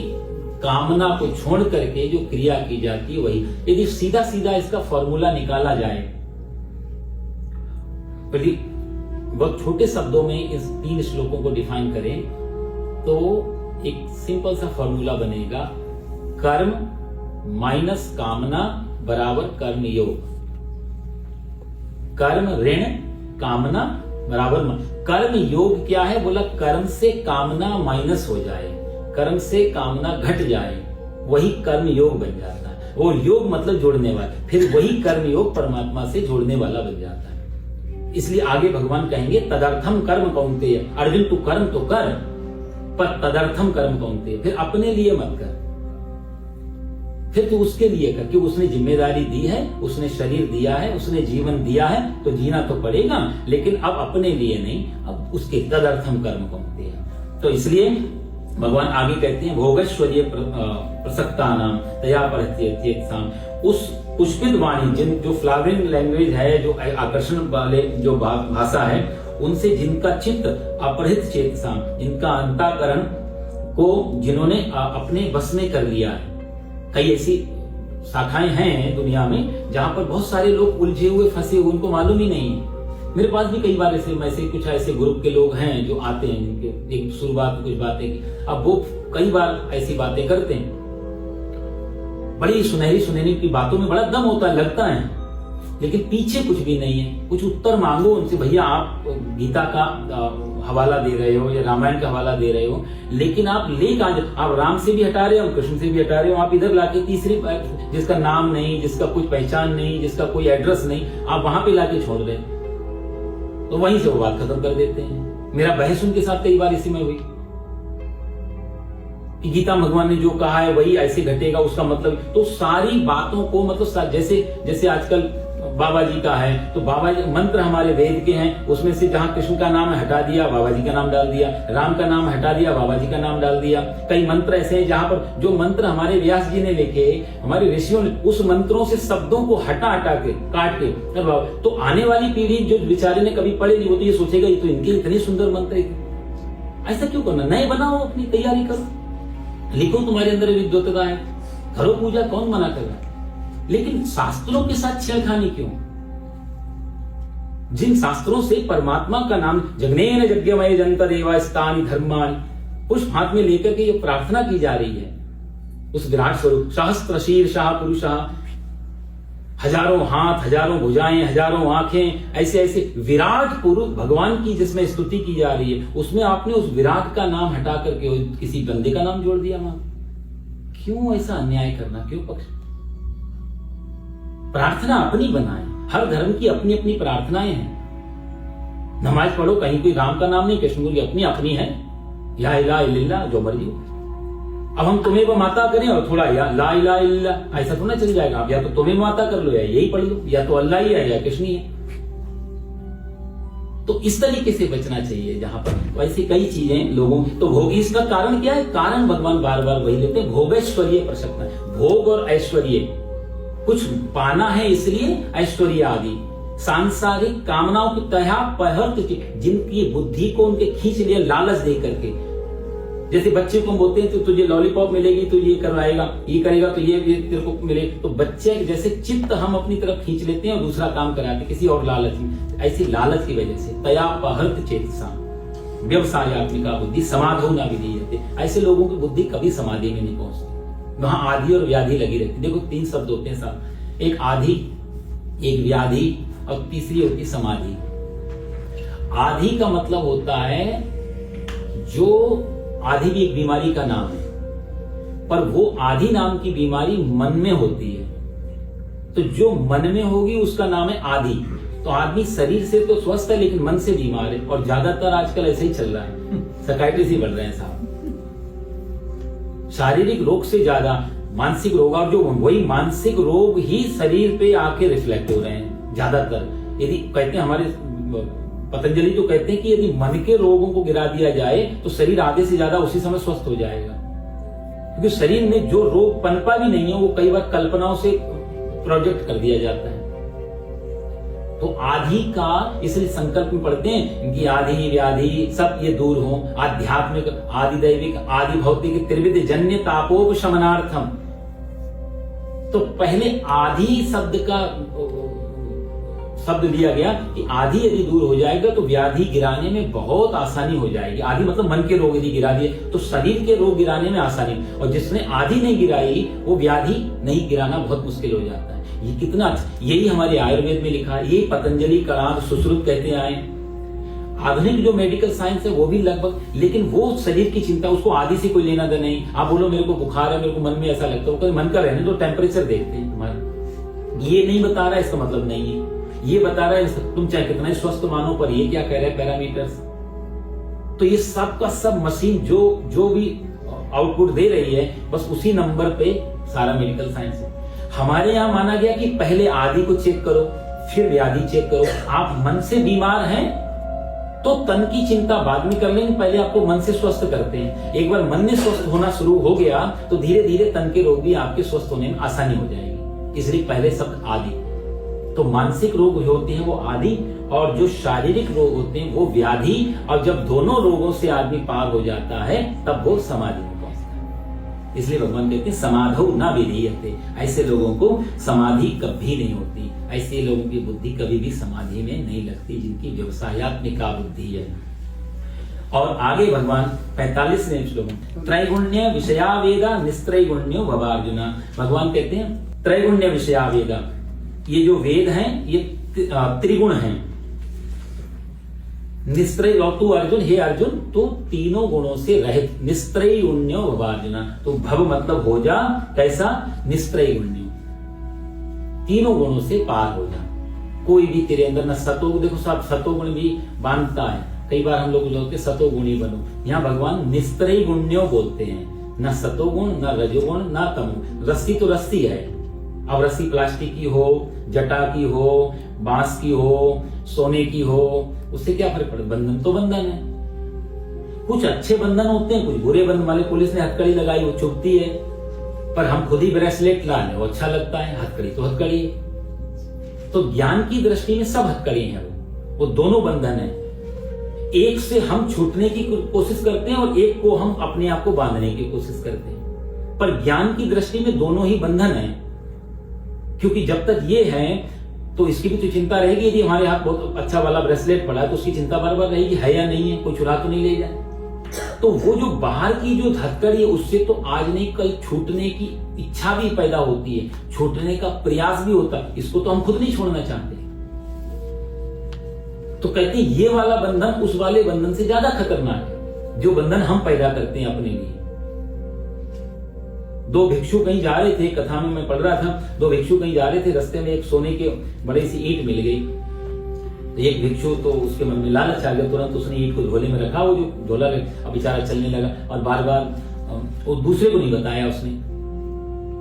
कामना को छोड़ करके जो क्रिया की जाती है वही, यदि सीधा सीधा इसका फॉर्मूला निकाला जाए, यदि बहुत छोटे शब्दों में इस 3 श्लोकों को डिफाइन करें तो एक सिंपल सा फॉर्मूला बनेगा, कर्म माइनस कामना बराबर कर्म योग। कर्म ऋण कामना बराबर कर्म योग क्या है, बोला कर्म से कामना माइनस हो जाए, कर्म से कामना घट जाए, वही कर्म योग बन जाता है। वो योग मतलब जोड़ने वाला, फिर वही कर्म योग परमात्मा से जोड़ने वाला बन जाता है। इसलिए आगे भगवान कहेंगे तदर्थम कर्म कौन्तेय, अर्जुन तू कर्म तो कर पर तदर्थम कर्म कौन्तेय, फिर अपने लिए मत कर, फिर तू उसके लिए कर, क्योंकि उसने जिम्मेदारी दी है, उसने शरीर दिया है, उसने जीवन दिया है, तो जीना तो पड़ेगा, लेकिन अब अपने लिए नहीं, अब उसके तदर्थम कर्म कौन्तेय। तो इसलिए भगवान आगे कहते हैं भोगैश्वर्य प्रसक्ता नाम तया परत्येत्साम, उस पुष्पित वाणी, जिन जो फ्लावरिंग लैंग्वेज है, जो आकर्षण वाले जो भाषा है, उनसे जिनका चित्त अपहृत चेतसाम, जिनका अंतःकरण को जिन्होंने अपने बस में कर लिया है। कई ऐसी शाखाएं हैं दुनिया में जहां पर बहुत सारे लोग उलझे हुए फंसे हुए, उनको मालूम ही नहीं है। मेरे पास भी कई बार ऐसे कुछ ऐसे ग्रुप के लोग हैं जो आते हैं, जिनके एक शुरुआत कुछ बातें की, अब वो कई बार ऐसी बातें करते हैं, बड़ी सुनहरी की बातों में बड़ा दम होता है, लगता है, लेकिन पीछे कुछ भी नहीं है। कुछ उत्तर मांगो उनसे, भैया आप गीता का हवाला दे रहे हो या रामायण का हवाला दे रहे हो, लेकिन आप ले कहां, आप राम से भी हटा रहे हो, कृष्ण से भी हटा रहे हो, आप इधर लाके तीसरी जिसका नाम नहीं, जिसका कुछ पहचान नहीं, जिसका कोई एड्रेस नहीं, आप वहां पे लाके छोड़ रहे हैं, तो वहीं से वो बात खत्म कर देते हैं। मेरा बहस उनके साथ कई बार इसी में हुई कि गीता भगवान ने जो कहा है वही ऐसे घटेगा, उसका मतलब, तो सारी बातों को मतलब जैसे आजकल बाबा जी का है, तो बाबा जी मंत्र हमारे वेद के हैं, उसमें से जहां कृष्ण का नाम हटा दिया बाबा जी का नाम डाल दिया, राम का नाम हटा दिया बाबा जी का नाम डाल दिया। कई मंत्र ऐसे हैं जहां पर जो मंत्र हमारे व्यास जी ने लिखे, हमारे ऋषियों ने, उस मंत्रों से शब्दों को हटा के काट के, तो आने वाली पीढ़ी जो बेचारे ने कभी पढ़े नहीं, वो तो ये सोचेगा ये तो इनके इतने सुंदर मंत्र है। ऐसा क्यों करना, नए बनाओ, अपनी तैयारी करो, लिखो, तुम्हारे अंदर विद्वत्ता है, करो पूजा, कौन मना कर रहा है, लेकिन शास्त्रों के साथ छेड़खानी क्यों? जिन शास्त्रों से परमात्मा का नाम, जगनेन यज्ञमय जंतर देवास्तानि धर्मानि, पुष्प हाथ में लेकर के ये प्रार्थना की जा रही है उस विराट स्वरूप, सहस्त्र शीर्षः पुरुषः, हजारों हाथ, हजारों भुजाएं, हजारों आंखें, ऐसे ऐसे विराट पुरुष भगवान की जिसमें स्तुति की जा रही है, उसमें आपने उस विराट का नाम हटा करके किसी बंदे का नाम जोड़ दिया। वहां क्यों ऐसा अन्याय करना, क्यों पक्ष? प्रार्थना अपनी बनाए, हर धर्म की अपनी अपनी प्रार्थनाएं हैं। नमाज पढ़ो, कहीं कोई राम का नाम नहीं, कृष्ण की अपनी अपनी है, या इला इल्ला जो मर्जी हो। अब हम तुम्हें वो माता करें और थोड़ा या ला इला इल्ला, ऐसा थोड़ा चल जाएगा। आप या तो तुम्हें माता कर लो या यही पढ़ लो, या तो अल्लाह ही है या कृष्ण ही है। तो इस तरीके से बचना चाहिए जहां पर वैसे कई चीजें लोगों, तो भोगी, इसका कारण क्या है? कारण भगवान बार बार वही लेते हैं, भोगैश्वर्य प्रसक्ता, भोग और ऐश्वर्य, कुछ पाना है इसलिए ऐश्वर्य आदि सांसारिक कामनाओं की तया पहर्त, जिनकी बुद्धि को उनके खींच लिया लालच दे करके। जैसे बच्चे को बोलते हैं तो तुझे लॉलीपॉप मिलेगी, तो ये करवाएगा, ये करेगा तो ये तेरे को मिले, तो बच्चे जैसे चित्त हम अपनी तरफ खींच लेते हैं और दूसरा काम कराते हैं किसी और लालच में। ऐसी लालच की वजह से तया पहर्त चेतसा व्यवसायत्मिका बुद्धि समाधो न विधीयते, ऐसे लोगों की बुद्धि कभी समाधि में नहीं पहुंचती, वहां आदि और व्याधि लगी रहती। देखो 3 शब्द होते हैं साहब, एक आदि, एक व्याधि और तीसरी होती समाधि। आदि का मतलब होता है, जो आदि भी एक बीमारी का नाम है, पर वो आदि नाम की बीमारी मन में होती है, तो जो मन में होगी उसका नाम है आदि। तो आदमी शरीर से तो स्वस्थ है लेकिन मन से बीमार है, और ज्यादातर आजकल ऐसे ही चल रहा है, साइकियाट्रिस्ट ही बढ़ रहे हैं साहब। शारीरिक रोग से ज्यादा मानसिक रोग, और जो वही मानसिक रोग ही शरीर पे आके रिफ्लेक्ट हो रहे हैं ज्यादातर। यदि कहते हैं हमारे पतंजलि तो कहते हैं कि यदि मन के रोगों को गिरा दिया जाए तो शरीर आधे से ज्यादा उसी समय स्वस्थ हो जाएगा, क्योंकि शरीर में जो रोग पनपा भी नहीं है वो कई बार कल्पनाओं से प्रोजेक्ट कर दिया जाता है। तो आदि का इसलिए संकल्प में पढ़ते हैं कि आदि व्याधि सब ये दूर हो, आध्यात्मिक आदि दैविक आदि भौतिक त्रिविध जन्य तापोपशमनार्थम। तो पहले आदि शब्द लिया गया कि आदि यदि दूर हो जाएगा तो व्याधि गिराने में बहुत आसानी हो जाएगी। आदि मतलब मन के रोग यदि गिरा दिए तो शरीर के रोग गिराने में आसानी, और जिसने आदि नहीं गिराई वो व्याधि नहीं गिराना बहुत मुश्किल हो जाता है। ये कितना अच्छा, यही हमारे आयुर्वेद में लिखा है, यही पतंजलि कणाद सुश्रुत कहते आए। आधुनिक जो मेडिकल साइंस है वो भी लगभग, लेकिन वो शरीर की चिंता, उसको आदि से कोई लेना देना नहीं। आप बोलो मेरे को बुखार है, मेरे को मन में ऐसा लगता है, मन का रहने तो टेम्परेचर देखते हैं तुम्हारा, ये नहीं बता रहा है इसका मतलब नहीं है, ये बता रहा है तुम चाहे कितना ही स्वस्थ मानो पर ये क्या कह रहे हैं पैरामीटर्स। तो ये सब का सब मशीन जो भी आउटपुट दे रही है बस उसी नंबर पे सारा मेडिकल साइंस है। हमारे यहाँ माना गया कि पहले आदि को चेक करो फिर व्याधि चेक करो। आप मन से बीमार हैं तो तन की चिंता बाद में कर लेंगे, पहले आपको मन से स्वस्थ करते हैं। एक बार मन में स्वस्थ होना शुरू हो गया तो धीरे धीरे तन के रोग भी आपके स्वस्थ होने में आसानी हो जाएगी। इसलिए पहले सब आदि। तो मानसिक रोग होते हैं वो आदि, और जो शारीरिक रोग होते हैं वो व्याधि। और जब दोनों रोगों से आदमी पार हो जाता है तब वो समाधि में पहुंचता है। इसलिए भगवान कहते हैं समाधौ न विधीयते, ऐसे लोगों को समाधि कभी नहीं होती, ऐसे लोगों की बुद्धि कभी भी समाधि में नहीं लगती जिनकी व्यवसायत्मिका बुद्धि है। और आगे भगवान 45वें श्लोक में त्रैगुण्य विषयावेगा निस्त्रैगुण्यो भवार्जुना, भगवान कहते हैं त्रैगुण्य विषयावेगा, ये जो वेद हैं ये त्रिगुण हैं। निस्त्रय तू अर्जुन, हे अर्जुन तो तीनों गुणों से रहित, निस्त्रैगुण्यो भवार्जुना। तो भव मतलब हो जा, कैसा? निस्त्रैगुण्यो, तीनों गुणों से पार हो जा। कोई भी तेरे अंदर न सतोगुण, देखो सब सतोगुण भी बांधता है, कई बार हम लोग बोलते सतोगुणी बनो, यहाँ भगवान निस्त्रैगुण्यो बोलते हैं, न सतोगुण न रजोगुण न तमोगुण। रस्सी तो रस्सी है, अब रस्सी प्लास्टिक की हो, जटा की हो, बांस की हो, सोने की हो, उससे क्या फर्क पड़े? बंधन तो बंधन है। कुछ अच्छे बंधन होते हैं, कुछ बुरे बंधन वाले। पुलिस ने हथकड़ी लगाई वो चुभती है, पर हम खुद ही ब्रेसलेट ला लें वो अच्छा लगता है। हथकड़ी तो हथकड़ी है। तो ज्ञान की दृष्टि में सब हथकड़ी है, वो दोनों बंधन है। एक से हम छूटने की कोशिश करते हैं और एक को हम अपने आप को बांधने की कोशिश करते हैं, पर ज्ञान की दृष्टि में दोनों ही बंधन है। क्योंकि जब तक ये है तो इसकी भी तो चिंता रहेगी, यदि हमारे हाथ बहुत अच्छा वाला ब्रेसलेट पड़ा है तो उसकी चिंता बार बार रहेगी, है या नहीं है, कोई चुरा तो नहीं ले जाए। तो वो जो बाहर की जो हथकड़ी है उससे तो आज नहीं कल छूटने की इच्छा भी पैदा होती है, छूटने का प्रयास भी होता है, इसको तो हम खुद नहीं छोड़ना चाहते। तो कहते हैं ये वाला बंधन उस वाले बंधन से ज्यादा खतरनाक है जो बंधन हम पैदा करते हैं अपने लिए। दो भिक्षु कहीं जा रहे थे, कथा में मैं पढ़ रहा था, दो भिक्षु कहीं जा रहे थे, रास्ते में एक सोने के बड़ी सी ईंट मिल गई। तो एक भिक्षु तो उसके मन में लालच आ गया, तुरंत उसने ईंट को झोले में रखा, वो जो झोला अब बेचारा चलने लगा और बार बार वो दूसरे को नहीं बताया उसने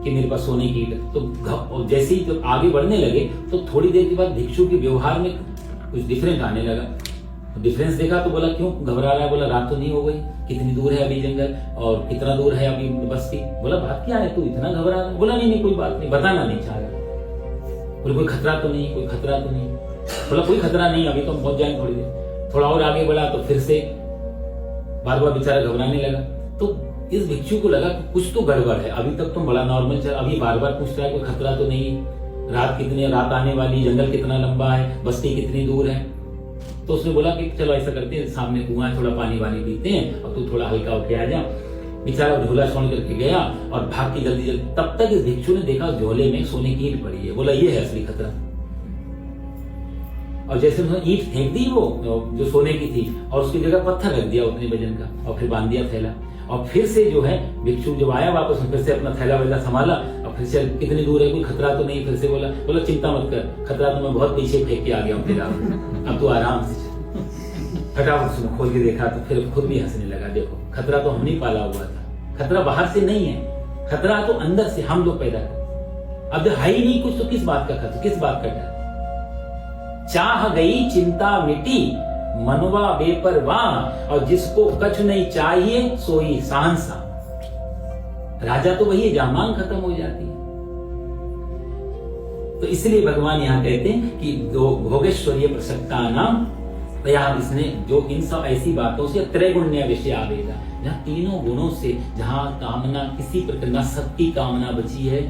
कि मेरे पास सोने की ईंट। तो जैसे ही जब आगे बढ़ने लगे तो थोड़ी देर के बाद भिक्षु के व्यवहार में कुछ डिफरेंट आने लगा। डिफरेंस देखा तो बोला क्यों घबरा रहा है? बोला रात तो नहीं हो गई, कितनी दूर है अभी जंगल और कितना दूर है अभी बस्ती? बोला बात क्या है, तू इतना घबरा रहा है? बोला नहीं कोई बात नहीं, बताना नहीं चाह रहा। बोले कोई खतरा तो नहीं, कोई खतरा तो नहीं? बोला कोई खतरा नहीं, अभी तो हम पहुंच जाएंगे थोड़ी देर। थोड़ा और आगे बढ़ा तो फिर से बार बार बेचारा घबराने लगा। तो इस भिक्षु को लगा कि कुछ तो गड़बड़ है, अभी तक तुम बड़ा नॉर्मल चल, अभी बार बार पूछ रहा है कोई खतरा तो नहीं, रात कितनी, रात आने वाली, जंगल कितना लंबा है, बस्ती कितनी दूर है। तो उसने बोला कि चलो ऐसा करते हैं, सामने कुआं है, थोड़ा पानी वानी पीते हैं और तू थोड़ा हल्का होके आ जा। बेचारा झोला छोड़ करके गया और भाग के जल्दी जल्दी। तब तक इस भिक्षु ने देखा झोले में सोने की ईंट पड़ी है। बोला ये है असली खतरा। और जैसे उसने ईंट फेंक दी वो जो सोने की थी और उसकी जगह पत्थर रख दिया उतने वजन का और फिर बांध दिया थैला। और फिर से जो है भिक्षु जब आया वापस फिर से अपना थैला वैला संभाला और फिर से कितनी दूर है, कोई खतरा तो नहीं? फिर से बोला चिंता मत कर, खतरा तो मैं बहुत पीछे फेंक के आ गया हूँ तेरा, अब तू आराम से। फटाफट उसने खोल के देखा तो फिर खुद भी हंसने लगा। देखो खतरा तो हम नहीं पाला हुआ था, खतरा बाहर से नहीं है, खतरा तो अंदर से हम लोग पैदा कर। अब है ही नहीं कुछ तो किस बात का खतरा, किस बात का डर? चाह गई चिंता मिटी, मनवा बेपरवाह, और जिसको कछ नहीं चाहिए सोई सहंसा। राजा तो वही है जहां मांग खत्म हो जाती है। तो इसलिए भगवान यहां कहते हैं कि दो भोगेश्वरीय प्रसक्ता नाम, यहां इसने जो इन सब ऐसी बातों से त्रैगुण्य विषय आवेगा, जहां तीनों गुणों से, जहां कामना किसी प्रकार न सत्य कामना बची है,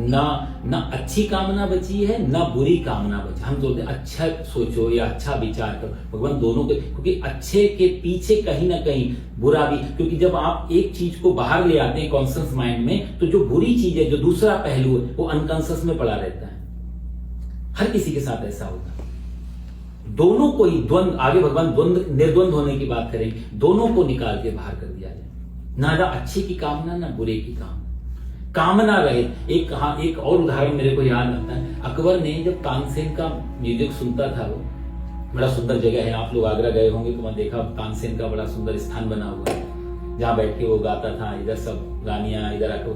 ना अच्छी कामना बची है, ना बुरी कामना बची। हम बोलते हैं अच्छा सोचो या अच्छा विचार करो, भगवान दोनों को, क्योंकि अच्छे के पीछे कहीं ना कहीं बुरा भी, क्योंकि जब आप एक चीज को बाहर ले आते हैं कॉन्शियस माइंड में, तो जो बुरी चीज है, जो दूसरा पहलू है, वो अनकॉन्शियस में पड़ा रहता है। हर किसी के साथ ऐसा होता है। दोनों को ही द्वंद, आगे भगवान द्वंद निर्द्वंद होने की बात करेंगे, दोनों को निकाल के बाहर कर दिया जाए, ना अच्छे की कामना ना बुरे की कामना रहे। एक और उदाहरण मेरे को याद आता है, अकबर ने जब तानसेन का म्यूजिक सुनता था, वो बड़ा सुंदर जगह है, आप लोग आगरा गए होंगे तो मैं देखा तानसेन का बड़ा सुंदर स्थान बना हुआ है, जहां बैठ के वो गाता था, इधर सब रानियां इधर आको।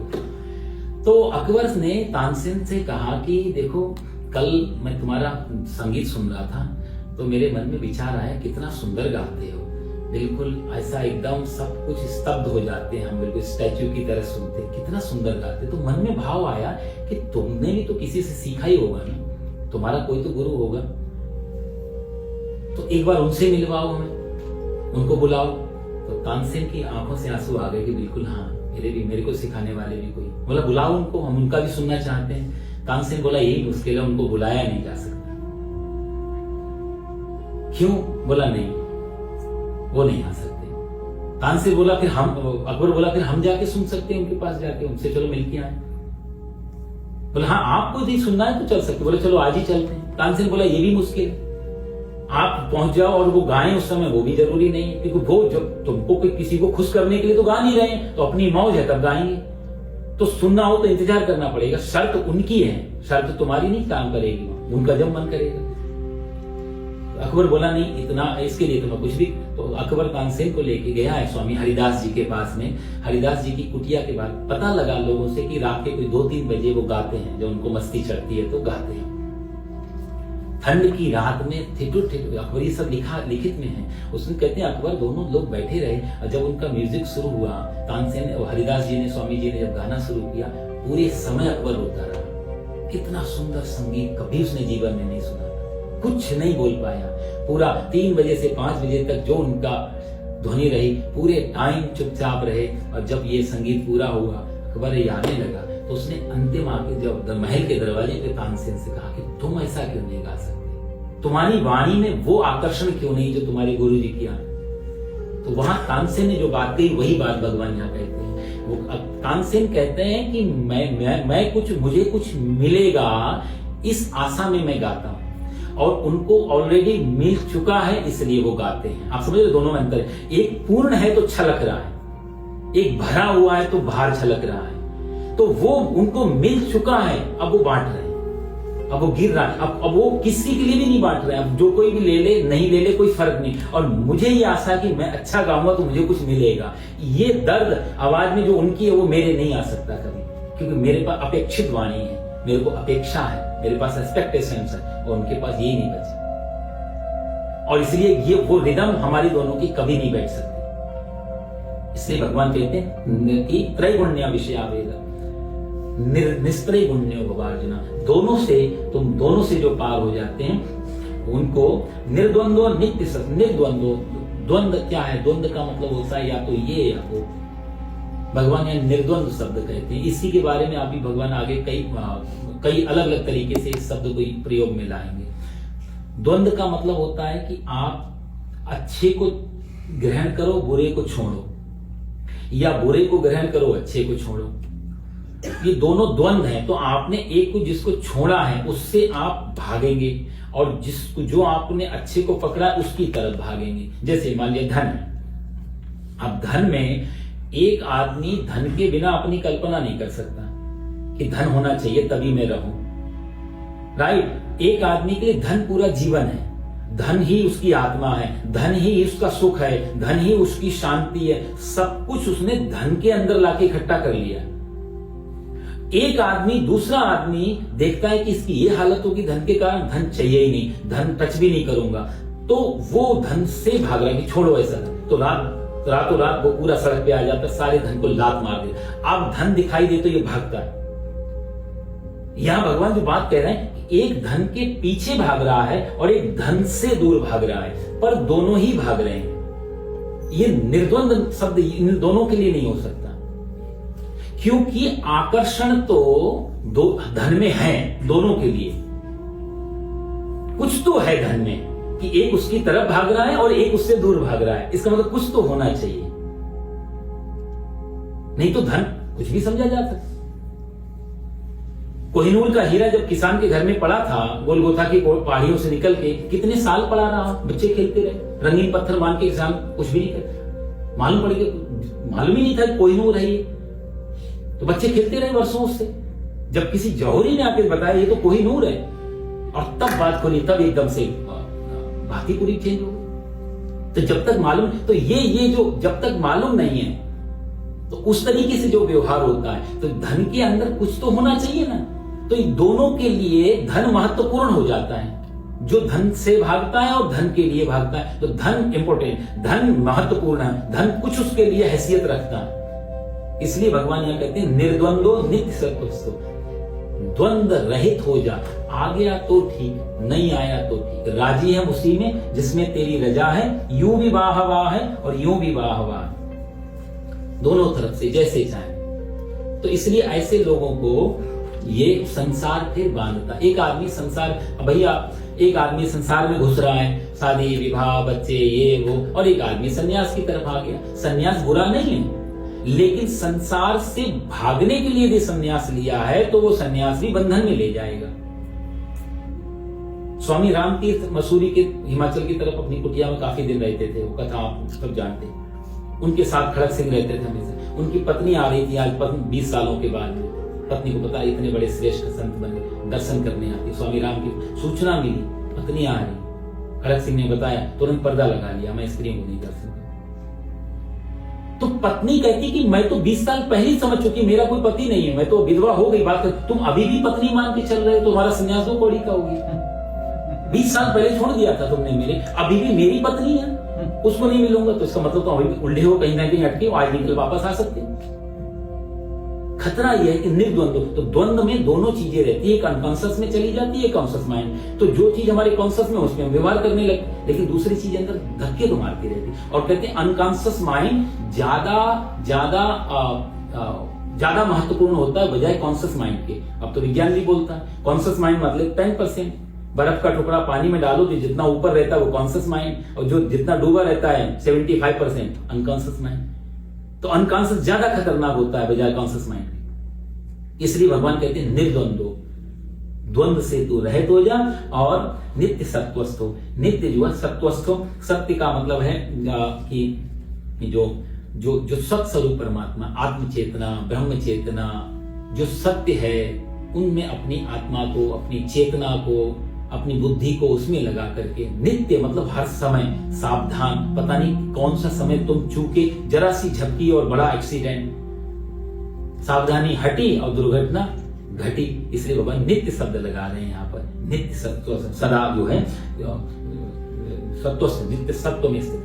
तो अकबर ने तानसेन से कहा कि देखो, कल मैं तुम्हारा संगीत सुन रहा था तो मेरे मन में विचार आया, कितना सुंदर गाते हो, बिल्कुल ऐसा एकदम सब कुछ स्तब्ध हो जाते हैं, हम बिल्कुल स्टैच्यू की तरह सुनते हैं, कितना सुंदर गाते। तो मन में भाव आया कि तुमने भी तो किसी से सीखा ही होगा ना, तुम्हारा कोई तो गुरु होगा, तो एक बार उनसे मिलवाओ, हमें उनको बुलाओ। तो तानसेन की आंखों से आंसू आ गए कि बिल्कुल हाँ, मेरे को सिखाने वाले भी कोई, बोला बुलाओ उनको, हम उनका भी सुनना चाहते हैं। तानसेन बोला यही मुश्किल है, उनको बुलाया नहीं जा सकता। क्यों? बोला नहीं, वो नहीं आ सकते। तानसेन बोला फिर हम, अकबर बोला फिर हम जाके सुन सकते हैं उनके पास जाके, उनसे चलो मिलके आए। बोला हाँ, आपको यदि सुनना है तो चल सकते। बोले चलो आज ही चलते हैं। तानसेन बोला ये भी मुश्किल है, आप पहुंच जाओ और वो गाएं उस समय, वो भी जरूरी नहीं है, क्योंकि वो जब तुमको किसी को खुश करने के लिए तो गा नहीं रहे हैं, तो अपनी मौज है तब गाएंगे। तो सुनना हो तो इंतजार करना पड़ेगा, शर्त उनकी है, शर्त तुम्हारी नहीं काम करेगी, उनका जब मन करेगा। अकबर बोला नहीं, इतना इसके लिए तो मैं कुछ भी। तो अकबर तानसेन को लेके गया है स्वामी हरिदास जी के पास में। हरिदास जी की कुटिया के बाद पता लगा लोगों से कि रात के कोई 2-3 बजे वो गाते हैं, जब उनको मस्ती चढ़ती है तो गाते हैं। ठंड की रात में ठिठुर अकबर, ये सब लिखित में है। उसमें कहते हैं अकबर दोनों लोग बैठे रहे, और जब उनका म्यूजिक शुरू हुआ, तानसेन और हरिदास जी ने, स्वामी जी ने जब गाना शुरू किया, पूरे समय अकबर रोता रहा। कितना सुंदर संगीत कभी उसने जीवन में नहीं सुना, कुछ नहीं बोल पाया। पूरा 3 बजे से 5 बजे तक जो उनका ध्वनि रही, पूरे टाइम चुपचाप रहे। और जब ये संगीत पूरा हुआ, अकबर ये आने लगा, तो उसने अंतिम आके जब महल के दरवाजे पे तानसेन से कहा कि तुम ऐसा क्यों नहीं गा सकते, तुम्हारी वाणी में वो आकर्षण क्यों नहीं जो तुम्हारे गुरु जी किया। तो वहां तानसेन ने जो बात कही, वही बात भगवान यहाँ कहते हैं। वो तानसेन कहते हैं कि मुझे कुछ मिलेगा, इस आशा में मैं गाता हूं, और उनको ऑलरेडी मिल चुका है, इसलिए वो गाते हैं। आप समझ रहे, दोनों में अंतर है। एक पूर्ण है तो छलक रहा है, एक भरा हुआ है तो बाहर छलक रहा है। तो वो उनको मिल चुका है, अब वो बांट रहे हैं, अब वो गिर रहा है, अब वो किसी के लिए भी नहीं बांट रहे हैं। अब जो कोई भी ले ले नहीं ले ले कोई फर्क नहीं। और मुझे ये आशा कि मैं अच्छा गाऊंगा तो मुझे कुछ मिलेगा, ये दर्द आवाज में जो उनकी है वो मेरे नहीं आ सकता कभी, क्योंकि मेरे पास अपेक्षित वाणी है, मेरे को अपेक्षा है, मेरे पास एक्सपेक्टेशंस है, और उनके पास यही नहीं बचा। और इसलिए ये वो रिदम हमारी दोनों की कभी नहीं बैठ सकती। इसलिए भगवान कहते हैं कि त्रैगुण्य विषय आवेगा, निस्त्रय गुण्य भवार्जुना, तुम दोनों से जो पार हो जाते हैं उनको निर्द्वंद्व नित्य सत्य। निर्द्वंद्व, द्वंद्व क्या है? द्वंद्व का मतलब होता है या तो ये या वो। भगवान यहाँ निर्द्वंद्व शब्द कहते हैं। इसी के बारे में अभी भगवान आगे कई अलग अलग तरीके से इस शब्द को प्रयोग में लाएंगे। द्वंद्व का मतलब होता है कि आप अच्छे को ग्रहण करो, बुरे को छोड़ो, या बुरे को ग्रहण करो, अच्छे को छोड़ो। ये दोनों द्वंद्व हैं। तो आपने एक को जिसको छोड़ा है उससे आप भागेंगे, और जो आपने अच्छे को पकड़ा उसकी तरफ भागेंगे। जैसे मान लिया धन। अब धन में एक आदमी धन के बिना अपनी कल्पना नहीं कर सकता कि धन होना चाहिए तभी मैं रहूं, राइट। एक आदमी के लिए धन पूरा जीवन है, धन ही उसकी आत्मा है, धन ही उसका सुख है, धन ही उसकी शांति है। सब कुछ उसने धन के अंदर लाके इकट्ठा कर लिया। एक आदमी दूसरा आदमी देखता है कि इसकी ये हालत होगी धन के कारण, धन चाहिए ही नहीं, धन टच भी नहीं करूंगा, तो वो धन से भाग रहा है कि छोड़ो ऐसा धन। तो रातों रात वो पूरा सड़क पे आ जाता है, सारे धन को लात मार देता। अब धन दिखाई दे तो ये भागता है। यहां भगवान जो बात कह रहे हैं, एक धन के पीछे भाग रहा है और एक धन से दूर भाग रहा है, पर दोनों ही भाग रहे हैं। ये निर्द्वंद शब्द इन दोनों के लिए नहीं हो सकता, क्योंकि आकर्षण तो दो धन में है दोनों के लिए। कुछ तो है धन में कि एक उसकी तरफ भाग रहा है और एक उससे दूर भाग रहा है, इसका मतलब कुछ तो होना चाहिए, नहीं तो धन कुछ भी समझा जा सकता। कोहिनूर का हीरा जब किसान के घर में पड़ा था, गोलगोथा की पहाड़ियों से निकल के, कितने साल पड़ा रहा, बच्चे खेलते रहे, रंगीन पत्थर मान के किसान कुछ भी नहीं करते, मालूम ही नहीं था कोहिनूर है ये, तो बच्चे खेलते रहे वर्षों उससे। जब किसी जौहरी ने आके बताया ये तो कोहिनूर है, और तब बात खुली, तब एकदम से बात ही पूरी चेंज हो गई। तो जब तक मालूम, तो ये जो जब तक मालूम नहीं है, तो उस तरीके से जो व्यवहार होता है, तो धन के अंदर कुछ तो होना चाहिए ना। तो इन दोनों के लिए धन महत्वपूर्ण हो जाता है। जो धन से भागता है और धन के लिए भागता है, तो धन इंपॉर्टेंट, धन महत्वपूर्ण है, धन कुछ उसके लिए हैसियत रखता है। इसलिए भगवान यहां कहते हैं निर्द्वंदो नित्य सत्वस्थो, द्वंद्व रहित हो जा। आ गया तो ठीक, नहीं आया तो ठीक, राजी है उसी में जिसमें तेरी रजा है। यूं भी वाह वाह है और यूं भी वाह वाह, दोनों तरफ से जैसे चाहे। तो इसलिए ऐसे लोगों को ये संसार फिर बांधता। एक आदमी संसार, भैया एक आदमी संसार में घुस रहा है, शादी विवाह बच्चे ये वो, और एक आदमी सन्यास की तरफ आ गया। सन्यास बुरा नहीं है, लेकिन संसार से भागने के लिए यदि सन्यास लिया है तो वो सन्यास भी बंधन में ले जाएगा। स्वामी राम तीर्थ मसूरी के हिमाचल की तरफ अपनी कुटिया में काफी दिन रहते थे, वो कथा आप सब जानते हैं। उनके साथ खड़क सिंह रहते थे हमेशा। उनकी पत्नी आ रही थी आज 20 सालों के बाद। पत्नी को पता इतने बड़े श्रेष्ठ संत बने, दर्शन करने आती, स्वामी राम की सूचना मिली, पत्नी आ रही। खड़क सिंह ने बताया, तुरंत पर्दा लगा लिया, मैं स्त्रियों को नहीं दर्शन करूं। तो पत्नी कहती कि मैं तो 20 साल पहले ही समझ चुकी, मेरा कोई पति नहीं है, मैं तो विधवा हो गई। बात कर, तुम अभी भी पत्नी मान के चल रहे हो, तुम्हारा संन्यास 2 कौड़ी का होगी। 20 साल पहले छोड़ दिया था तुमने मेरे, अभी भी मेरी पत्नी है, उसको नहीं मिलूंगा, तो इसका मतलब तो अभी भी उल्टे हो, कहीं ना कहीं अटके, आज निकल वापस आ सकते हो। खतरा यह है कि निर्द्वंद्व, तो द्वंद्व में दोनों चीजें रहती है, एक अनकॉन्शियस में चली जाती है, कॉन्शियस माइंड। तो जो चीज हमारे कॉन्शियस में उसमें हम व्यवहार करने लगते, लेकिन दूसरी चीज अंदर धक्के तो मारती रहती है। और कहते हैं अनकॉन्शियस माइंड ज्यादा महत्वपूर्ण होता है बजाय कॉन्शियस माइंड के। अब तो विज्ञान भी बोलता है कॉन्शियस माइंड मतलब 10%। बर्फ का टुकड़ा पानी में डालो तो जितना ऊपर रहता है वो कॉन्शियस माइंड, और जो जितना डूबा रहता है 75% अनकॉन्शियस माइंड। तो अनकॉन्शियस ज्यादा खतरनाक होता है बजाय कॉन्शियस माइंड के। इसलिए भगवान कहते हैं निर्द्वंदो, द्वंद्व से तू रहित हो जा और नित्य सत्वस्थ हो। नित्य जो है सत्वस्थ हो, सत्य का मतलब है कि जो सत स्वरूप परमात्मा, आत्म चेतना, ब्रह्म चेतना, जो सत्य है, उनमें अपनी आत्मा को, अपनी चेतना को, अपनी बुद्धि को उसमें लगा करके नित्य मतलब हर समय सावधान। पता नहीं कौन सा समय तुम चूके, जरा सी झपकी और बड़ा एक्सीडेंट, सावधानी हटी और दुर्घटना घटी। इसलिए भगवान नित्य शब्द लगा रहे हैं यहाँ पर। नित्य सत्व, सदा जो है सत्व, नित्य सत्व में स्थित।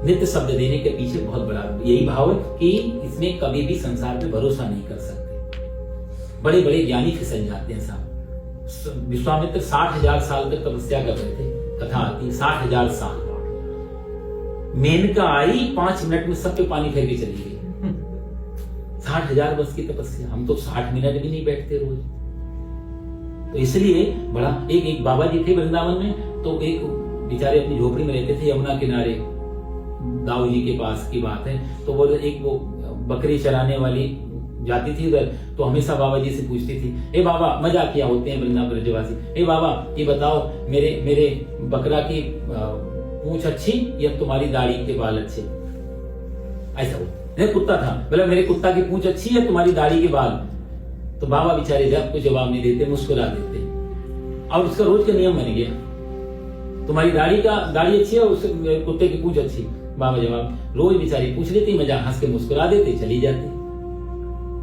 नित्य शब्द देने के पीछे बहुत बड़ा यही भाव है कि इसमें कभी भी संसार पे भरोसा नहीं कर सकते। बड़े बड़े ज्ञानी फिसल जाते हैं साहब। विश्वामित्र 60,000 साल तक तपस्या कर रहे थे, कथा आती 60,000 साल। मेनका आई 5 मिनट में सब पे पानी फेंक के चली गई। 60,000 वर्ष की तपस्या, हम तो 60 मिनट भी नहीं बैठते रोज। तो इसलिए बड़ा एक बाबा जी थे वृंदावन में, तो एक बेचारे अपनी झोपड़ी में रहते थे यमुना किनारे, दाऊ जी के पास की बात है। तो वो एक वो बकरी चराने वाली जाती थी उधर, तो हमेशा बाबा जी से पूछती थी, ए बाबा, मजाक किया होते हैं वृंदावन ब्रजवासी, ए बाबा ये बताओ मेरे बकरा की पूंछ अच्छी या तुम्हारी दाढ़ी के बाल अच्छे? ऐसा वो कुत्ता था, बोला मेरे कुत्ता की पूंछ अच्छी है तुम्हारी दाढ़ी के बाल? तो बाबा बेचारे जब कोई जवाब नहीं देते, मुस्कुरा देते। और उसका रोज का नियम बन गया, तुम्हारी दाढ़ी अच्छी है, उस कुत्ते की पूंछ अच्छी। बाबा जवाब रोज बेचारी पूछ लेती, मजाक हंस के मुस्कुरा देते, चली जाती।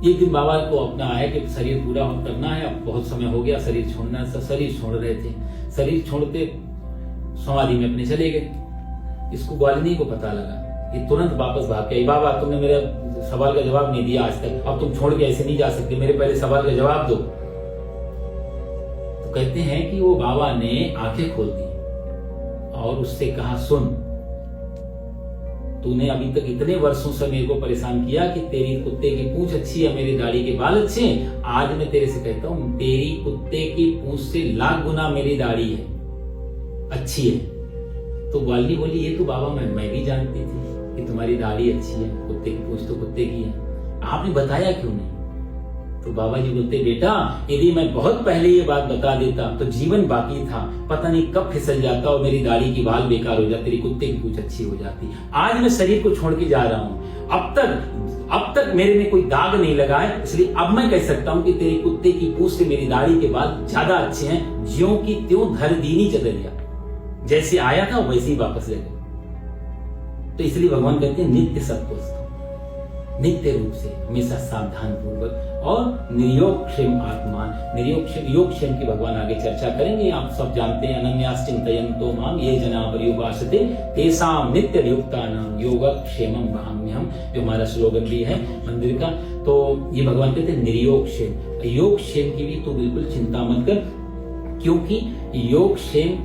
एक दिन बाबा को अपना आया कि शरीर पूरा करना है, अब बहुत समय हो गया, शरीर छोड़ना है। शरीर छोड़ रहे थे, शरीर छोड़ते समाधि में अपने चले गए। इसको ग्वालिनी को पता लगा, ये तुरंत वापस भाग के आई, बाबा तुमने मेरे सवाल का जवाब नहीं दिया आज तक, अब तुम छोड़ के ऐसे नहीं जा सकते, मेरे पहले सवाल का जवाब दो। तो कहते हैं कि वो बाबा ने आंखें खोल दी और उससे कहा, सुन, तूने अभी तक इतने वर्षों से मेरे को परेशान किया कि तेरी कुत्ते की पूंछ अच्छी है, मेरी दाढ़ी के बाल अच्छे हैं। आज मैं तेरे से कहता हूं, तेरी कुत्ते की पूंछ से लाख गुना मेरी दाढ़ी है, अच्छी है। तो ग्वालिनी बोली, ये तो बाबा मैं भी जानती थी कि तुम्हारी दाढ़ी अच्छी है, कुत्ते की पूंछ तो कुत्ते की है, आपने बताया क्यों नहीं? तो बाबा जी बोलते, बेटा यदि मैं बहुत पहले ये बात बता देता तो जीवन बाकी था, पता नहीं कब फिसल जाता और मेरी दाढ़ी की बाल बेकार हो जाती, तेरी कुत्ते की पूंछ अच्छी हो जाती। आज मैं शरीर को छोड़ के जा रहा हूं, अब तक मेरे में कोई दाग नहीं लगा है, इसलिए अब मैं कह सकता हूं कि तेरी कुत्ते की पूंछ से मेरी दाढ़ी के बाल ज्यादा अच्छे हैं। ज्यों की त्यों धर दीनी चदरिया, जैसे आया था वैसे ही वापस ले गए। तो इसलिए भगवान कहते हैं, नित्य सत्वस्थ, नित्य रूप से हमेशा सावधान पूर्वक और निर्योग क्षेम आत्मा, योग क्षेम की भगवान आगे चर्चा करेंगे। आप सब जानते हैं, अनन्यास चिंतयन्तो माम ये जना पर्युपासते तेषां नित्य युक्तानां योगक्षेमं वहाम्यहम्, जो हमारा स्लोगन भी है मंदिर का। तो ये भगवान कहते हैं निर्योग क्षेम, योग क्षेम की भी तो बिल्कुल चिंता मत कर, क्योंकि योग क्षेम,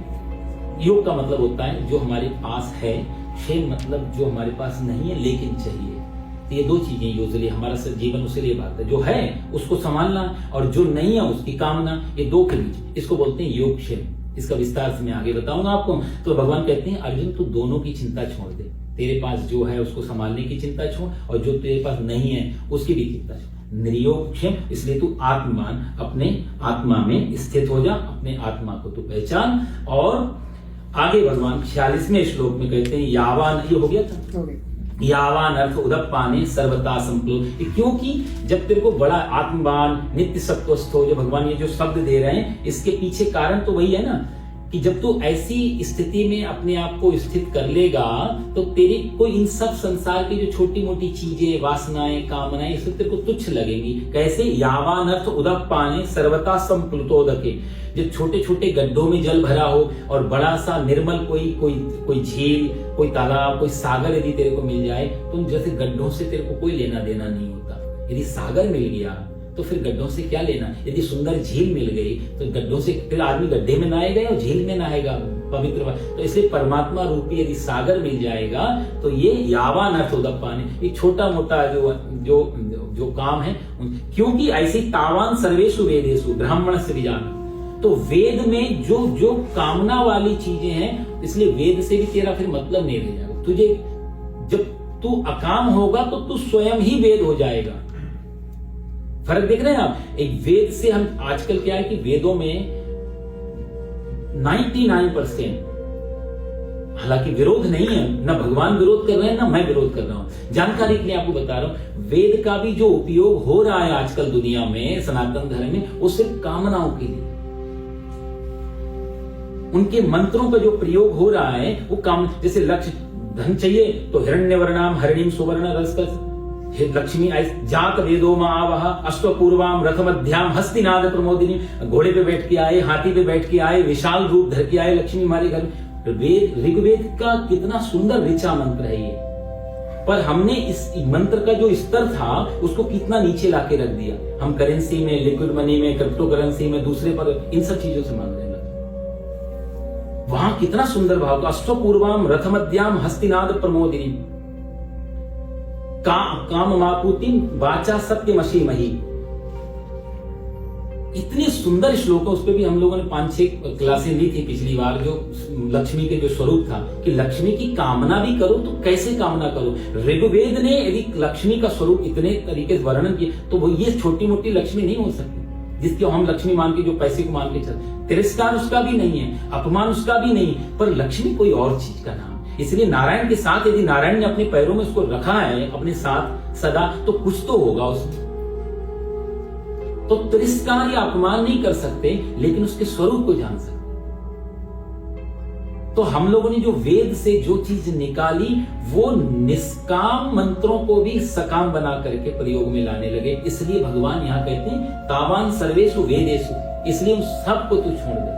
योग का मतलब होता है जो हमारे पास है, क्षेम मतलब जो हमारे पास नहीं है लेकिन चाहिए। तो ये दो चीजें यूजुअली हमारा जीवन उसी लिए भागता है, जो है उसको संभालना और जो नहीं है उसकी कामना, ये दो के बीच, इसको बोलते हैं योगक्षेम। इसका विस्तार से मैं आगे बताऊंगा आपको। तो भगवान कहते हैं, अर्जुन तू दोनों की चिंता छोड़ दे, तेरे पास जो है उसको संभालने की चिंता छोड़ और जो तेरे पास नहीं है उसकी भी चिंता छोड़। निर्योगक्षेम, इसलिए तू आत्मान, अपने आत्मा में स्थित हो जा, अपने आत्मा को तू पहचान। और आगे भगवान 46वें श्लोक में कहते हैं, यावान, ये हो गया था, यावान अर्थ उदप्पाने सर्वथा संप्लुत, क्योंकि जब तेरे को बड़ा आत्मवान, नित्य सत्वस्थ हो, जो भगवान ये जो शब्द दे रहे हैं, इसके पीछे कारण तो वही है ना कि जब तू ऐसी स्थिति में अपने आप को स्थित कर लेगा तो तेरी कोई इन सब संसार की जो छोटी मोटी चीजें, वासनाएं, कामनाएं, ये सब तेरे को तुच्छ लगेंगी। कैसे? यावान अर्थ उदप्पाने सर्वथा संप्लुतोदके, जो छोटे छोटे गड्ढों में जल भरा हो और बड़ा सा निर्मल कोई झील, कोई तालाब, कोई सागर यदि तेरे को मिल जाए, तो जैसे गड्ढों से तेरे को कोई लेना देना नहीं होता। यदि सागर मिल गया तो फिर गड्ढों से क्या लेना? यदि सुंदर झील मिल गई तो गड्ढों से फिर आदमी गड्ढे में नहाएगा और झील में नहाएगा पवित्र। तो इसलिए परमात्मा रूपी यदि सागर मिल जाएगा तो ये यावान अर्थ उदप्पाने, ये छोटा मोटा जो काम है, क्योंकि ऐसी तावान सर्वेषु वेदेषु ब्राह्मण से विजान, तो वेद में जो कामना वाली चीजें हैं, इसलिए वेद से भी तेरा फिर मतलब नहीं रह जाएगा। तुझे जब तू अकाम होगा तो तू स्वयं ही वेद हो जाएगा। फर्क देख रहे हैं आप? एक वेद से हम आजकल क्या है कि वेदों में 99%, हालांकि विरोध नहीं है, ना भगवान विरोध कर रहे हैं ना मैं विरोध कर रहा हूं, जानकारी के लिए आपको बता रहा हूं, वेद का भी जो उपयोग हो रहा है आजकल दुनिया में, सनातन धर्म में, वो सिर्फ कामनाओं के लिए, उनके मंत्रों का जो प्रयोग हो रहा है वो काम, जैसे लक्ष्य धन चाहिए तो हिरण्यवर्णाम हरिणीम सुवर्ण रसक लक्ष्मी जात वेदो मावह अश्वपूर्वाम रथमध्याम हस्तिनाद प्रमोदिनी, घोड़े पे बैठ के आए, हाथी पे बैठ के आए, विशाल रूप धर के आए लक्ष्मी हमारे घर में। वेद, ऋग्वेद का कितना सुंदर ऋचा मंत्र है ये, पर हमने इस मंत्र का जो स्तर था उसको कितना नीचे लाके रख दिया। हम करेंसी में, लिक्विड मनी में, क्रिप्टो करेंसी में, दूसरे पर, इन सब चीजों से मांग रहे हैं। वहां कितना सुंदर भाव था, अश्वपूर्वाम रथमध्याम हस्तिनाद प्रमोदिनी, काम मापूतिम वाचा सत्यमशी मही। इतने सुंदर श्लोक है, उस पर भी हम लोगों ने 5-6 क्लासें ली थी पिछली बार, जो लक्ष्मी के जो स्वरूप था कि लक्ष्मी की कामना भी करो तो कैसे कामना करो। ऋग्वेद ने यदि लक्ष्मी का स्वरूप इतने तरीके से वर्णन किया तो वो ये छोटी मोटी लक्ष्मी नहीं हो सकती जिसको हम लक्ष्मी मान के, जो पैसे को मान के चलते। तिरस्कार उसका भी नहीं है, अपमान उसका भी नहीं, पर लक्ष्मी कोई और चीज का नाम। इसलिए नारायण के साथ यदि नारायण ने अपने पैरों में उसको रखा है अपने साथ सदा, तो कुछ तो होगा उसमें। तो तिरस्कार या अपमान नहीं कर सकते, लेकिन उसके स्वरूप को जान सकते। तो हम लोगों ने जो वेद से जो चीज निकाली वो निष्काम मंत्रों को भी सकाम बना करके प्रयोग में लाने लगे। इसलिए भगवान यहाँ कहते हैं तावान सर्वेषु वेदेषु, इसलिए उन सबको तू छोड़ दे।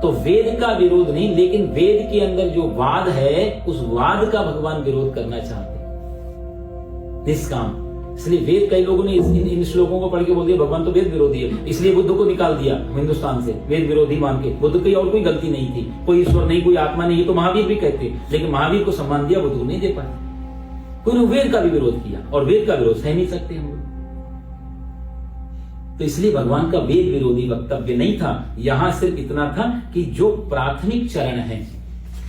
तो वेद का विरोध नहीं, लेकिन वेद के अंदर जो वाद है उस वाद का भगवान विरोध करना चाहते हैं, निष्काम। इसलिए वेद कई लोगों ने इन श्लोकों को पढ़ के बोल दिया भगवान तो वेद विरोधी है, इसलिए बुद्ध को निकाल दिया हिंदुस्तान से, वेद विरोधी मान के। बुद्ध की और कोई गलती नहीं थी, कोई ईश्वर नहीं, कोई आत्मा नहीं, ये तो महावीर भी कहते, लेकिन महावीर को सम्मान दिया, बुद्ध को नहीं दे पाए। कोई वेद का भी विरोध किया, और वेद का विरोध सह नहीं सकते हम लोग। तो इसलिए भगवान का वेद विरोधी वक्तव्य नहीं था, यहां सिर्फ इतना था कि जो प्राथमिक चरण है,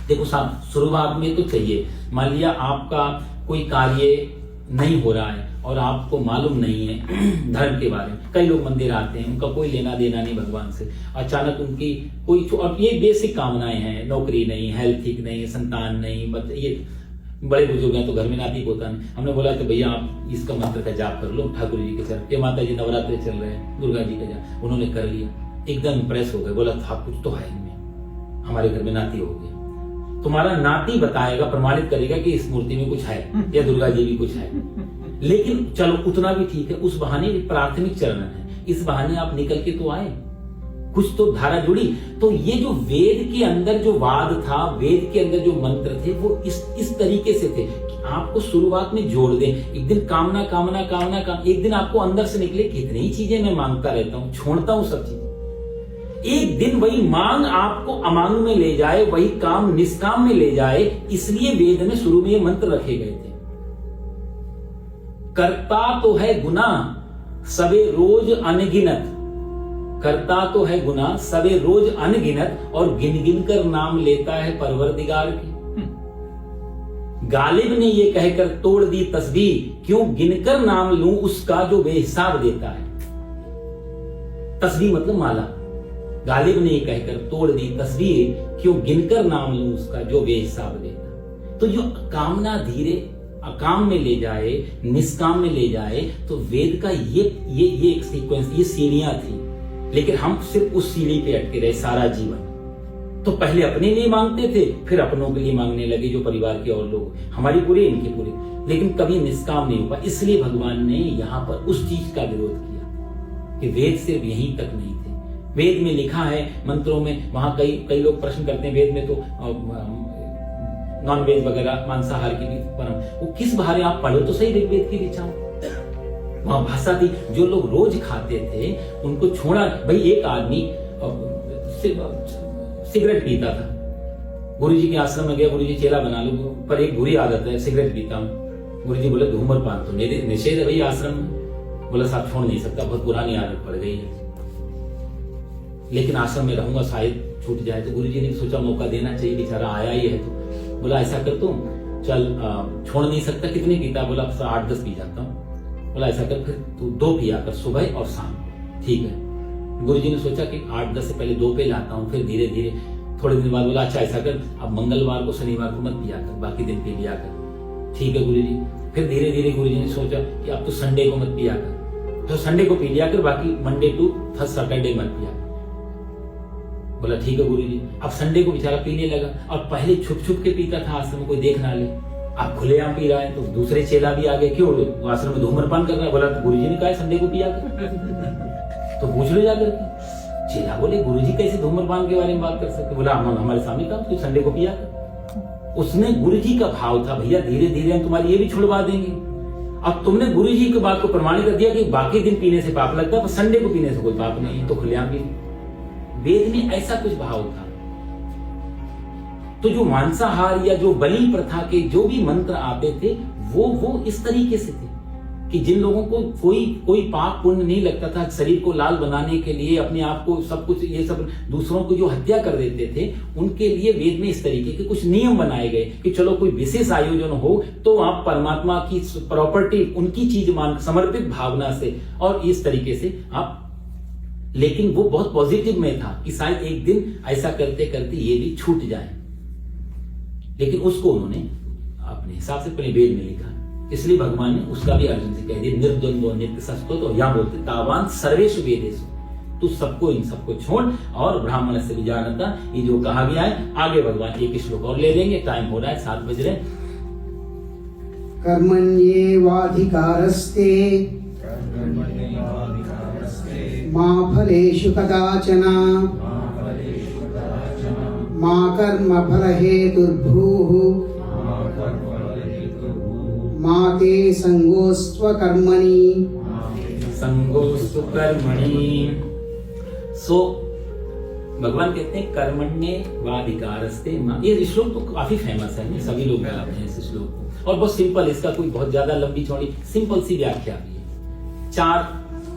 देखो साहब शुरुआत में तो चाहिए, मान लिया आपका कोई कार्य नहीं हो रहा है और आपको मालूम नहीं है धर्म के बारे में। कई लोग मंदिर आते हैं, उनका कोई लेना देना नहीं भगवान से, अचानक उनकी कोई, और ये बेसिक कामनाएं हैं, नौकरी नहीं, हेल्थ ठीक नहीं, संतान नहीं, ये बड़े बुजुर्ग हैं तो घर में नाती पोता नहीं। हमने बोला तो भैया आप इसका मंत्र का जाप कर लो ठाकुर जी के चरण, ये माता जी नवरात्रि चल रहे हैं, दुर्गा जी का जाप, उन्होंने कर लिया, एकदम इंप्रेस हो गए, बोला था कुछ तो है इनमें, हमारे घर में नाती हो गया। तुम्हारा नाती बताएगा, प्रमाणित करेगा कि इस मूर्ति में कुछ है या दुर्गा जी भी कुछ है। लेकिन चलो उतना भी ठीक है, उस बहाने प्राथमिक चरण है, इस बहाने आप निकल के तो आए, कुछ तो धारा जुड़ी। तो ये जो वेद के अंदर जो वाद था, वेद के अंदर जो मंत्र थे, वो इस तरीके से थे कि आपको शुरुआत में जोड़ दें। एक दिन कामना कामना कामना काम, एक दिन आपको अंदर से निकले कितनी ही चीजें मैं मांगता रहता हूं, छोड़ता हूं सब चीजें। एक दिन वही मांग आपको अमांग में ले जाए, वही काम निष्काम में ले जाए। इसलिए वेद में शुरू में ये मंत्र रखे गए थे। करता तो है गुना सबे रोज अनगिनत, करता तो है गुना सबे रोज अनगिनत, और गिन गिन कर नाम लेता है परवरदिगार की। गालिब ने ये कहकर तोड़ दी तस्बीह, क्यों गिनकर नाम लूं उसका जो बेहिसाब देता है। तस्बीह मतलब माला। गालिब ने ये कहकर तोड़ दी तस्बीह, क्यों गिनकर नाम लूं उसका जो बेहिसाब देता। तो जो कामना धीरे अकाम में ले जाए, निष्काम में ले जाए, तो वेद का ये एक सीक्वेंस, ये सीढ़ियां थी। लेकिन हम सिर्फ उस सीढ़ी पे अटके रहे सारा जीवन। तो पहले अपने लिए मांगते थे, फिर अपनों के लिए मांगने लगे, जो परिवार के और लोग, हमारी पूरी इनकी पूरी, लेकिन कभी निष्काम नहीं हुआ। इसलिए भगवान ने यहां पर उस चीज का विरोध किया कि वेद सिर्फ यहीं तक नहीं थे। वेद में लिखा है मंत्रों में, वहां कई लोग प्रश्न करते हैं, वेद में तो नॉन वेज वगैरह मांसाहार की भी परम, वो किस बहाने आप पढ़ो तो सही ऋग्वेद की ऋचाओं, वहां भाषा थी। जो लोग रोज खाते थे उनको छोड़ा। भाई एक आदमी सिगरेट पीता था, गुरुजी के आश्रम में गया, गुरुजी चेला बना लो, पर एक बुरी आदत है, सिगरेट पीता हूं। गुरुजी बोले धूम्रपान तो निषेध है भाई आश्रम में। बोला साहब छोड़ नहीं सकता, बहुत पुरानी आदत पड़ गई है, लेकिन आश्रम में रहूंगा शायद छूट जाए। तो गुरुजी ने सोचा मौका देना चाहिए, बेचारा आया ही है। तो बोला ऐसा कर तुम चल, छोड़ नहीं सकता, कितने पीता? बोला 8-10 पी जाता हूँ। बोला ऐसा कर, फिर तू 2 पिया कर, सुबह और शाम। ठीक है। गुरुजी ने सोचा कि 8-10 से पहले 2 पे लाता हूँ, फिर धीरे धीरे थोड़े दिन बाद बोला अच्छा ऐसा कर, अब मंगलवार को शनिवार को मत पिया कर, बाकी दिन पी लिया कर। ठीक है गुरुजी। फिर धीरे धीरे गुरुजी ने सोचा कि अब तो संडे को मत पिया कर, तो संडे को पी लिया कर, बाकी मंडे टू सैटरडे मत पिया। बोला ठीक है गुरुजी। अब संडे को बेचारा पीने लगा, और पहले छुप छुप के पीता था, आश्रम में कोई देख ना ले। अब खुलेआम पी रहा है, तो दूसरे चेला भी आ गए, क्यों आश्रम में धूम्रपान कर रहा है? बोला तो गुरुजी ने कहा संडे को पिया कर, तो पूछ लो जाकर के। चेला बोले गुरुजी कैसे धूम्रपान के बारे में बात कर सकते? बोला हमारे सामने था, तो संडे को पिया कर। उसने गुरुजी का भाव था, भैया धीरे धीरे हम तुम्हारी ये भी छुड़वा देंगे। अब तुमने गुरुजी की बात को प्रमाणित कर दिया कि बाकी दिन पीने से पाप लगता है, पर संडे को पीने से कोई पाप नहीं, तो खुलेआम पी। वेद में ऐसा कुछ भाव था। तो जो मांसाहार या जो बलि प्रथा के जो भी मंत्र आते थे, वो इस तरीके से थे कि जिन लोगों को कोई पाप पुण्य नहीं लगता था, शरीर को लाल बनाने के लिए, अपने आप को सब कुछ, ये सब दूसरों को जो हत्या कर देते थे, उनके लिए वेद में इस तरीके के कुछ नियम बनाए गए कि चलो कोई विशेष आयोजन हो तो आप परमात्मा की प्रॉपर्टी, उनकी चीज मान समर्पित भावना से, और इस तरीके से आप। लेकिन वो बहुत पॉजिटिव में था कि शायद एक दिन ऐसा करते करते ये भी छूट जाए, लेकिन उसको उन्होंने अपने हिसाब से अपने वेद में लिखा। इसलिए भगवान ने उसका भी अर्जुन से कह दिया निर्द्वंद्व नित्य सस्तो, तो यहां बोलते तावान सर्वेषु वेदेषु, तू सबको इन सबको छोड़ और ब्राह्मण से विजानता, ये जो कहा गया है। आगे भगवान एक श्लोक और ले लेंगे, टाइम हो रहा है, 7 बज रहे। कर्मण्येवाधिकारस्ते मा फलेषु कदाचन मा कर्मफलहेतुर्भूः मा ते संगोस्त्वकर्मणि। संगोस्तु कर्मणि। सो भगवान कहते हैं कर्मण्ये वाधिकारस्ते। ये श्लोक तो काफी फेमस है, सभी लोग जानते हैं इस श्लोक को, और बहुत सिंपल, इसका कोई बहुत ज्यादा लंबी चौड़ी सिंपल सी व्याख्या भी है। चार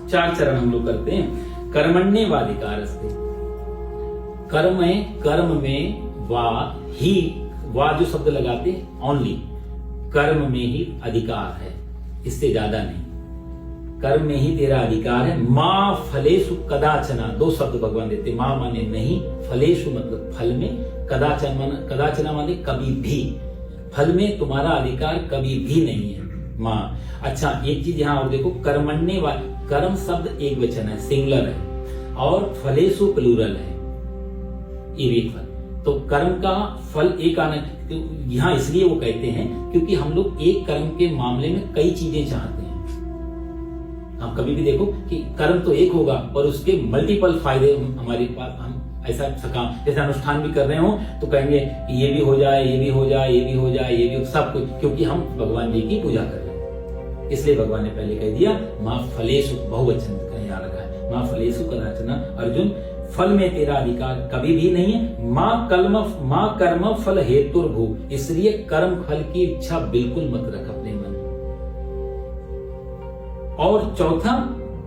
चरण हम लोग करते हैं। कर्मण्ये वाधिकारस्ते, कर्म में वा ही, वा जो शब्द लगाते ओनली, कर्म में ही अधिकार है, इससे ज्यादा नहीं। कर्म में ही तेरा अधिकार है। मां फलेषु कदाचना, 2 शब्द भगवान देते, मां माने नहीं, फलेषु मतलब फल में, कदाचना माने कभी भी, फल में तुम्हारा अधिकार कभी भी नहीं है मां। अच्छा एक चीज यहां और देखो, कर्मण्ये वा, कर्म शब्द एक वचन है, सिंगुलर है, और फलेषु प्लूरल है, ये एक फल। तो कर्म का फल एक आना, तो यहां इसलिए वो कहते हैं क्योंकि हम लोग एक कर्म के मामले में कई चीजें चाहते हैं। हम कभी भी देखो कि कर्म तो एक होगा और उसके मल्टीपल फायदे हमारे पास, हम ऐसा काम जैसे अनुष्ठान भी कर रहे हो तो कहेंगे ये भी हो जाए, ये भी हो जाए, ये भी हो जाए, ये भी, सब कुछ, क्योंकि हम भगवान जी की पूजा कर रहे हैं। इसलिए भगवान ने पहले कह दिया मां फलेषु, बहुवचन यहाँ रखा है, मां फलेषु कदाचन। अर्जुन फल में तेरा अधिकार कभी भी नहीं है। मां कर्म फल हेतुर्भू, इसलिए कर्म फल की इच्छा बिल्कुल मत रख अपने मन में। और चौथा,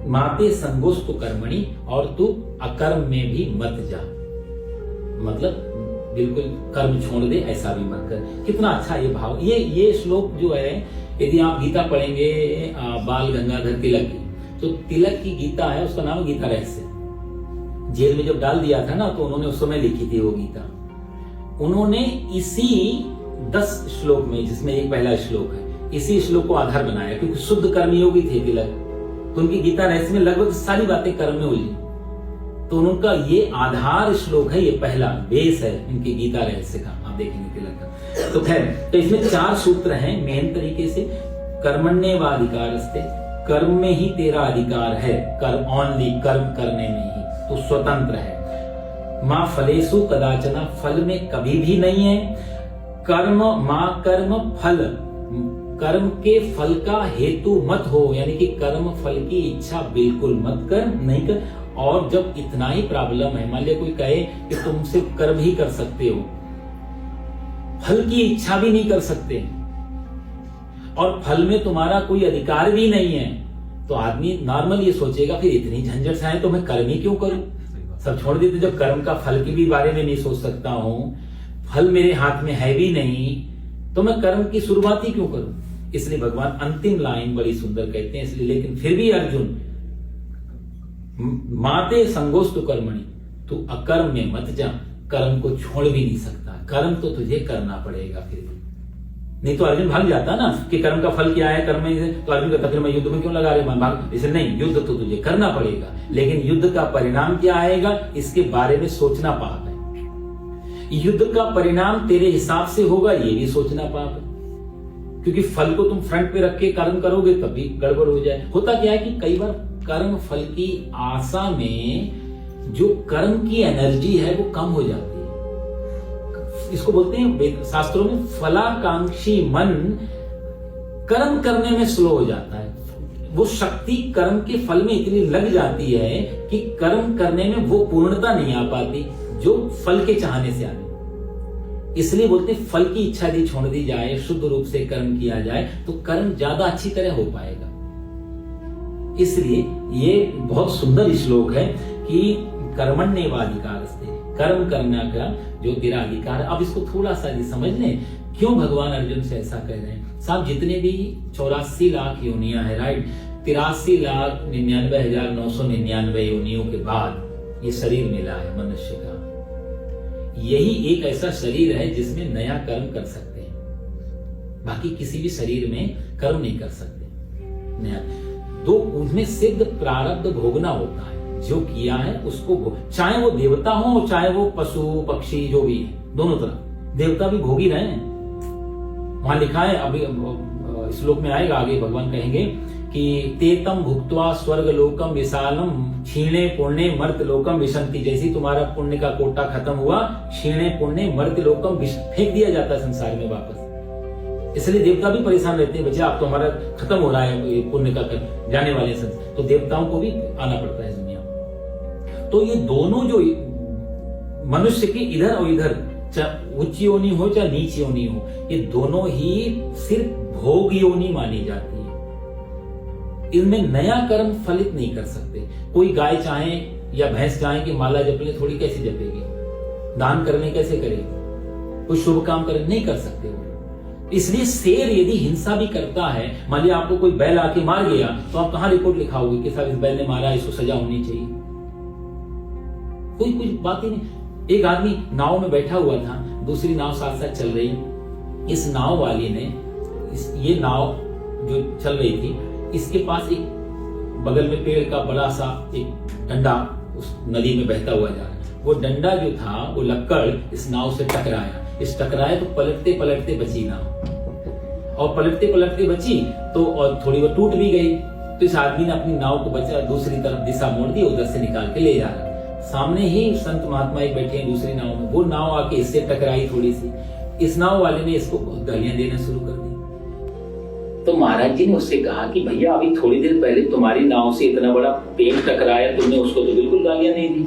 माते संगोस्तु कर्मणि, और तू अकर्म में भी मत जा, मतलब बिल्कुल कर्म छोड़ दे, ऐसा भी मत कर। कितना अच्छा ये भाव, ये श्लोक जो है, यदि आप गीता पढ़ेंगे बाल गंगाधर तिलक की, तो तिलक की गीता है, उसका नाम गीता रहस्य। जेल में जब डाल दिया था ना, तो उन्होंने उस समय लिखी थी वो गीता। उन्होंने इसी 10 श्लोक में, जिसमें एक पहला श्लोक है, इसी श्लोक को आधार बनाया, क्योंकि शुद्ध कर्मयोगी थे तिलक, तो उनकी गीता रहस्य में लगभग सारी बातें कर्म में उलझी। तो उनका ये आधार श्लोक है, ये पहला बेस है उनकी गीता रहस्य का, आप देखेंगे तिलक का। तो खैर, तो इसमें 4 सूत्र हैं मेन तरीके से। कर्मण्ये वाधिकारस्ते, कर्म में ही तेरा अधिकार है, कर्म ओनली, कर्म करने में ही तो स्वतंत्र है। मां फलेषु कदाचना, फल में कभी भी नहीं है। कर्म मां कर्म फल, कर्म के फल का हेतु मत हो, यानी कि कर्म फल की इच्छा बिल्कुल मत कर, नहीं कर। और जब इतना ही प्रॉब्लम है, मान लिया कोई कहे कि तुम सिर्फ कर्म ही कर सकते हो, फल की इच्छा भी नहीं कर सकते, और फल में तुम्हारा कोई अधिकार भी नहीं है, तो आदमी नॉर्मल ये सोचेगा फिर इतनी झंझट से है तो मैं कर्म ही क्यों करूं, सब छोड़ देते। जब कर्म का फल के भी बारे में नहीं सोच सकता हूं, फल मेरे हाथ में है भी नहीं, तो मैं कर्म की शुरुआत ही क्यों करूं। इसलिए भगवान अंतिम लाइन बड़ी सुंदर कहते हैं, इसलिए लेकिन फिर भी अर्जुन, माते संगोस्तु कर्मणि, तू अकर्म में मत जा, कर्म को छोड़ भी नहीं सकता, कर्म तो तुझे करना पड़ेगा फिर भी। नहीं तो अर्जुन भाग जाता ना कि कर्म का फल क्या है, कर्म में, तो अर्जुन कहता फिर मैं युद्ध में क्यों लगा रहे, मैं भाग। इसे नहीं, युद्ध तो तुझे करना पड़ेगा, लेकिन युद्ध का परिणाम क्या आएगा इसके बारे में सोचना पाप है। युद्ध का परिणाम तेरे हिसाब से होगा, ये भी सोचना पाप है, क्योंकि फल को तुम फ्रंट पे रख के कर्म करोगे तब भी गड़बड़ हो जाए। होता क्या है कि कई बार कर्म फल की आशा में जो कर्म की एनर्जी है वो कम हो जाती है। इसको बोलते हैं शास्त्रों में फलाकांक्षी मन कर्म करने में स्लो हो जाता है। वो शक्ति कर्म के फल में इतनी लग जाती है कि कर्म करने में वो पूर्णता नहीं आ पाती जो फल के चाहने से आने। इसलिए बोलते हैं फल की इच्छा यदि छोड़ दी जाए, शुद्ध रूप से कर्म किया जाए तो कर्म ज्यादा अच्छी तरह हो पाएगा। इसलिए ये बहुत सुंदर श्लोक है कि कर्मण्येवाधिकारस्ते, कर्म करने का जो तेरा अधिकार है। अब इसको थोड़ा सा समझ लें, क्यों भगवान अर्जुन से ऐसा कह रहे हैं। साहब जितने भी 84 लाख योनियां है, राइट, 83,99,999 योनियों के बाद ये शरीर मिला है मनुष्य का। यही एक ऐसा शरीर है जिसमें नया कर्म कर सकते हैं, बाकी किसी भी शरीर में कर्म नहीं कर सकते नया। दो उनमें सिद्ध प्रारब्ध भोगना होता है। जो किया है उसको चाहे वो देवता हो चाहे वो पशु पक्षी जो भी है, दोनों तरह देवता भी भोग ही रहे हैं। वहां लिखा है, अभी श्लोक में आएगा आगे, भगवान कहेंगे कि तेतम भुक्त्वा स्वर्ग लोकम विशालम क्षीणे पुण्य मर्त लोकम विशंति। जैसे तुम्हारा पुण्य का कोटा खत्म हुआ, क्षीणे पुण्य मर्त लोकम फेंक दिया जाता है संसार में वापस। इसलिए देवता भी परेशान रहते हैं, बच्चा आप तो हमारा खत्म हो रहा है पुण्य का कर जाने वाले संसार, तो देवताओं को भी आना पड़ता है दुनिया में। तो ये दोनों जो मनुष्य के इधर और इधर, चाहे उच्च योनि हो चाहे नीच योनि हो, ये दोनों ही सिर्फ भोग योनि मानी जाती है। इनमें नया कर्म फलित नहीं कर सकते। कोई गाय चाहे या भैंस चाहे कि माला जपने, थोड़ी कैसे जपेगी, दान करने कैसे करेगी, कोई शुभ काम करे, नहीं कर सकते वो। इसलिए शेर यदि हिंसा भी करता है, मान लिया आपको कोई बैल आके मार गया, तो आप कहां रिपोर्ट लिखाओगे कि साहब इस बैल ने मारा, इसको सजा होनी चाहिए? कोई कुछ बात ही नहीं। एक आदमी नाव में बैठा हुआ था, दूसरी नाव साथ साथ चल रही। इस नाव वाली ने ये नाव जो चल रही थी, इसके पास एक बगल में पेड़ का बड़ा सा एक डंडा उस नदी में बहता हुआ जा रहा है। वो डंडा जो था वो लक्कड़ इस नाव से टकराया। इस टकराए तो पलटते पलटते बची नाव, और पलटते पलटते बची तो और थोड़ी वो टूट भी गई। तो इस आदमी ने अपनी नाव को बचा दूसरी तरफ दिशा मोड़ दी, उधर से निकाल के ले जा रहा। सामने ही संत महात्मा एक बैठे हैं दूसरी नाव में, वो नाव आके इससे टकराई थोड़ी सी, इस नाव वाले ने इसको गालियां देना शुरू कर दी। तो महाराज जी ने उससे कहा कि भैया अभी थोड़ी देर पहले तुम्हारी नाव से इतना बड़ा पेड़ टकराया, तुमने उसको तो बिल्कुल गालियां नहीं दी,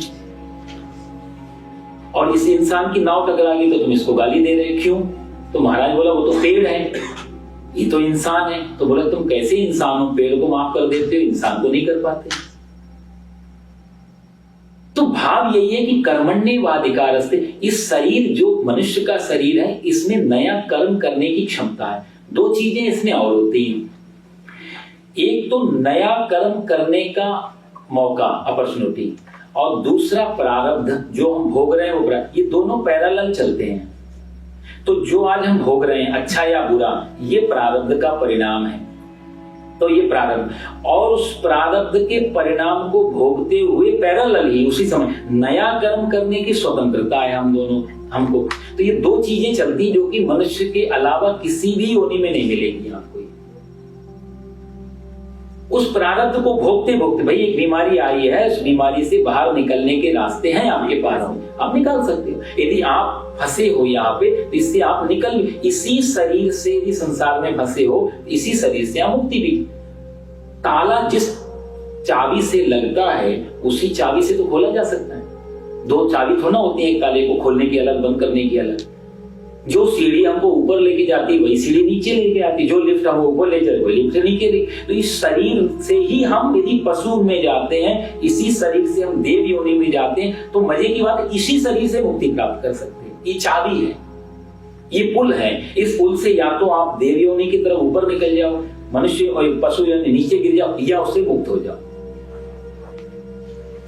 और इस इंसान की नाव टकरा गई तो तुम इसको गाली दे रहे, क्यों? तो महाराज बोला वो तो पेड़ है, ये तो इंसान है। तो बोला तुम कैसे इंसान हो, पेड़ को माफ कर देते हो, इंसान को नहीं कर पाते? तो भाव यही है कि कर्मण्येवाधिकारस्ते, इस शरीर जो मनुष्य का शरीर है, इसमें नया कर्म करने की क्षमता है। दो चीजें इसमें और होती हैं, एक तो नया कर्म करने का मौका, अपॉर्चुनिटी, और दूसरा प्रारब्ध जो हम भोग रहे हैं वो ये दोनों पैरेलल चलते हैं। तो जो आज हम भोग रहे हैं अच्छा या बुरा, ये प्रारब्ध का परिणाम है। तो ये प्रारब्ध, और उस प्रारब्ध के परिणाम को भोगते हुए पैरेलल ही उसी समय नया कर्म करने की स्वतंत्रता है हम दोनों हमको। तो ये दो चीजें चलती जो कि मनुष्य के अलावा किसी भी योनि में नहीं मिलेगी आपको। उस प्रारब्ध को भोगते भोगते, भाई एक बीमारी आई है, उस बीमारी से बाहर निकलने के रास्ते हैं आपके पास, आप निकाल सकते हो। यदि आप फंसे हो यहाँ पे तो इससे आप निकल, इसी शरीर से यदि संसार में फंसे हो, इसी शरीर से आप मुक्ति भी। ताला जिस चाबी से लगता है उसी चाबी से तो खोला जा सकता है। दो चाबी थोड़ा होती है, एक ताले को खोलने की अलग, बंद करने की अलग। जो सीढ़ी हमको ऊपर लेके जाती है वही सीढ़ी नीचे लेके आती है, जो लिफ्ट हमको ऊपर ले जाए वही लिफ्ट नीचे ले। तो इस शरीर से ही हम यदि पशु में जाते हैं, इसी शरीर से हम देव योनि में जाते हैं, तो मजे की बात है इसी शरीर से मुक्ति प्राप्त कर सकते हैं। ये चाबी है, ये पुल है। इस पुल से या तो आप देव योनि की तरफ ऊपर निकल जाओ, मनुष्य और पशु योनि नीचे गिर जाओ, या उससे मुक्त हो जाओ।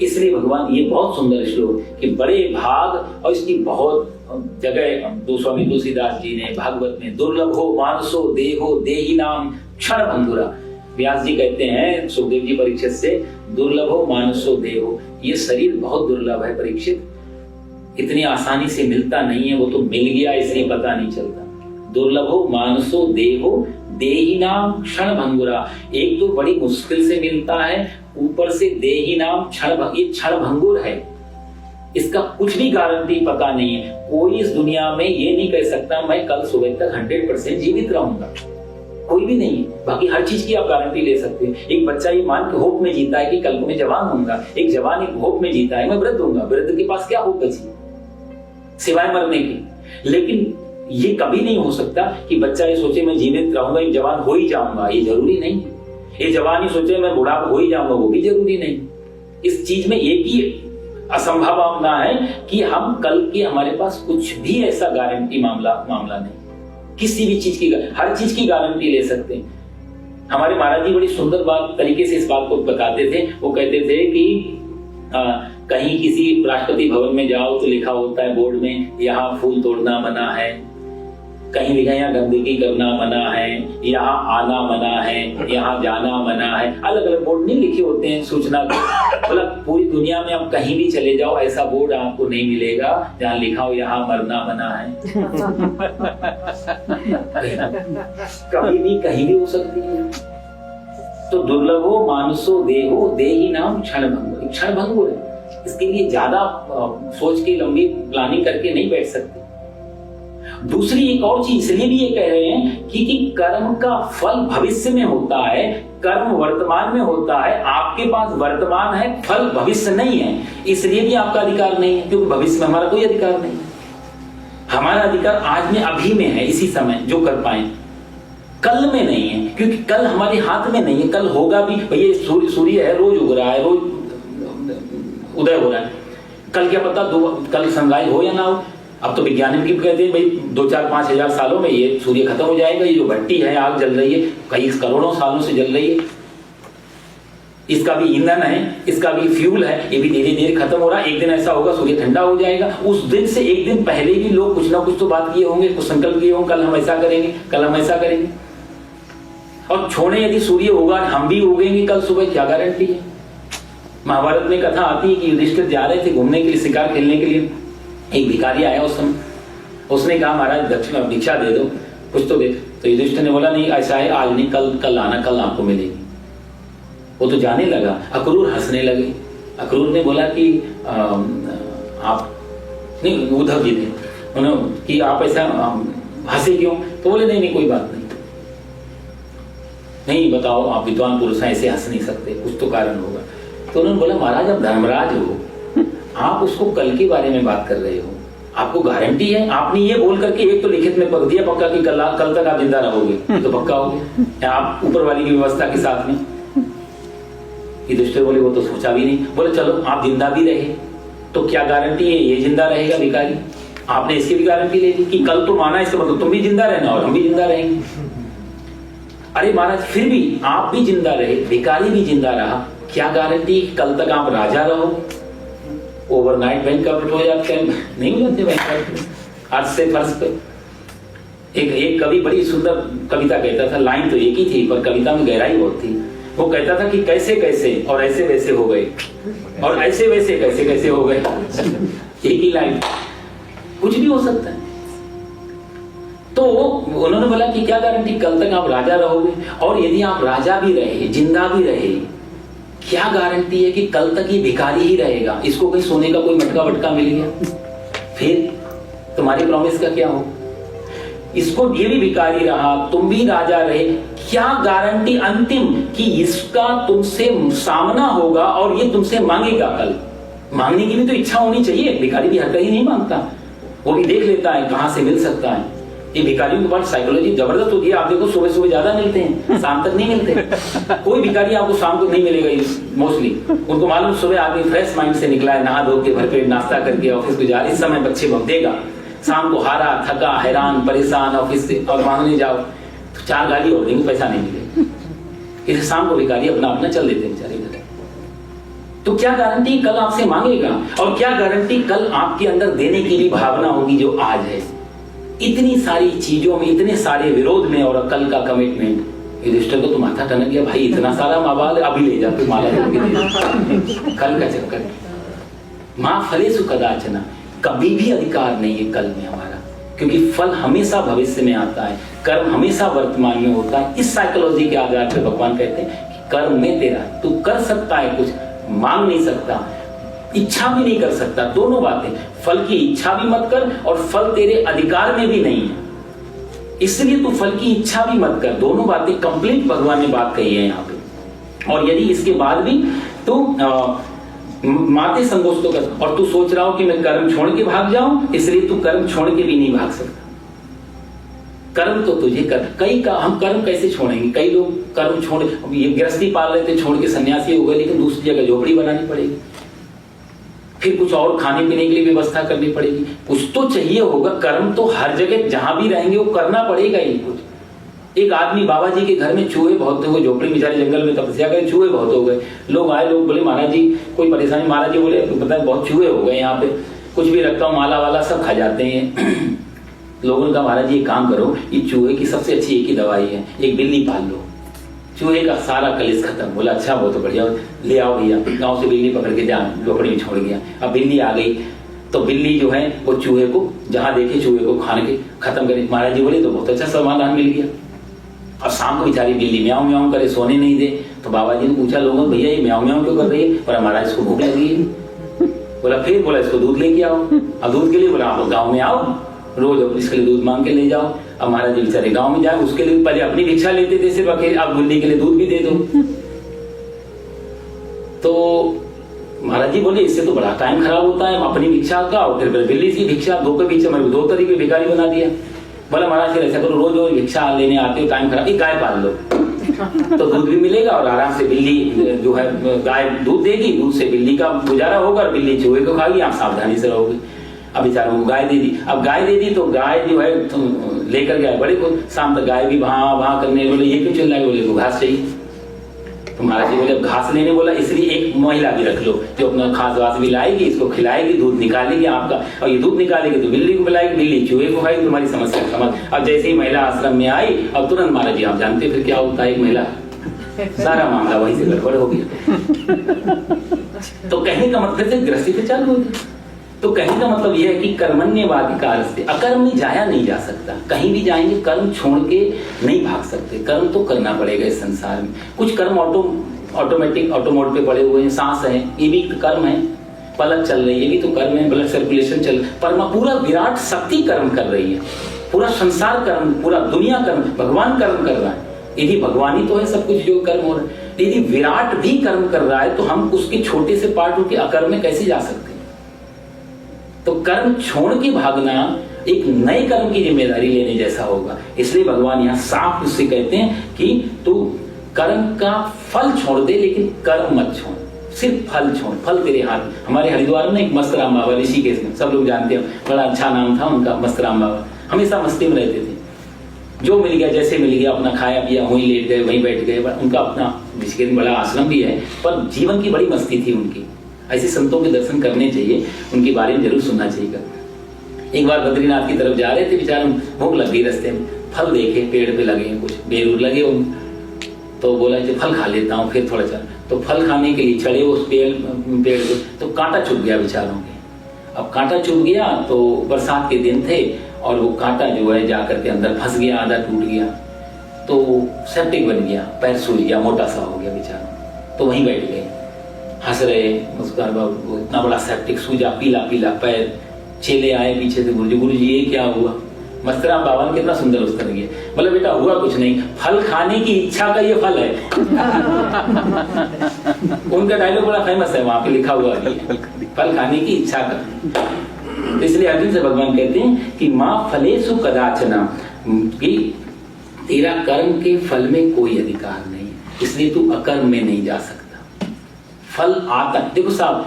इसलिए भगवान ये बहुत सुंदर श्लोक कि बड़े भाग, और इसकी बहुत जगह स्वामी तुलसीदास जी ने भागवत में दुर्लभो मानसो देहो देही नाम क्षण भंगुरा, व्यास जी कहते हैं सुखदेव जी परीक्षित से, दुर्लभो मानसो देहो, ये शरीर बहुत दुर्लभ है परीक्षित, इतनी आसानी से मिलता नहीं है, वो तो मिल गया इसलिए पता नहीं चलता। दुर्लभो मानसो देहो देही नाम क्षण भंगुरा, एक तो बड़ी मुश्किल से मिलता है, ऊपर से देही नाम क्षण भंगुर है, इसका कुछ भी गारंटी पता नहीं है। कोई इस दुनिया में ये नहीं कह सकता मैं कल सुबह तक 100% जीवित रहूंगा, कोई भी नहीं। बाकी हर चीज की आप गारंटी ले सकते हैं। एक बच्चा ये मान के होप में जीता है कि कल को मैं जवान होऊंगा, एक जवान एक होप में जीता है मैं वृद्ध होऊंगा। वृद्ध के पास क्या होप बची सिवाय मरने की? लेकिन ये कभी नहीं हो सकता कि बच्चा ये सोचे मैं जीवित रहूंगा, एक जवान हो ही जाऊंगा, ये जरूरी नहीं। ये जवान ये सोचे मैं बुढ़ा हो ही जाऊंगा, वो भी जरूरी नहीं। इस चीज में एक ही असंभावना है कि हम कल के हमारे पास कुछ भी ऐसा गारंटी मामला नहीं। किसी भी चीज की, हर चीज की गारंटी ले सकते हैं। हमारे महाराज जी बड़ी सुंदर बात तरीके से इस बात को बताते थे। वो कहते थे कि कहीं किसी राष्ट्रपति भवन में जाओ तो लिखा होता है बोर्ड में यहाँ फूल तोड़ना मना है, कहीं लिखा यहाँ गंदगी करना मना है, यहाँ आना मना है, यहाँ जाना मना है, अलग अलग बोर्ड नहीं लिखे होते हैं सूचना के। मतलब पूरी दुनिया में आप कहीं भी चले जाओ ऐसा बोर्ड आपको नहीं मिलेगा जहाँ लिखा हो यहाँ मरना मना है। कभी भी कहीं भी हो सकती है। तो दुर्लभो मानसो देहो देही नाम क्षण भंगुर है। इसके लिए ज्यादा सोच के लंबी प्लानिंग करके नहीं बैठ सकते। दूसरी एक और चीज इसलिए भी ये कह रहे हैं कि कर्म का फल भविष्य में होता है, कर्म वर्तमान में होता है। आपके पास वर्तमान है, फल भविष्य नहीं है, इसलिए भी आपका अधिकार नहीं है, क्योंकि भविष्य में हमारा कोई अधिकार नहीं है। हमारा अधिकार आज में अभी में है, इसी समय जो कर पाए। कल में नहीं है, क्योंकि कल हमारे हाथ में नहीं है। कल होगा भी, भैया सूर्य है, रोज उग रहा है, रोज उदय हो रहा है। कल क्या पता कल सनराइज हो या ना हो। अब तो वैज्ञानिक भी कहते हैं भाई 2-4-5 हजार सालों में ये सूर्य खत्म हो जाएगा। ये जो भट्टी है, आग जल रही है, कई करोड़ों सालों से जल रही है, इसका भी ईंधन है, इसका भी फ्यूल है, ये भी धीरे धीरे खत्म हो रहा है। एक दिन ऐसा होगा सूर्य ठंडा हो जाएगा। उस दिन से एक दिन पहले भी लोग कुछ ना कुछ तो बात किए होंगे, कुछ संकल्प किए होंगे, कल हम ऐसा करेंगे, कल हम ऐसा करेंगे। और छोड़े यदि सूर्य होगा, हम भी उगेंगे कल सुबह, क्या गारंटी है। महाभारत में कथा आती है कि युधिष्ठिर जा रहे थे घूमने के लिए, शिकार खेलने के लिए। एक भिखारी आया उस समय, उसने कहा महाराज दक्षिणा भिक्षा दे दो, कुछ तो दे। तो युधिष्ठिर ने बोला नहीं ऐसा है, आज नहीं, कल आना, कल आपको मिलेगी। वो तो जाने लगा। अक्रूर हंसने लगे। अक्रूर ने बोला कि आप नहीं, उद्धव जी थे, उन्होंने कि आप ऐसा हंसे क्यों। तो बोले नहीं कोई बात नहीं, बताओ आप विद्वान पुरुष हैं, ऐसे हंस नहीं सकते, कुछ तो कारण होगा। तो उन्होंने बोला महाराज आप धर्मराज हो, आप उसको कल के बारे में बात कर रहे हो, आपको गारंटी है। आपने ये बोल करके एक तो लिखित में पढ़ दिया पक्का कि कल तक आप जिंदा रहोगे, तो पक्का हो गया आप ऊपर वाली की व्यवस्था के साथ में। युधिष्ठिर बोले वो तो सोचा भी नहीं। बोले चलो आप जिंदा भी रहे तो क्या गारंटी है ये जिंदा रहेगा भिखारी। आपने इसकी भी गारंटी ले ली कि कल तो माना, इसका मतलब तुम भी जिंदा रहना और हम भी जिंदा रहेंगे। अरे महाराज फिर भी आप भी जिंदा रहे, भिखारी भी जिंदा रहा, क्या गारंटी कल तक आप राजा रहो। ओवरनाइट बैंक का हो जाते हैं, नहीं हो जाते बैंक आज से फर्श पे। एक कवि बड़ी सुंदर कविता कहता था, लाइन तो एक ही थी पर कविता में गहराई बहुत थी। वो कहता था कि कैसे कैसे और ऐसे वैसे हो गए, और ऐसे वैसे कैसे कैसे हो गए। एक ही लाइन, कुछ भी हो सकता है। तो उन्होंने बोला कि क्या गारंटी कल तक आप राजा रहोगे, और यदि आप राजा भी रहे, जिंदा भी रहे, क्या गारंटी है कि कल तक ये भिखारी ही रहेगा। इसको कहीं सोने का कोई मटका वटका मिल गया, फिर तुम्हारी प्रॉमिस का क्या हो। इसको ये भी भिखारी रहा, तुम भी राजा रहे, क्या गारंटी अंतिम कि इसका तुमसे सामना होगा और ये तुमसे मांगेगा। कल मांगने की भी तो इच्छा होनी चाहिए। भिखारी भी हर कहीं नहीं मांगता, वो भी देख लेता है कहां से मिल सकता है। ये भिखारियों के पास साइकोलॉजी जबरदस्त होती है। आप देखो सुबह सुबह ज्यादा मिलते हैं, शाम तक नहीं मिलते। कोई भिखारी आपको शाम को नहीं मिलेगा मोस्टली। उनको मालूम सुबह आदमी फ्रेश माइंड से निकला है, नहा धो के भरपेट नाश्ता करके ऑफिस को जा रहे, इस समय बच्चे भगदेगा। शाम को हारा थका हैरान परेशान ऑफिस से और मांगने जाओ तो 4 गाली और देंगे, पैसा नहीं मिलेगा। इसे शाम को भिखारी अपना अपना चल देते बेचारे। तो क्या गारंटी कल आपसे मांगेगा, और क्या गारंटी कल आपके अंदर देने की भी भावना होगी जो आज है। इतनी सारी चीजों में, इतने सारे विरोध में, और कल का कमिटमेंट। युधिष्ठिर को तो माथा टनक गया, भाई इतना सारा मावाल अभी ले जा, माला कल का चक्कर। मां फलेषु कदाचन, कभी भी अधिकार नहीं है कल में हमारा, क्योंकि फल हमेशा भविष्य में आता है, कर्म हमेशा वर्तमान में होता है। इस साइकोलॉजी के आधार पर भगवान कहते हैं कि कर्म में तेरा, तू कर सकता है कुछ, मांग नहीं सकता, इच्छा भी नहीं कर सकता। दोनों बातें, फल की इच्छा भी मत कर और फल तेरे अधिकार में भी नहीं है, इसलिए तू फल की इच्छा भी मत कर। दोनों बातें कंप्लीट भगवान ने बात कही है यहाँ पे। और यदि इसके बाद भी तू माते संगोष्ठ तो कर, और तू सोच रहा हो कि मैं कर्म छोड़ के भाग जाऊं, इसलिए तू कर्म छोड़ के भी नहीं भाग सकता। कर्म तो तुझे कर, हम कर्म कैसे छोड़ेंगे। कई लोग कर्म छोड़, ये गृहस्थी पाल रहे थे, छोड़ के सन्यासी हो गए, लेकिन दूसरी जगह झोपड़ी बनानी पड़ेगी, फिर कुछ और खाने पीने के लिए व्यवस्था करनी पड़ेगी, कुछ तो चाहिए होगा। कर्म तो हर जगह जहां भी रहेंगे वो करना पड़ेगा ही कुछ। एक आदमी बाबा जी के घर में चूहे बहुत हो गए, झोपड़ी बेचारे जंगल में तपस्या करे, चूहे बहुत हो गए। लोग आए, लोग बोले महाराज जी कोई परेशानी। महाराज जी बोले पता है बहुत चूहे हो गए यहाँ पे, कुछ भी रखता हूँ माला वाला सब खा जाते हैं। लोगों ने कहा महाराज जी एक काम करो, ये चूहे की सबसे अच्छी एक ही दवाई है, एक बिल्ली पाल लो, चूहे का सारा कलेश खत्म। बोला अच्छा वो तो बढ़िया, ले आओ भैया। गांव से बिल्ली पकड़ के जा झोपड़ी में छोड़ गया। अब बिल्ली आ गई तो बिल्ली जो है वो चूहे को जहां देखे चूहे को खाने के खत्म करे। महाराज जी बोले तो बहुत अच्छा समाधान मिल गया। अब शाम को बेचारी बिल्ली म्याऊं म्याऊं करे, सोने नहीं दे। तो बाबा जी ने पूछा लोगों से, भैया ये म्याऊं म्याऊं क्यों कर रही है? बोला महाराज इसको भूख लगी है। बोला फिर? बोला इसको दूध लेके आओ। अब दूध के लिए बोला आप गाँव में आओ, रोज इसके लिए दूध मांग के ले जाओ। अब महाराज जी बेचारे गाँव में जाए, उसके लिए पहले अपनी भिक्षा लेते थे सिर्फ अकेले, अब बिल्ली के लिए दूध भी दे दो। तो महाराज जी बोले इससे तो बड़ा टाइम खराब होता है, अपनी भिक्षा का और फिर बिल्ली की भिक्षा, दो पे भिक्षा, मेरे को दो तरीके भिखारी बना दिया। बोला महाराज फिर ऐसा करो, रोज रोज भिक्षा लेने आते हो, टाइम खराब, गाय पाल लो तो दूध भी मिलेगा और आराम से बिल्ली जो है गाय दूध देगी, दूध से बिल्ली का गुजारा होगा और बिल्ली चूहे को खाएगी, आप सावधानी से रहोगे। अब बेचारों को गाय दे दी। अब गाय दे दी तो गाय जो है लेकर गया बड़े को, शाम तक गाय भी वहां वहां करने। बोले ये क्यों चिल्लाए? बोले को घास चाहिए। तो महाराज जी बोले घास लेने बोला, इसलिए एक महिला भी रख लो जो अपना घास वास भी लाएगी, इसको खिलाएगी, दूध निकालेगी आपका, और ये दूध निकालेगी तो बिल्ली को पिलाएगी, बिल्ली चूहे को खाएगी, तुम्हारी समस्या समझ। अब जैसे ही महिला आश्रम में आई, अब तुरंत महाराज जी आप जानते फिर क्या होता है, एक महिला, सारा मामला वहीं से गड़बड़ हो गया। तो कहने का मतलब से गृहस्थी पे चालू हो गई। तो कहने का मतलब यह है कि कर्मण्यवादी कारस्ते, अकर्म में जाया नहीं जा सकता। कहीं भी जाएंगे कर्म छोड़ के नहीं भाग सकते, कर्म तो करना पड़ेगा इस संसार में। कुछ कर्म ऑटोमेटिक ऑटोमोड पे पड़े हुए हैं, सांस है ये भी कर्म है, पलक चल रही है ये भी तो कर्म है, ब्लड सर्कुलेशन चल, पूरा विराट शक्ति कर्म कर रही है, पूरा संसार कर्म, पूरा दुनिया कर्म, भगवान कर्म कर रहा है। यदि भगवान ही तो है सब कुछ जो कर्म हो रहा है, यदि विराट भी कर्म कर रहा है तो हम उसके छोटे से पार्ट के अकर्म में कैसे जा सकते हैं? तो कर्म छोड़ के भागना एक नए कर्म की जिम्मेदारी लेने जैसा होगा। इसलिए भगवान यहाँ साफ उससे कहते हैं कि तू कर्म का फल छोड़ दे लेकिन कर्म मत छोड़, सिर्फ फल छोड़, फल तेरे हाथ में। हमारे हरिद्वार में एक मस्तराम बाबा, ऋषिकेश में, सब लोग जानते हैं, बड़ा अच्छा नाम था उनका मस्तराम बाबा। हमेशा मस्ती में रहते थे, जो मिल गया जैसे मिल गया अपना खाया पिया, वहीं लेट गए वहीं बैठ गए। उनका अपना ऋषिकेश में बड़ा आश्रम भी है, पर जीवन की बड़ी मस्ती थी उनकी। ऐसे संतों के दर्शन करने चाहिए, उनके बारे में जरूर सुनना चाहिए। एक बार बद्रीनाथ की तरफ जा रहे थे, बेचारे भूख लग गई, रास्ते में फल देखे पेड़ पे लगे कुछ बेरूर लगे उन, तो बोला कि फल खा लेता हूँ फिर थोड़ा चल। तो फल खाने के लिए चढ़े उस पेड़ पे, तो कांटा चुभ गया बेचारों के। अब कांटा चुभ गया तो बरसात के दिन थे और वो कांटा जो है जाकर के अंदर फंस गया, आधा टूट गया, तो सेप्टिक बन गया, पैर सूज गया, मोटा सा हो गया बेचारा। तो वहीं बैठ गए, हंस रहे मुस्कान, बाबू इतना बड़ा सेप्टिक सूजा, पीला पीला पैर। चेले आए पीछे से, गुरु जी ये क्या हुआ? मस्तराम बाबा ने कितना सुंदर उत्तर दिया, बोले बेटा हुआ कुछ नहीं, फल खाने की इच्छा का ये फल है। उनका डायलॉग बड़ा फेमस है, वहां पे लिखा हुआ है, फल खाने की इच्छा का। इसलिए अर्जुन से भगवान कहते हैं कि माँ फलेषु कदाचन, कि तेरा कर्म के फल में कोई अधिकार नहीं, इसलिए तू अकर्म में नहीं जा सकता। फल आता, देखो साहब,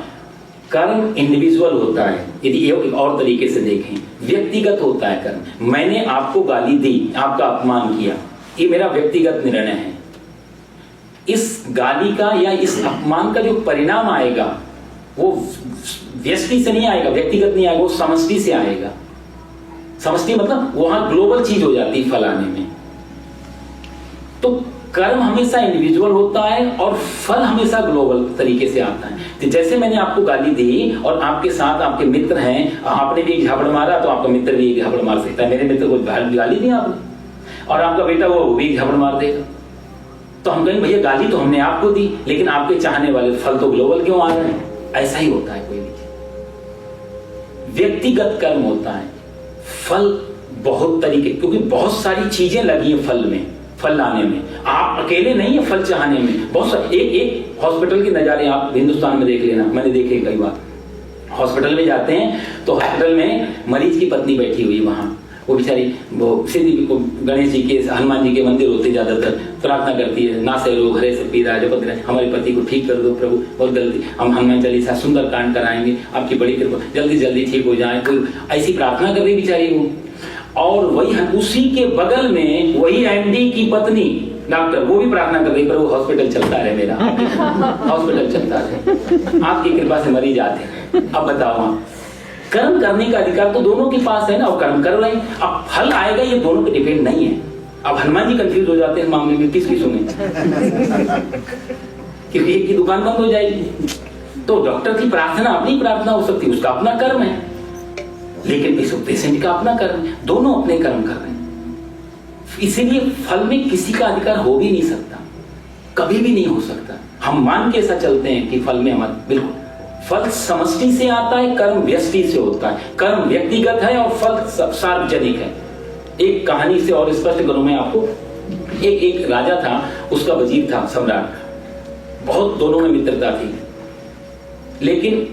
कर्म इंडिविजुअल होता है, यदि एक और तरीके से देखें व्यक्तिगत होता है कर्म। मैंने आपको गाली दी, आपका अपमान किया, ये मेरा व्यक्तिगत निर्णय है। इस गाली का या इस अपमान का जो परिणाम आएगा वो व्यष्टि से नहीं आएगा, व्यक्तिगत नहीं आएगा, वो समष्टि से आएगा। समष्टि मतलब वहां ग्लोबल चीज हो जाती है फल आने में। तो कर्म हमेशा इंडिविजुअल होता है और फल हमेशा ग्लोबल तरीके से आता है। तो जैसे मैंने आपको गाली दी और आपके साथ आपके मित्र हैं, आपने भी एक झापड़ मारा तो आपका मित्र भी एक झापड़ मार सकता है। मेरे मित्र को गाली दी आपने और आपका बेटा वो भी झापड़ मार देगा। तो हम कहेंगे भैया गाली तो हमने आपको दी, लेकिन आपके चाहने वाले फल तो ग्लोबल क्यों आ रहे हैं? ऐसा ही होता है कोई भी चीज। व्यक्तिगत कर्म होता है, फल बहुत तरीके, क्योंकि बहुत सारी चीजें लगी है फल में, फल लाने में। आप अकेले नहीं है फल चाहने में, बहुत सारे। एक हॉस्पिटल के नजारे आप हिंदुस्तान में देख लेना, मैंने देखे कई बार। हॉस्पिटल में जाते हैं तो हॉस्पिटल में मरीज की पत्नी बैठी हुई, वहां वो बेचारी वो सिद्धि को, गणेश जी के हनुमान जी के मंदिर होते ज्यादातर, प्रार्थना करती है, ना से रोग हरे से पीरा जपत रहे, हमारे पति को ठीक कर दो प्रभु, बहुत जल्दी हम हनुमान चालीसा सुंदर कांड कराएंगे, आपकी बड़ी कृपा, जल्दी जल्दी ठीक हो जाए। तो ऐसी प्रार्थना कर रही बेचारी वो। और वही उसी के बगल में वही एमडी की पत्नी डॉक्टर, वो भी प्रार्थना कर रही, पर वो हॉस्पिटल चलता रहे मेरा, हॉस्पिटल चलता रहे, आपकी कृपा से मरीज आते हैं। अब बताओ कर्म करने का अधिकार तो दोनों के पास है ना, और कर्म कर रहे हैं। अब फल आएगा ये दोनों पे डिपेंड नहीं है। अब हनुमान जी कंफ्यूज हो जाते हैं इस मामले में, किसकी सुने क्योंकि एक की दुकान बंद हो जाएगी। तो डॉक्टर की प्रार्थना अपनी प्रार्थना हो सकती है, उसका अपना कर्म है, लेकिन इस पेशेंट का अपना कर्म है, दोनों अपने कर्म कर रहे हैं। इसीलिए फल में किसी का अधिकार हो भी नहीं सकता, कभी भी नहीं हो सकता। हम मान के ऐसा चलते हैं कि फल में हमारा बिल्कुल, फल समष्टि से आता है, कर्म व्यष्टि से होता है। कर्म व्यक्तिगत है और फल सार्वजनिक है। एक कहानी से और स्पष्ट करूं मैं आपको। एक राजा था, उसका वजीर था सम्राट, बहुत दोनों में मित्रता थी, लेकिन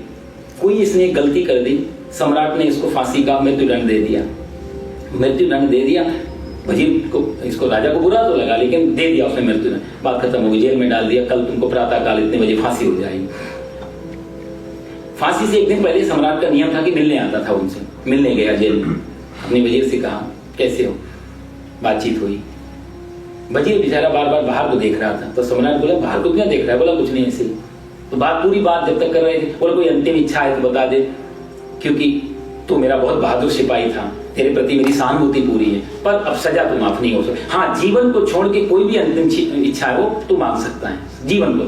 कोई इसने गलती कर दी, सम्राट ने इसको फांसी का मृत्युदंड दे दिया। मृत्युदंड दे दिया वजीर को, इसको राजा को बुरा तो लगा, लेकिन दे दिया उसने मृत्युदंड। बात खत्म हो गई, जेल में डाल दिया, कल तुमको प्रातः काल इतने बजे फांसी हो जाएगी। फांसी से एक दिन पहले सम्राट का नियम था कि मिलने आता था उनसे। मिलने गया जेल में, अपने वजीर से कहा कैसे हो, बातचीत हुई। वजीर बेचारा बार बार बाहर को देख रहा था, तो सम्राट बोला बाहर को क्यों देख रहा है? बोला कुछ नहीं, ऐसे ही। तो पूरी बात जब तक कर रहे थे, बोला कोई अंतिम इच्छा है तो बता दे, क्योंकि तू मेरा बहुत बहादुर सिपाही था, तेरे प्रति मेरी सहानुभूति पूरी है, पर अब सजा तो माफ नहीं हो सकती। हाँ, जीवन को छोड़ के कोई भी अंतिम इच्छा है वो तू मांग सकता है, जीवन को,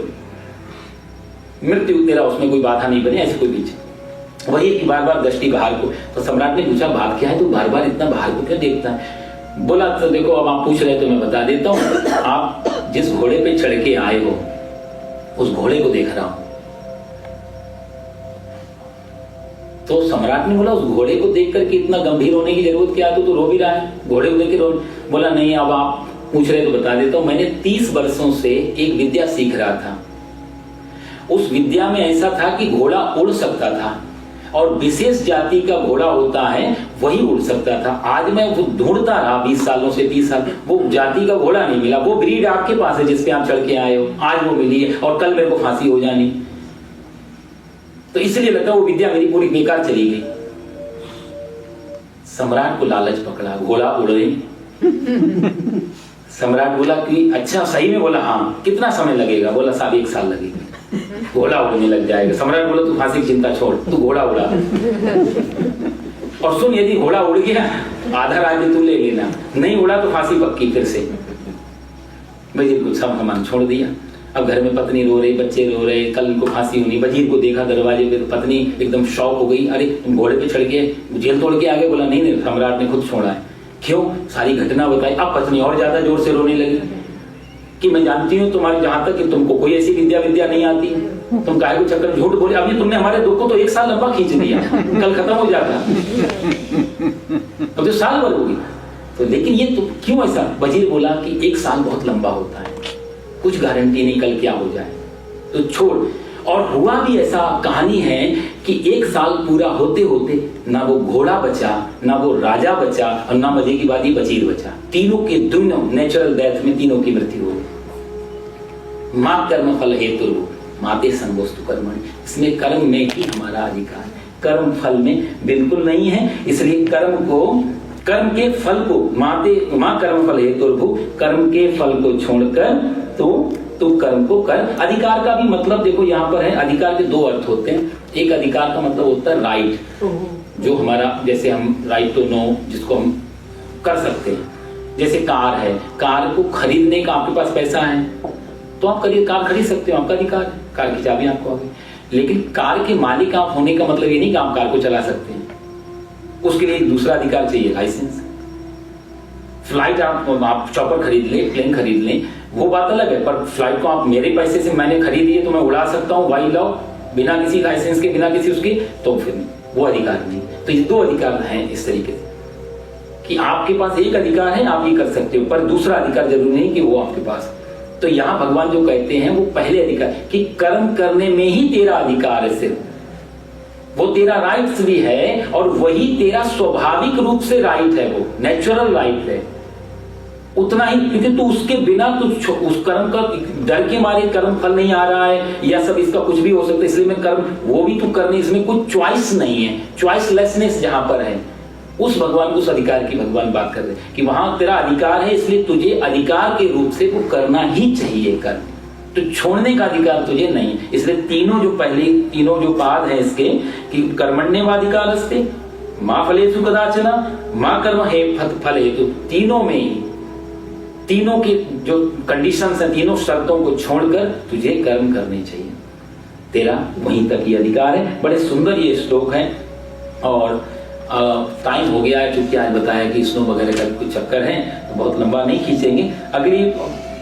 मृत्यु तेरा उसमें कोई बाधा नहीं बने, ऐसे कोई बीच। वही कि बार बार दृष्टि बाहर को। तो सम्राट ने पूछा बात क्या है, तू बार बार इतना बाहर को क्यों देखता है? बोला तो देखो, अब आप पूछ रहे तो मैं बता देता हूँ। आप जिस घोड़े पे चढ़ के आए हो उस घोड़े को देख रहा हूं। तो सम्राट ने बोला उस घोड़े को देख करके इतना गंभीर होने की जरूरत क्या है, तो रो भी रहा है, घोड़े को देख के रो। बोला नहीं, अब आप पूछ रहे तो बता देता हूं। मैंने 30 वर्षों से एक विद्या सीख रहा था। उस विद्या में ऐसा था कि घोड़ा उड़ सकता था, और विशेष जाति का घोड़ा होता है वही उड़ सकता था। आज मैं वो ढूंढता रहा 20 सालों से, 30 साल, वो जाति का घोड़ा नहीं मिला। वो ब्रीड आपके पास है जिसपे आप चढ़ के आए हो, आज वो मिली है और कल मेरे को फांसी हो जानी। तो इसलिए लगता है वो विद्या मेरी पूरी बेकार चली गई। सम्राट को लालच पकड़ा, घोड़ा उड़ रही। सम्राट बोला कि अच्छा सही में? बोला हाँ। कितना समय लगेगा? बोला 1 साल लगेगा, घोड़ा उड़ने लग जाएगा। सम्राट बोला तू फांसी की चिंता छोड़, तू घोड़ा उड़ा। और सुन, यदि घोड़ा उड़ गया आधा राज्य तू ले लेना, नहीं उड़ा तो फांसी पक्की फिर से। वजीर को सब सामान छोड़ दिया। अब घर में पत्नी रो रही, बच्चे रो रहे, कल उनको फांसी होनी। वजीर को देखा दरवाजे पे, तो पत्नी एकदम शॉक हो गई, अरे तुम घोड़े पे चढ़ के जेल तोड़ के आगे? बोला नहीं, सम्राट ने खुद छोड़ा है। क्यों? सारी घटना बताई। अब पत्नी और ज्यादा जोर से रोने लगी कि मैं जानती हूँ तुम्हारी, जहां तक कि तुमको कोई ऐसी विद्या नहीं आती, तुम काहे को चक्कर झूठ बोले। अभी तुमने हमारे दुख को तो 1 साल लंबा खींच दिया, कल खत्म हो जाता, अब तो साल भर होगी। तो लेकिन ये तो क्यों ऐसा? वजीर बोला कि 1 साल बहुत लंबा होता है, कुछ गारंटी नहीं कल क्या हो जाए, तो छोड़। और हुआ भी ऐसा, कहानी है कि 1 साल पूरा होते होते ना वो घोड़ा बचा, ना वो राजा बचा, और ना मजे की बात ही वजीर बचा। तीनों के दोनों नेचुरल डेथ में तीनों की मृत्यु हो गई। मां कर्म फल हेतु माते संगोस्तु कर्मणि। इसमें कर्म में ही हमारा अधिकार है, कर्म फल में बिल्कुल नहीं है। इसलिए कर्म के फल को मां कर्म फल हेतु, कर्म के फल को छोड़कर तो कर्म को कर। अधिकार का भी मतलब देखो यहाँ पर है, अधिकार के 2 अर्थ होते हैं। एक अधिकार का मतलब होता है राइट, जो हमारा, जैसे हम राइट टू नो, जिसको हम कर सकते हैं। जैसे कार है, कार को खरीदने का आपके पास पैसा है तो आप कार खरीद सकते हो, आपका अधिकार है, कार की चाबी आपको आ गई। लेकिन कार के मालिक आप होने का मतलब ये नहीं कि आप कार को चला सकते हैं, उसके लिए दूसरा अधिकार चाहिए, लाइसेंस। फ्लाइट आप चॉपर खरीद ले, प्लेन खरीद लें, वो बात अलग है, पर फ्लाइट को आप मेरे पैसे से मैंने खरीदी है तो मैं उड़ा सकता हूँ वाई लॉ, बिना किसी लाइसेंस के, बिना किसी उसके, तो फिर वो अधिकार नहीं। तो ये 2 अधिकार हैं इस तरीके से कि आपके पास एक अधिकार है, आप ये कर सकते हो, पर दूसरा अधिकार जरूरी नहीं कि वो आपके पास। तो यहाँ भगवान जो कहते हैं वो पहले अधिकार कि कर्म करने में ही तेरा अधिकार है, सिर्फ वो तेरा राइट्स भी है, और वही तेरा स्वाभाविक रूप से राइट है, वो नेचुरल राइट है, उतना ही। क्योंकि तू उसके बिना तू उस कर्म का डर के मारे कर्म फल नहीं आ रहा है, या सब इसका कुछ भी हो सकता है, इसलिए मैं कर्म, वो भी तू करने, इसमें कुछ चॉइस नहीं है, चॉइसलेसनेस जहां पर है, उस भगवान को, उस अधिकार की भगवान बात कर रहे हैं कि वहां तेरा अधिकार है, इसलिए तुझे अधिकार के रूप से वो करना ही चाहिए कर्म। तो छोड़ने का अधिकार तुझे नहीं। इसलिए तीनों जो पाद है इसके कि कर्मण्येवाधिकारस्ते मां फलेषु कदाचन मां कर्म हे फल हेतु, तीनों में ही तीनों के जो कंडीशंस हैं, तीनों शर्तों को छोड़कर तुझे कर्म करने चाहिए, तेरा वहीं तक ही अधिकार है। बड़े सुंदर ये श्लोक है। और टाइम हो गया है, क्योंकि आज बताया कि स्नो वगैरह का कुछ चक्कर है, तो बहुत लंबा नहीं खींचेंगे। अगली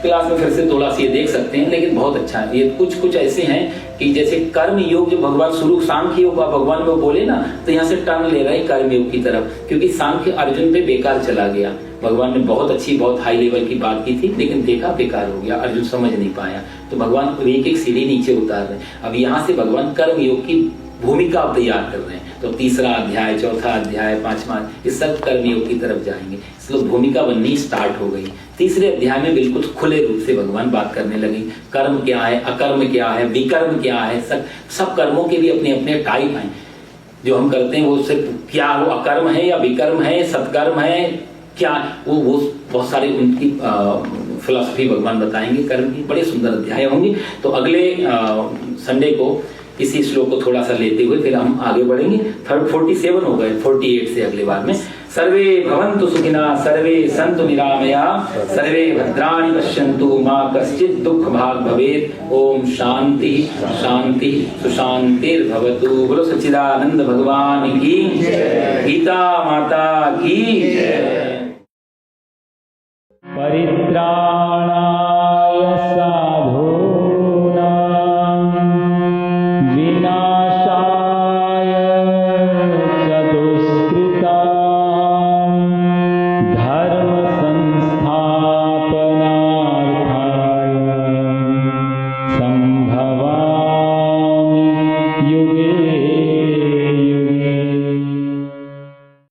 क्लास में फिर से थोड़ा सा ये देख सकते हैं, लेकिन बहुत अच्छा है। ये कुछ ऐसे हैं कि जैसे कर्म योग जो भगवान शुरू सांख्य योग भगवान में बोले ना, तो यहाँ से टर्न ले रहे हैं कर्म योग की तरफ, क्योंकि सांख्य अर्जुन पे बेकार चला गया। भगवान ने बहुत अच्छी बहुत हाई लेवल की बात की थी, लेकिन देखा बेकार हो गया, अर्जुन समझ नहीं पाया, तो भगवान एक एक सीढ़ी नीचे उतार रहे हैं। अब यहाँ से भगवान कर्म योग की भूमिका तैयार कर रहे हैं, तो तीसरा अध्याय, चौथा अध्याय, पांचवा, ये सब कर्मयोग की तरफ जाएंगे। इसलिए भूमिका बननी स्टार्ट हो गई। तीसरे अध्याय में बिल्कुल खुले रूप से भगवान बात करने लगे, कर्म क्या है, अकर्म क्या है, विकर्म क्या है। सब कर्मों के भी अपने अपने टाइप हैं जो हम करते हैं, वो सिर्फ क्या वो अकर्म है या विकर्म है, सत्कर्म है, क्या वो बहुत सारी उनकी फिलॉसफी भगवान बताएंगे कर्म की। बड़े सुंदर अध्याय होंगे। तो अगले संडे को इसी श्लोक को थोड़ा सा लेते हुए फिर हम आगे बढ़ेंगे। 47 हो गए, 48 से अगले बार में। सर्वे भवन्तु सुखिनः, सर्वे सन्तु निरामयाः, सर्वे भद्राणि पश्यन्तु, मा कश्चित् दुःख भाग् भवेत्। ओम शांति शांति सुशांतिर्भवतु। बोलो सच्चिदानंद भगवान की जय, गीता माता की जय। परित्राण